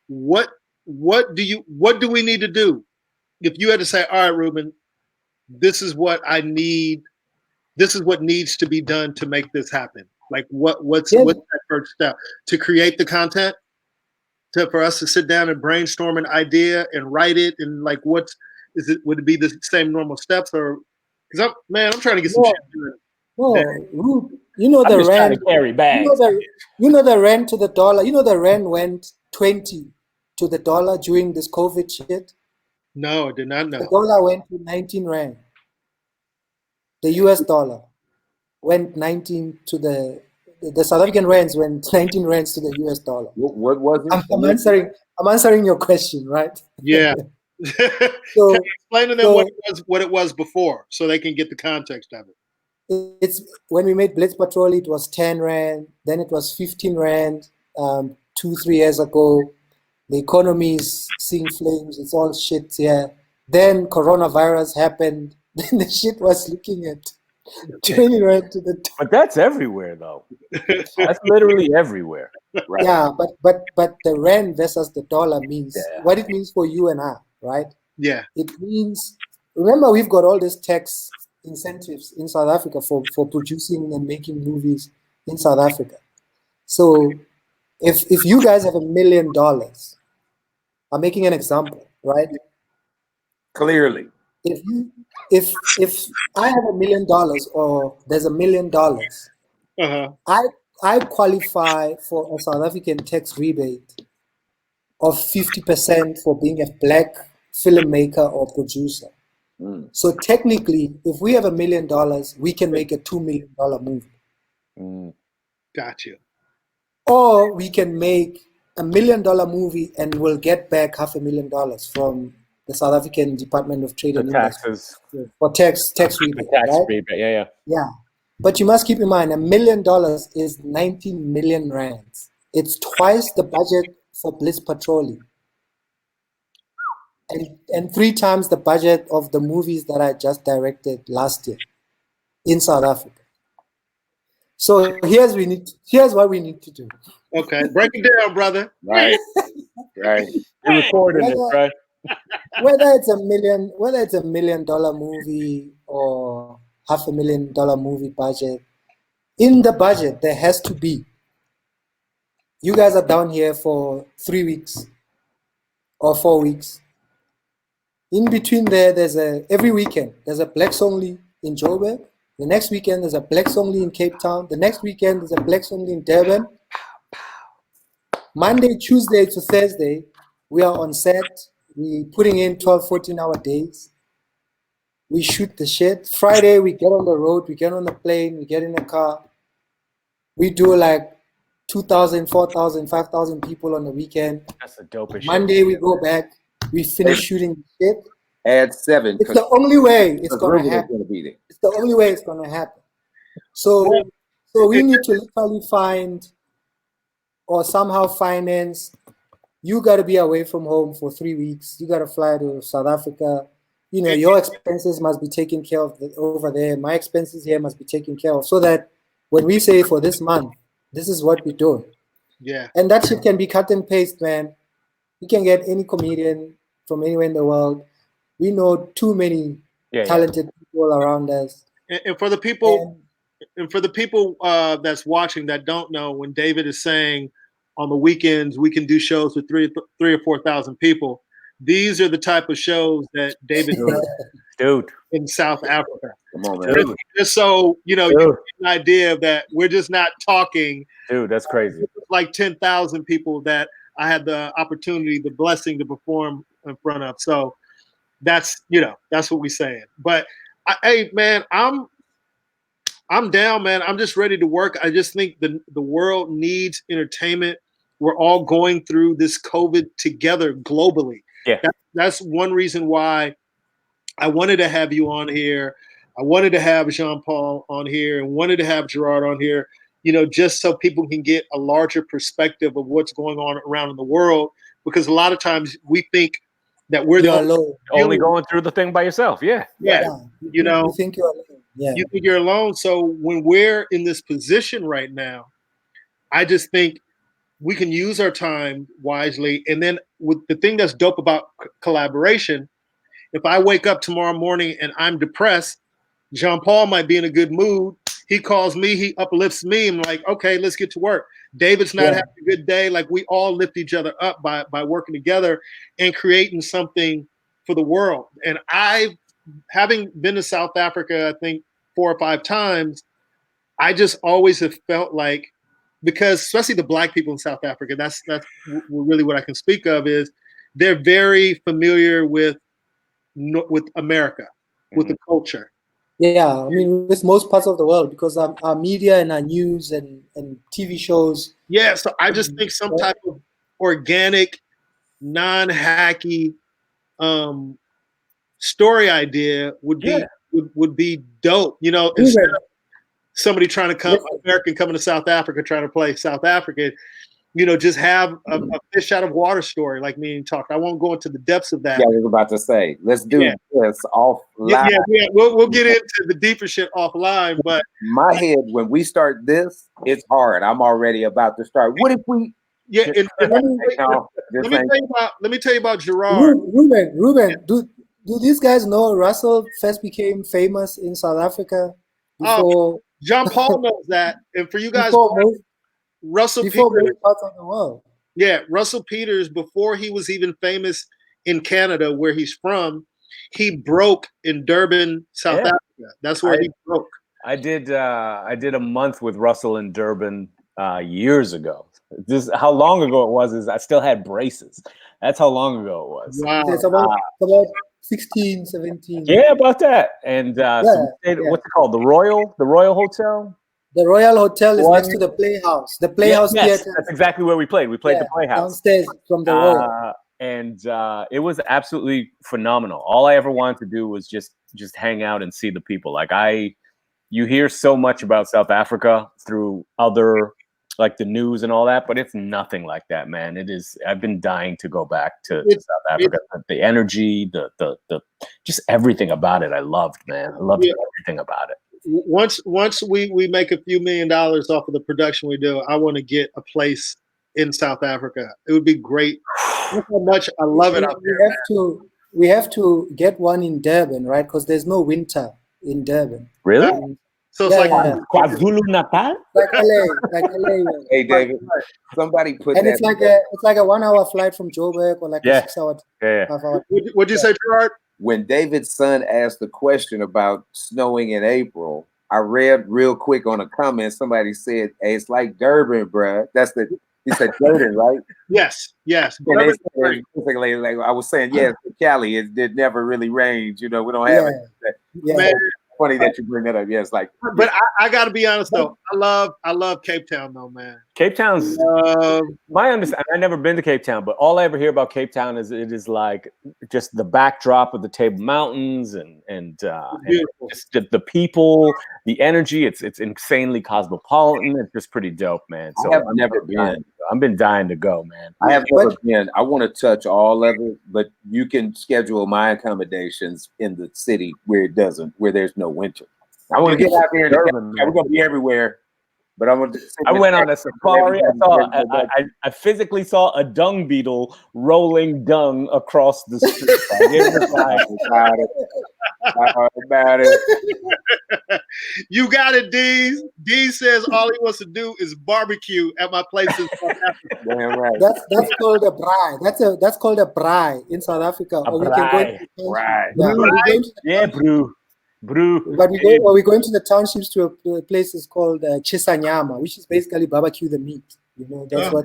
What do we need to do? If you had to say, all right, Ruben, this is what I need. This is what needs to be done to make this happen. Like what's that first step to create the content, for us to sit down and brainstorm an idea and write it, and like would it be the same normal steps, or because I'm trying to get some shit done. No, you know the rand carry bags. You know the rand to the dollar. You know the rand went 20 to the dollar during this COVID shit. No, I did not know. The dollar went to 19 rand. The US dollar went 19 to the the South African rands went 19 rands to the US dollar. What was it? I'm answering your question, right? Yeah. So explain to them what it was before, so they can get the context of it. It's when we made Blitz Patrol, it was 10 rand. Then it was 15 rand 2-3 years ago. The economy is seeing flames. It's all shit here. Then coronavirus happened. Then the shit was looking at 20 rand to the top. But that's everywhere, though. That's literally everywhere. Right? Yeah, but the rand versus the dollar means what it means for you and I, right? Yeah. It means, remember, we've got all these tax incentives in South Africa for producing and making movies in South Africa. So if you guys have $1 million, I'm making an example, right? Clearly. If I have $1 million or there's $1 million, I qualify for a South African tax rebate of 50% for being a black filmmaker or producer. So technically, if we have $1 million, we can make a $2 million movie. Got you. Or we can make $1 million movie and we'll get back $500,000 from the South African Department of Trade and taxes for tax rebate. Rebate, yeah. But you must keep in mind, $1 million is 19 million rands. It's twice the budget for Blitz Patrol. And 3 times the budget of the movies that I just directed last year in South Africa. So here's what we need to do. Okay, break it down, brother. Right. You're recording it, right? Whether it's $1 million movie or $500,000 movie budget, in the budget there has to be. You guys are down here for 3 weeks or 4 weeks. In between there's every weekend there's a Blacks Only in Joburg. The next weekend there's a Blacks Only in Cape Town. The next weekend there's a Blacks Only in Durban. Monday, Tuesday to Thursday, we are on set. We putting in 12, 14-hour days. We shoot the shit. Friday, we get on the road. We get on the plane. We get in the car. We do like 2,000, 4,000, 5,000 people on the weekend. That's the dopest Monday, shit. We go back. We finish shooting the shit. Add 7. It's the only way it's going to happen. It's the only way it's going to happen. So we need to literally find or somehow finance. You got to be away from home for 3 weeks. You got to fly to South Africa. You know, your expenses must be taken care of over there. My expenses here must be taken care of, so that when we say for this month, this is what we're doing. Yeah. And that shit can be cut and paste, man. You can get any comedian from anywhere in the world. We know too many talented people around us. And for the people, that's watching that don't know, when David is saying on the weekends we can do shows with 3 or 4,000 people, these are the type of shows that David dude in South Africa. Come on, man. Just so you know, you get an idea that we're just not talking. Dude, that's crazy. Like 10,000 people that I had the opportunity, the blessing to perform in front of. So that's what we're saying. But hey, man, I'm down, man. I'm just ready to work. I just think the world needs entertainment. We're all going through this COVID together globally. Yeah, that's one reason why I wanted to have you on here. I wanted to have Jean Paul on here and wanted to have Gerard on here, just so people can get a larger perspective of what's going on around in the world. Because a lot of times we think that we're only going through the thing by yourself. Yeah. You think you're alone. Yeah. You think you're alone. So when we're in this position right now, I just think we can use our time wisely. And then with the thing that's dope about collaboration, if I wake up tomorrow morning and I'm depressed, Jean Paul might be in a good mood. He calls me, he uplifts me. I'm like, okay, let's get to work. David's not having a good day. Like, we all lift each other up by working together and creating something for the world. And having been to South Africa, I think 4 or 5 times, I just always have felt like, because especially the Black people in South Africa, that's really what I can speak of, is they're very familiar with America, with the culture. Yeah, I mean, with most parts of the world, because our media and our news and TV shows. Yeah, so I just think some type of organic, non-hacky story idea would be would be dope. You know, instead of somebody trying to come, American coming to South Africa trying to play South African, you know, just have a fish out of water story like me and talk. I won't go into the depths of that. Yeah, I was about to say, let's do this offline. Yeah, we'll get into the deeper shit offline. But my head, when we start this, it's hard. I'm already about to start. What if we? Yeah, let me tell you about Gerard. Ruben, do these guys know Russell first became famous in South Africa before? John Paul knows that, and for you guys, Russell before Peters, many parts of the world. Yeah, Russell Peters, before he was even famous in Canada, where he's from, he broke in Durban, South Africa. That's where he broke. I did a month with Russell in Durban years ago. This how long ago it was is I still had braces. That's how long ago it was. Wow. It's about 16, 17. Yeah, about that. And so what's it called? The Royal Hotel? The Royal Hotel is next to the Playhouse. The Playhouse Theater. That's exactly where we played. We played the Playhouse. Downstairs from the Royal. And it was absolutely phenomenal. All I ever wanted to do was just hang out and see the people. Like you hear so much about South Africa through other, like the news and all that, but it's nothing like that, man. It is. I've been dying to go back to South Africa. The energy, the just everything about it, I loved, man. I loved everything about it. Once we make a few $1 million off of the production we do, I want to get a place in South Africa. It would be great. Look how much I love it out there. We have to get one in Durban, right? Because there's no winter in Durban. Really? So it's like KwaZulu Natal? Like LA. Hey David, somebody put and that. It's like a 1 hour flight from Joburg or like a 6 hour. What'd you say, Gerard? When David's son asked the question about snowing in April, I read real quick on a comment. Somebody said, "Hey, it's like Durban, bruh." He said Durban, right? Yes. Basically, like I was saying, yes, Cali, it never really rains. You know, we don't have it. Man, funny that you bring that up. Yeah, it's like. But I got to be honest though, I love Cape Town though, man. Cape Town's my understanding. I've never been to Cape Town, but all I ever hear about Cape Town is it is like just the backdrop of the Table Mountains and just the people, the energy. It's insanely cosmopolitan. It's just pretty dope, man. So I've never been. I've been dying to go, man. I have never been. I want to touch all of it, but you can schedule my accommodations in the city where there's no winter. I want to get out there. We're gonna be everywhere. But I went on a safari. I physically saw a dung beetle rolling dung across the street. About it. You got it, Deez. Deez says all he wants to do is barbecue at my place in South Africa. Damn right. That's called a braai. That's called a braai in South Africa. Or we can go yeah, bro. But we're going to the townships to a place called Chisanyama, which is basically barbecue the meat. You know, that's what.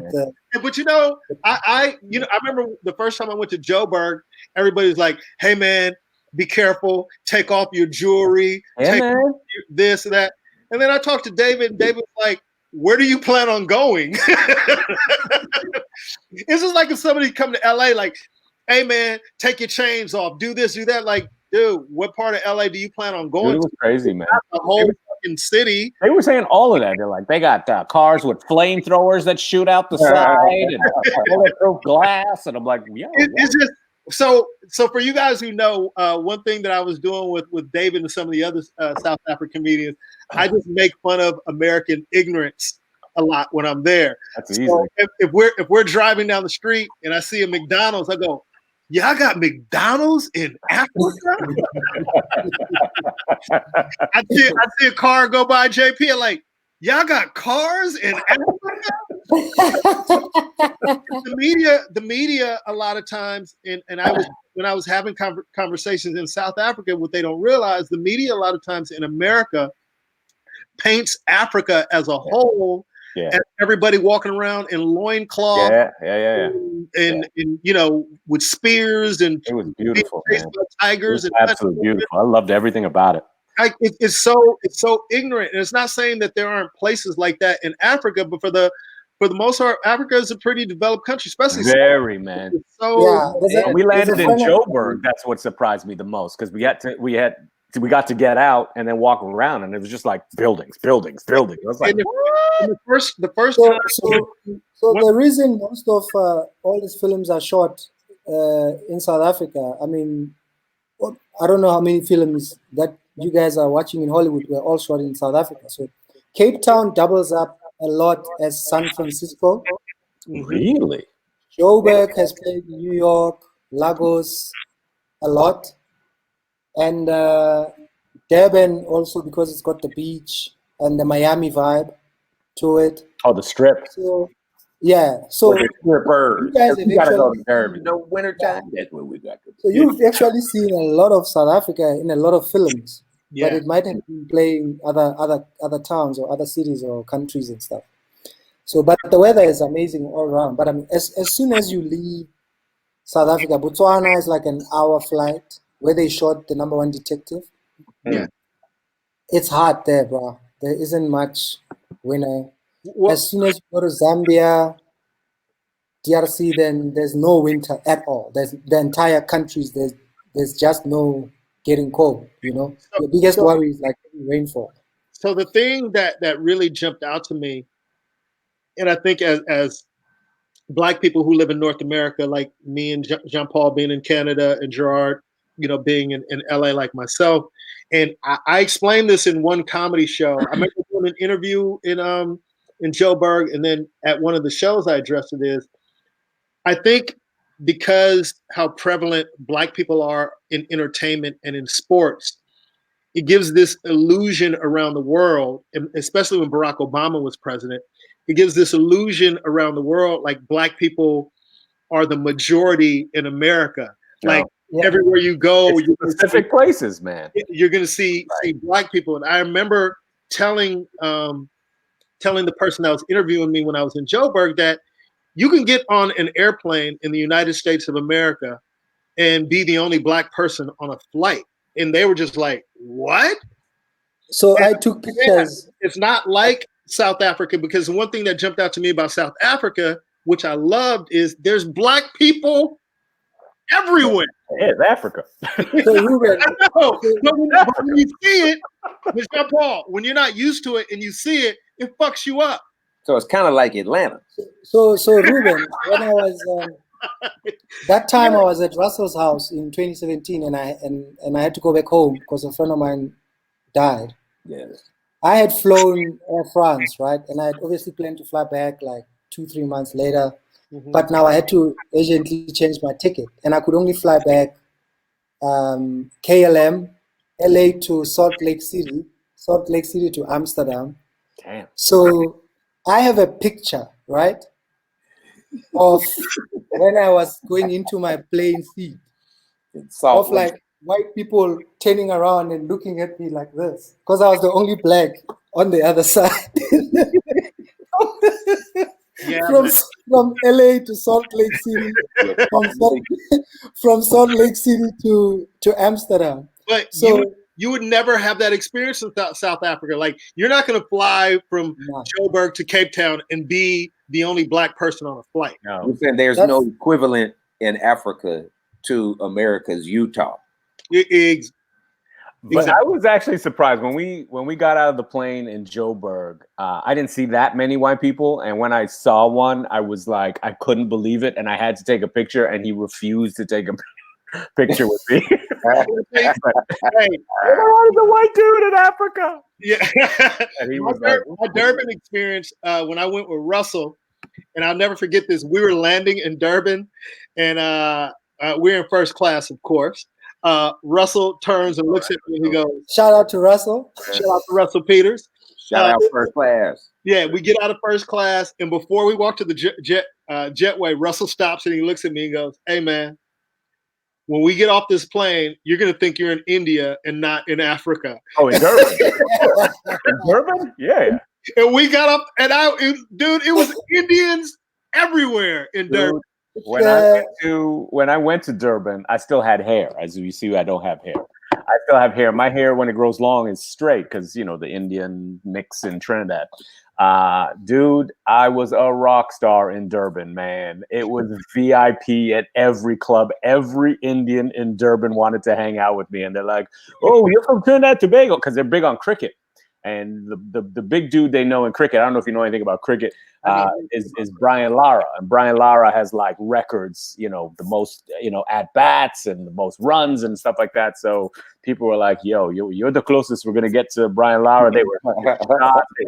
But you know, I remember the first time I went to Joburg, everybody was like, "Hey man, be careful, take off your jewelry, take off this and that." And then I talked to David, and David was like, "Where do you plan on going?" It's just like if somebody come to LA, like, "Hey man, take your chains off, do this, do that." Like, dude, what part of LA do you plan on going? Dude, it was crazy, man. The whole fucking city. They were saying all of that. They're like, they got cars with flamethrowers that shoot out the side and bulletproof glass. And I'm like, yeah. It's just so for you guys who know, one thing that I was doing with David and some of the other South African comedians, I just make fun of American ignorance a lot when I'm there. That's easy. So if we're driving down the street and I see a McDonald's, I go, "Y'all got McDonald's in Africa?" I see a car go by JP, I'm like, "Y'all got cars in Africa?" The media a lot of times, and when I was having conversations in South Africa, what they don't realize, the media a lot of times in America paints Africa as a whole. Yeah. And everybody walking around in loincloth, and you know, with spears, and it was beautiful, man. Tigers, it was absolutely beautiful. I loved everything about it. it's so ignorant, and it's not saying that there aren't places like that in Africa, but for the most part, Africa is a pretty developed country, especially man. So we landed in Joburg. That's what surprised me the most, because we got to get out and then walk around, and it was just like buildings. I was like, the first time. So the reason most of all these films are shot in South Africa, I mean, I don't know how many films that you guys are watching in Hollywood were all shot in South Africa. So Cape Town doubles up a lot as San Francisco. Really? Joburg has played New York, Lagos a lot. And Durban also, because it's got the beach and the Miami vibe to it. Oh, the Strip. So, yeah. So you guys have gotta go to Durban. No wintertime. Yeah. That's what we got to do. So you've actually seen a lot of South Africa in a lot of films. But it might have been playing other towns or other cities or countries and stuff. So, but the weather is amazing all around. But I mean, as soon as you leave South Africa, Botswana is like an hour flight where they shot The Number One Detective. Yeah, it's hot there, bro. There isn't much winter. As soon as you go to Zambia, DRC, then there's no winter at all. There's the entire countries. There's just no getting cold, you know. The biggest worry is like rainfall. So the thing that really jumped out to me, and I think as Black people who live in North America, like me and Jean Paul being in Canada and Gerard, you know, being in LA like myself, and I explained this in one comedy show. I remember doing an interview in Joburg, and then at one of the shows I addressed it is, I think because how prevalent Black people are in entertainment and in sports, it gives this illusion around the world, and especially when Barack Obama was president, it gives this illusion around the world like Black people are the majority in America. Like everywhere you go, you're specific places, man. You're going to see Black people. And I remember telling the person that was interviewing me when I was in Joburg that you can get on an airplane in the United States of America and be the only Black person on a flight. And they were just like, what? So I took pictures. It's not like South Africa, because one thing that jumped out to me about South Africa, which I loved, is there's Black people everywhere. Yeah, it's Africa. So Ruben, I know. But when you see it, Mr. Jean Paul, when you're not used to it and you see it, it fucks you up. So it's kind of like Atlanta. So Ruben, when I was that time I was at Russell's house in 2017, and I had to go back home because a friend of mine died. Yes. I had flown Air France, right? And I had obviously planned to fly back like 2-3 months later. Mm-hmm. But now I had to urgently change my ticket, and I could only fly back KLM, LA to Salt Lake City to Amsterdam. Damn. So I have a picture, right, of when I was going into my plane seat, of like white people turning around and looking at me like this, because I was the only Black on the other side. Yeah, from LA to Salt Lake City, from Salt Lake City to Amsterdam. But so you would never have that experience in South Africa. Like, you're not going to fly from Joburg to Cape Town and be the only Black person on a flight. No. You're saying there's no equivalent in Africa to America's Utah. But I was actually surprised when we got out of the plane in Joburg. I didn't see that many white people, and when I saw one, I was like, I couldn't believe it, and I had to take a picture, and he refused to take a picture with me. Hey, I was a white dude in Africa. Yeah, and he was my Durban experience when I went with Russell, and I'll never forget this. We were landing in Durban, and we're in first class, of course. Russell turns and looks at me and he goes, shout out to Russell. Shout out to Russell Peters. Shout out first class. Yeah, we get out of first class, and before we walk to the jetway, Russell stops and he looks at me and goes, hey man, when we get off this plane, you're gonna think you're in India and not in Africa. Oh, in Durban. In Durban? Yeah. And we got up, and it was Indians everywhere in Durban. When I went to Durban, I still had hair. As you see, I don't have hair. I still have hair. My hair, when it grows long, is straight because, you know, the Indian mix in Trinidad. Dude, I was a rock star in Durban, man. It was VIP at every club. Every Indian in Durban wanted to hang out with me. And they're like, oh, you're from Trinidad and Tobago, because they're big on cricket. And the big dude they know in cricket, I don't know if you know anything about cricket, is Brian Lara. And Brian Lara has like records, you know, the most, you know, at bats and the most runs and stuff like that. So people were like, yo, you're the closest we're going to get to Brian Lara. They were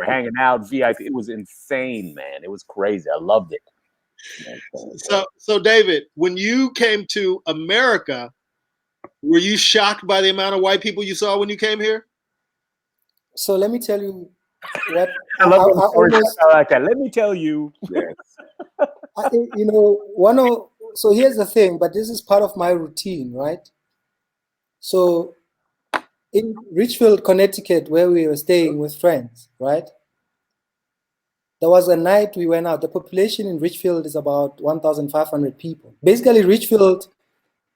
hanging out, VIP. It was insane, man. It was crazy. I loved it. So David, when you came to America, were you shocked by the amount of white people you saw when you came here? So let me tell you what I like that. Let me tell you. You know, so here's the thing, but this is part of my routine, right? So in Richfield, Connecticut, where we were staying with friends, right? There was a night we went out. The population in Richfield is about 1,500 people. Basically, Richfield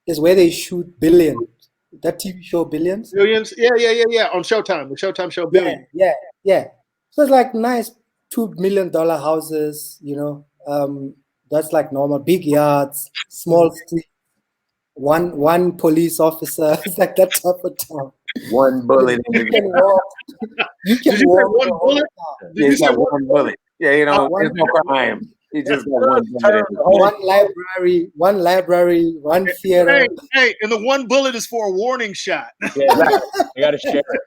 is where they shoot Billions. That TV show Billions? Billions? Yeah. On Showtime. The Showtime show Billions. Yeah. So it's like nice $2 million houses, you know. That's like normal. Big yards, small street, one police officer. It's like that type of town. One bullet. You can walk. You can walk. One bullet? Yeah, it's like one bullet. Yeah, you know, there's no crime. It's just got one library, one theater. Hey, and the one bullet is for a warning shot. Yeah, exactly. You got to share it.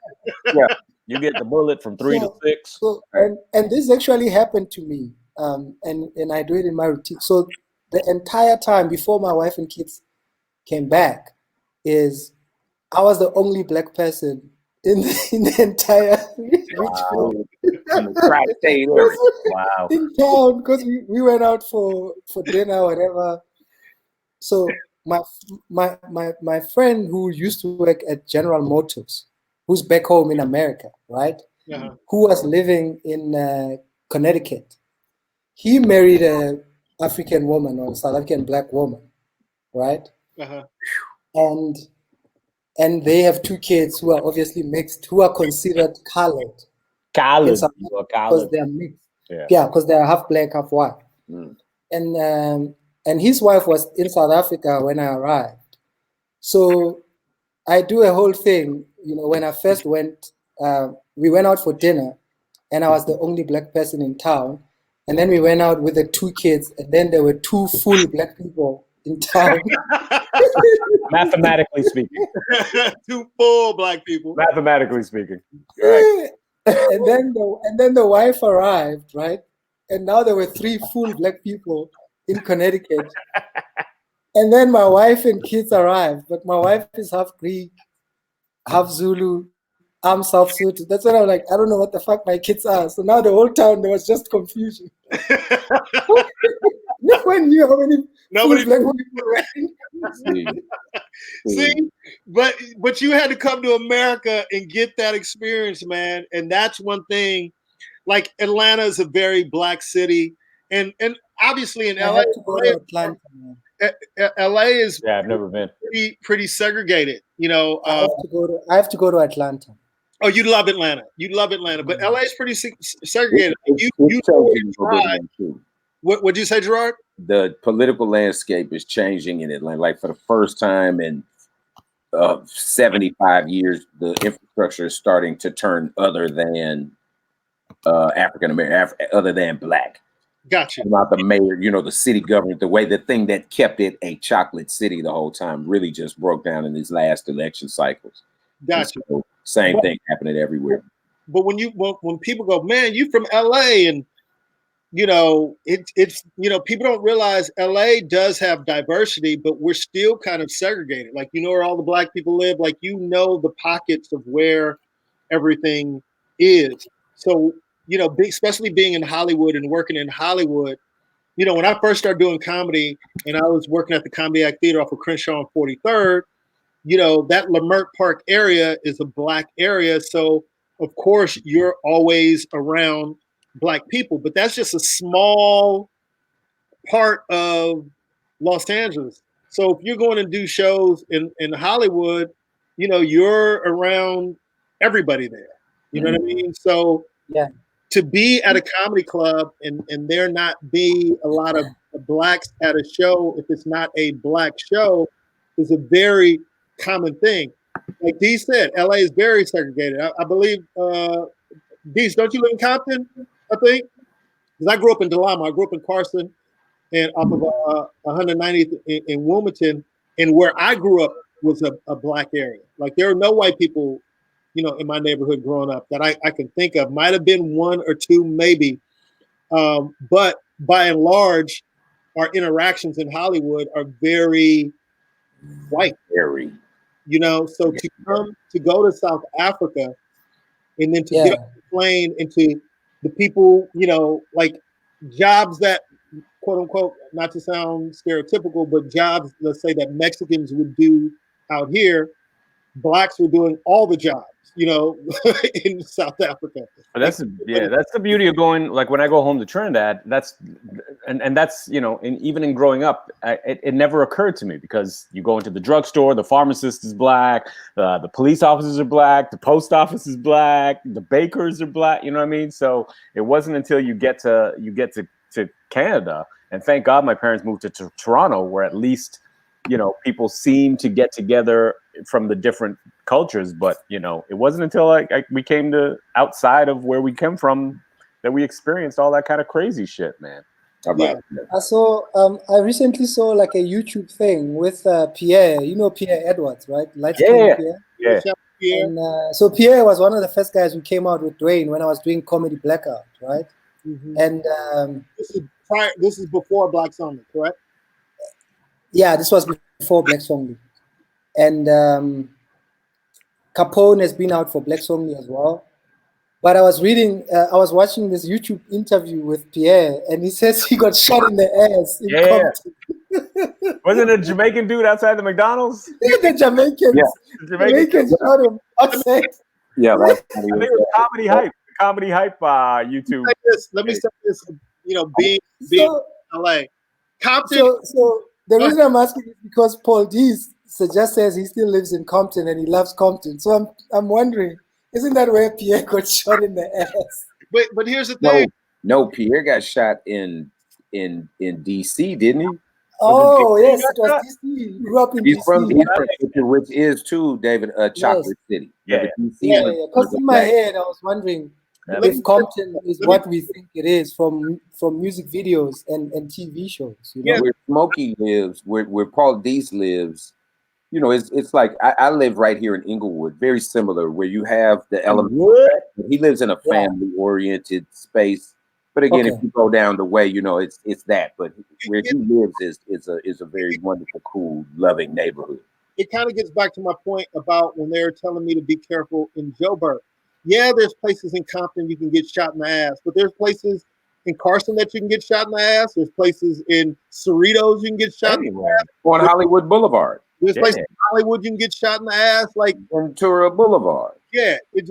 Yeah, you get the bullet from 3 to 6. So, and this actually happened to me, and I do it in my routine. So the entire time before my wife and kids came back, I was the only black person in the entire Wow. in town, because we went out for dinner or whatever. So my friend who used to work at General Motors, who's back home in America, right? Uh-huh. Who was living in Connecticut. He married a African woman or a South African black woman, right? Uh-huh. And they have 2 kids who are obviously mixed, who are considered colored. Because they are mixed. Yeah, because they are half black, half white. Mm. And his wife was in South Africa when I arrived. So I do a whole thing, you know, when I first went, we went out for dinner and I was the only black person in town. And then we went out with the 2 kids, and then there were 2 full black people in town. Mathematically speaking. 2 full black people. Mathematically speaking. Right. And then the wife arrived, right? And now there were 3 full black people in Connecticut. And then my wife and kids arrived, but my wife is half Greek, half Zulu. I'm South Sudan. That's what I'm like. I don't know what the fuck my kids are. So now the whole town, there was just confusion. No one knew how many Nobody black people were. See, but you had to come to America and get that experience, man. And that's one thing. Like, Atlanta is a very black city, and obviously in LA, LA is I've never been pretty segregated. You know, I have to go to Atlanta. Oh, you love Atlanta. You love Atlanta, but LA is pretty segregated. What'd you say, Gerard? The political landscape is changing in Atlanta. Like, for the first time in 75 years, the infrastructure is starting to turn other than African American, other than black. Gotcha. About the mayor, you know, the city government, the thing that kept it a chocolate city the whole time really just broke down in these last election cycles. Gotcha. So, same thing happening everywhere. But when people go, man, you from LA, and you know, it's you know, people don't realize LA does have diversity, but we're still kind of segregated. Like, you know where all the black people live, like, you know, the pockets of where everything is. So, you know, especially being in Hollywood and working in Hollywood, you know, when I first started doing comedy and I was working at the Comedy Act Theater off of Crenshaw and 43rd, you know, that Leimert Park area is a black area. So, of course, you're always around black people, but that's just a small part of Los Angeles. So if you're going to do shows in Hollywood, you're around everybody there. You know what I mean? So Yeah. To be at a comedy club and there not be a lot of blacks at a show, if it's not a black show, is a very common thing. Like Dee said, LA is very segregated. I believe, Dee, don't you live in Compton? I think, because I grew up in Del Amo. I grew up in Carson and off of 190th in Wilmington, and where I grew up was a black area. Like there are no white people, in my neighborhood growing up that I can think of. Might have been one or two, maybe, but by and large, our interactions in Hollywood are very white. Very. So to go to South Africa, and then to get on the plane and to the people, like jobs that, quote unquote, not to sound stereotypical, but jobs, let's say, that Mexicans would do out here, blacks were doing all the jobs, in South Africa. But that's the beauty of going. Like when I go home to Trinidad, that's even in growing up, it never occurred to me, because you go into the drugstore, the pharmacist is black, the police officers are black, the post office is black, the bakers are black. You know what I mean? So it wasn't until you get to Canada, and thank God my parents moved to Toronto, where at least people seem to get together from the different cultures. But it wasn't until we came to outside of where we came from that we experienced all that kind of crazy shit, man. I recently saw like a YouTube thing with Pierre. Pierre Edwards, right? Pierre. And so Pierre was one of the first guys who came out with Dwayne when I was doing Comedy Blackout, right? Mm-hmm. And this is before Blacks Only, correct? Yeah, this was before Blacks Only. And Capone has been out for Blacks Only as well. But I was watching this YouTube interview with Pierre, and he says he got shot in the ass in Compton. Wasn't it a Jamaican dude outside the McDonald's? The Jamaicans. Yeah. The Jamaicans shot him outside. Yeah, I think it was Comedy Hype YouTube. Let me say this, being in LA. Compton. So the reason I'm asking is because Paul D just says he still lives in Compton and he loves Compton. So I'm wondering, isn't that where Pierre got shot in the ass? But here's the thing. No, Pierre got shot in DC, didn't he? Oh, yes, it was DC. He grew up in DC. He's from which is too, David, Chocolate City. Yeah. Because in my head, I was wondering if Compton is what we think it is from music videos and TV shows. Where Smokey lives, where Paul Deese lives, it's like I live right here in Inglewood, very similar, where you have the element. He lives in a family-oriented space. But again, if you go down the way, it's that. But where he lives is a very wonderful, cool, loving neighborhood. It kind of gets back to my point about when they were telling me to be careful in Joburg. Yeah, there's places in Compton you can get shot in the ass, but there's places in Carson that you can get shot in the ass. There's places in Cerritos you can get shot in the ass. On Hollywood Boulevard. There's places in Hollywood you can get shot in the ass, like Ventura Boulevard. Yeah, it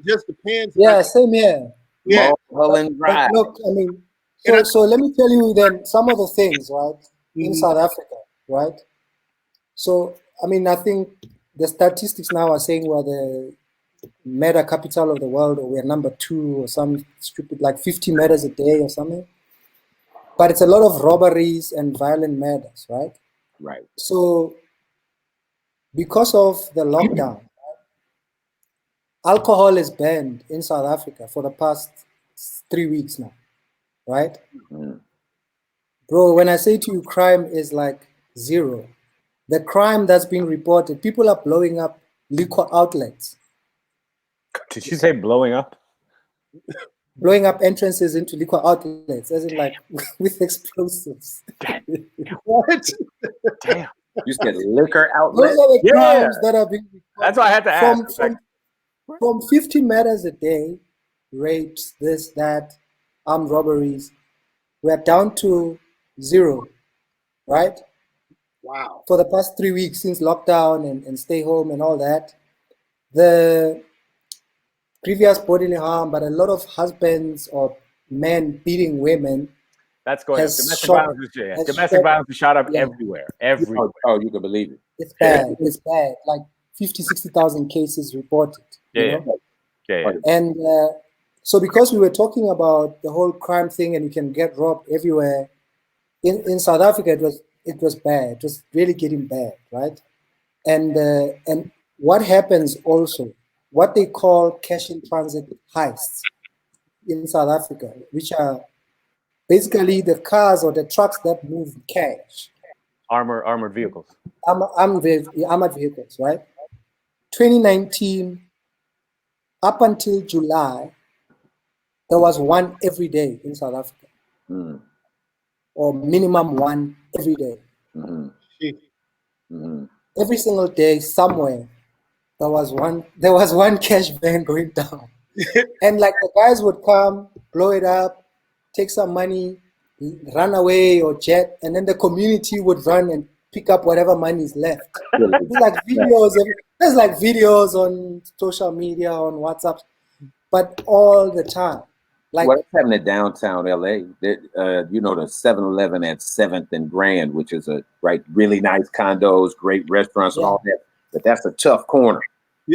just depends. Yeah, same here. Yeah. Mulholland Drive. Look, I mean, so let me tell you then some of the things, right, in South Africa, right? So, I mean, I think the statistics now are saying we're the murder capital of the world, or we're number 2 or some stupid, like 50 murders a day or something. But it's a lot of robberies and violent murders, right? Right. So, because of the lockdown, alcohol is banned in South Africa for the past 3 weeks now, right? Mm-hmm. Bro, when I say to you crime is like zero, the crime that's being reported, people are blowing up liquor outlets. Did you say blowing up? Blowing up entrances into liquor outlets, as in like with explosives. What? Damn. You said liquor outlets? Those are the crimes that are being reported. That's why I had to ask. From 50 murders a day, rapes, this, that, armed robberies, we're down to 0, right? Wow. For the past 3 weeks since lockdown and stay home and all that, the previous bodily harm, but a lot of husbands or men beating women. That's going up. Domestic violence is shot up everywhere. Everywhere. Oh, you can believe it. It's bad. It's bad. Like 50,000-60,000 cases reported. Yeah. And so because we were talking about the whole crime thing and you can get robbed everywhere, in South Africa it was bad. It was really getting bad, right? And what happens also, what they call cash in transit heists in South Africa, which are basically the cars or the trucks that move cash. Armored vehicles. Armored vehicles, right? 2019, up until July, there was one every day in South Africa. Or minimum one every day. Every single day, somewhere, there was one cash van going down. And like the guys would come, blow it up, take some money, run away or jet, and then the community would run and pick up whatever money is left. There's like videos on social media, on WhatsApp, but all the time. Like what's happening in downtown LA? The 7-Eleven at 7th and Grand, which is really nice condos, great restaurants and all that. But that's a tough corner. A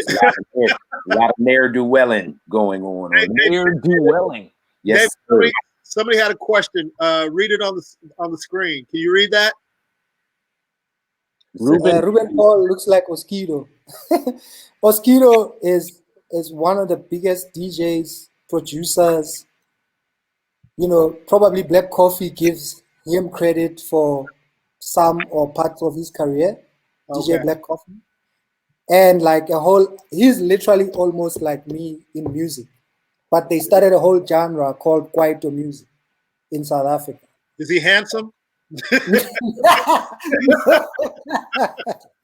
lot of ne'er-do-welling going on. Ne'er-do-welling. Yes. Dave, somebody had a question. Read it on the screen. Can you read that? Ruben Paul looks like Mosquito. Mosquito is one of the biggest DJs, producers. Probably Black Coffee gives him credit for some or parts of his career, DJ Black Coffee. And he's literally almost like me in music. But they started a whole genre called Kwaito music in South Africa. Is he handsome? No.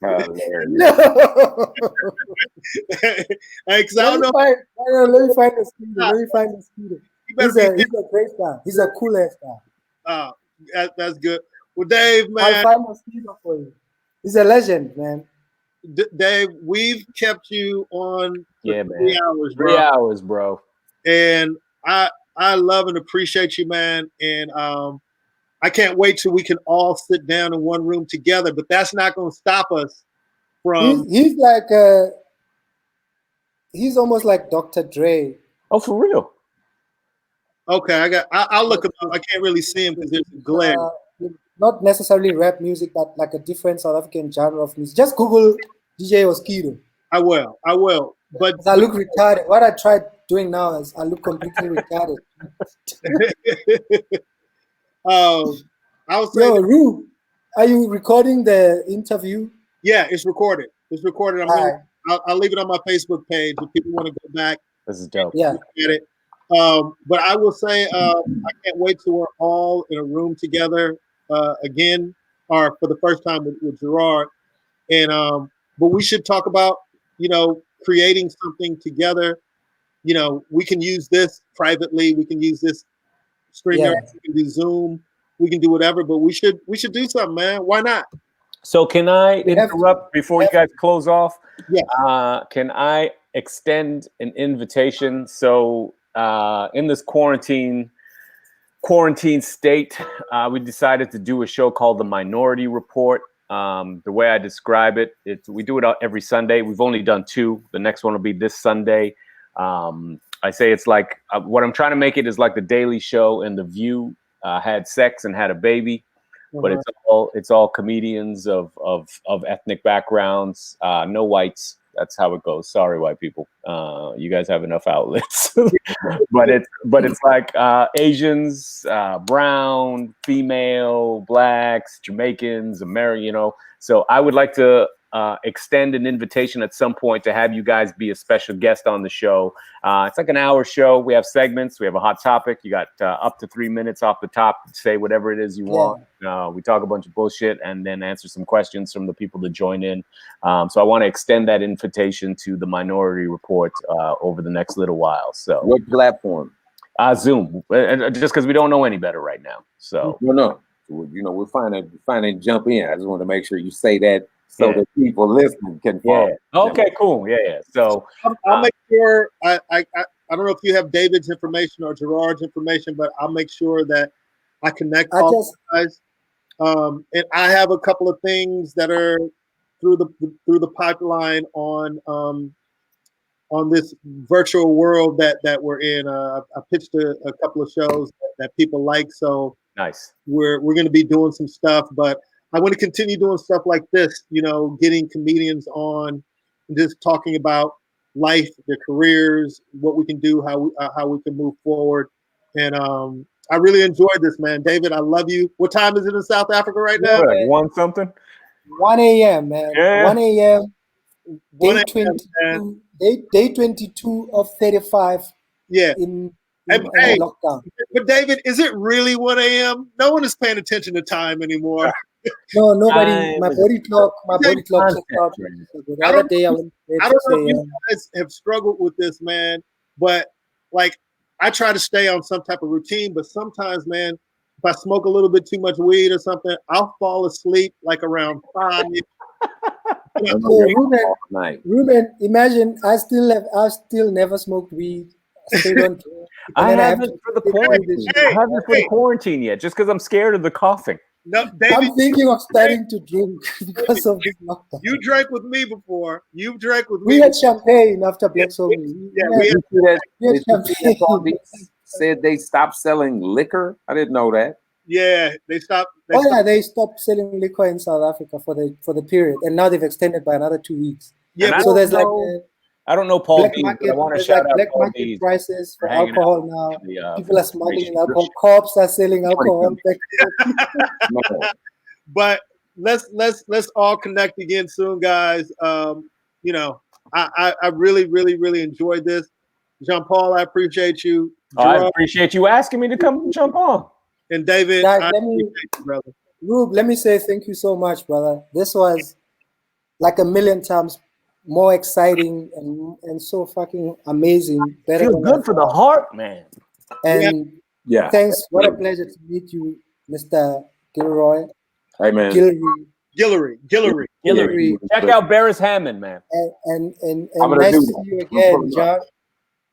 Let me find the scooter. He's a great guy. He's a cool ass guy. That's good. Well, Dave, man, I'll find a scooter for you. He's a legend, man. Dave, we've kept you on for 3 hours, bro. 3 hours, bro. And I love and appreciate you, man. And I can't wait till we can all sit down in one room together. But that's not going to stop us from. He's he's almost like Dr. Dre. Oh, for real? Okay, I'll look him up. I can't really see him because there's a glare. Not necessarily rap music, but like a different South African genre of music. Just Google DJ Mosquito. I will. But I look retarded. What I tried doing now is I look completely retarded. I was saying, Rube, are you recording the interview? Yeah, it's recorded. I'll leave it on my Facebook page if people want to go back. This is dope. Yeah. Get it. But I will say I can't wait till we're all in a room together again, or for the first time with Gerard. And but we should talk about creating something together. We can use this privately. We can use this StreamYard. We can do Zoom. We can do whatever. But we should do something, man. Why not? So can I interrupt before you guys close off? Yeah. Can I extend an invitation? So in this quarantine state, we decided to do a show called The Minority Report. The way I describe it, we do it every Sunday. We've only done 2. The next one will be this Sunday. I say it's like what I'm trying to make it is like The Daily Show and The View had sex and had a baby. But it's all comedians of ethnic backgrounds, no whites. That's how it goes. Sorry, white people. You guys have enough outlets. but it's like Asians, brown, female, blacks, Jamaicans, American. So I would like to extend an invitation at some point to have you guys be a special guest on the show. It's like an hour show. We have segments. We have a hot topic. You got up to 3 minutes off the top to say whatever it is you want. We talk a bunch of bullshit and then answer some questions from the people that join in. So I want to extend that invitation to the Minority Report over the next little while. So what platform? Zoom. Just because we don't know any better right now. So no. We're finding jump in. I just want to make sure you say that. So that people listening can follow. Yeah. Okay, cool. Yeah. So I'll make sure I don't know if you have David's information or Gerard's information, but I'll make sure that I connect all you guys. And I have a couple of things that are through the pipeline on this virtual world that we're in. I pitched a couple of shows that people like, so nice. We're going to be doing some stuff, but I want to continue doing stuff like this. You know, getting comedians on, and just talking about life, their careers, what we can do, how we can move forward, and I really enjoyed this, man. David, I love you. What time is it in South Africa right now? Like 1 something. 1 a.m. man. Yeah. 1 a.m. 1 Day a.m., 22. Day 22 of 35. Yeah. In Hey, lockdown. But David, is it really 1 a.m.? No one is paying attention to time anymore. No, nobody. My body clock checked out. The other day I went to I don't know if 6 you guys have struggled with this, man, but like I try to stay on some type of routine, but sometimes, man, if I smoke a little bit too much weed or something, I'll fall asleep like around 5. Ruben, imagine I've still never smoked weed. I still don't drink. I haven't for the quarantine. I haven't for the quarantine yet, just because I'm scared of the coughing. No, David, I'm thinking of starting to drink because of this lockdown. You drank with me before. You drank with me. We had champagne after Black Soul. We had champagne. Said they stopped selling liquor. I didn't know that. Yeah, they stopped. They stopped selling liquor in South Africa for the period, and now they've extended by another 2 weeks. Yeah, so there's I don't know Paul black D, market, but I want to there's shout out black Paul market D prices for alcohol now. People are smuggling alcohol. Sure. Cops are selling alcohol. But let's all connect again soon, guys. You know, I really, really, really enjoyed this. Jean Paul, I appreciate you. Gerard, I appreciate you asking me to come jump on. And David, I appreciate you, brother. Rube, let me say thank you so much, brother. This was like a million times more exciting and so fucking amazing. Better feel good for the heart, man. And yeah, thanks. What a pleasure to meet you, Mr. Gilroy. Hey, man. Guillory. Check out Barris Hammond, man. And nice to see you again, John.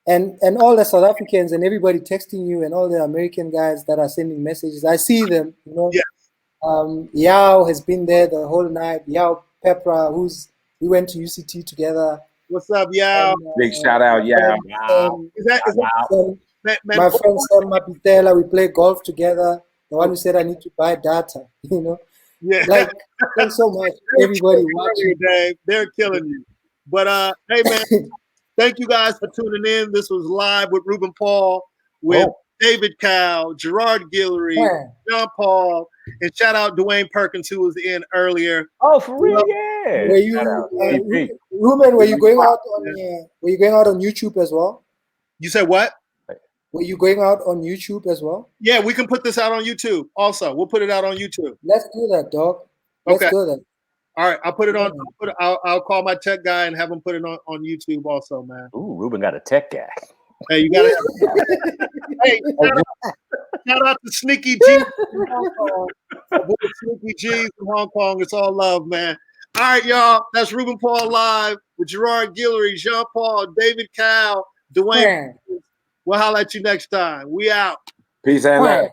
And all the South Africans and everybody texting you and all the American guys that are sending messages. I see them, you know. Yeah. Yao has been there the whole night. Yao Pepra, we went to UCT together. What's up, Yao? Big shout out, Yao. Is that my friend Sam Mapitela, we play golf together. The one who said I need to buy data, you know. Yeah. Like, thanks so much, everybody watching. Dave. They're killing you. But hey, man, thank you guys for tuning in. This was Live with Ruben Paul with David Cow, Gerard Guillory, Jean Paul, and shout out Dwayne Perkins, who was in earlier. Oh, for real? Yeah. Were you, Ruben? Were you going out on YouTube as well? You said what? Were you going out on YouTube as well? Yeah, we can put this out on YouTube. Also, we'll put it out on YouTube. Let's do that, dog. Let's do that. All right, I'll put it on. I'll call my tech guy and have him put it on YouTube also, man. Ooh, Ruben got a tech guy. Hey, you got it. Hey, shout out to Sneaky G from Hong Kong. Sneaky G from Hong Kong. It's all love, man. All right, y'all. That's Ruben Paul Live with Gerard Guillory, Jean Paul, David Cow, Dwayne. We'll holler at you next time. We out. Peace and love.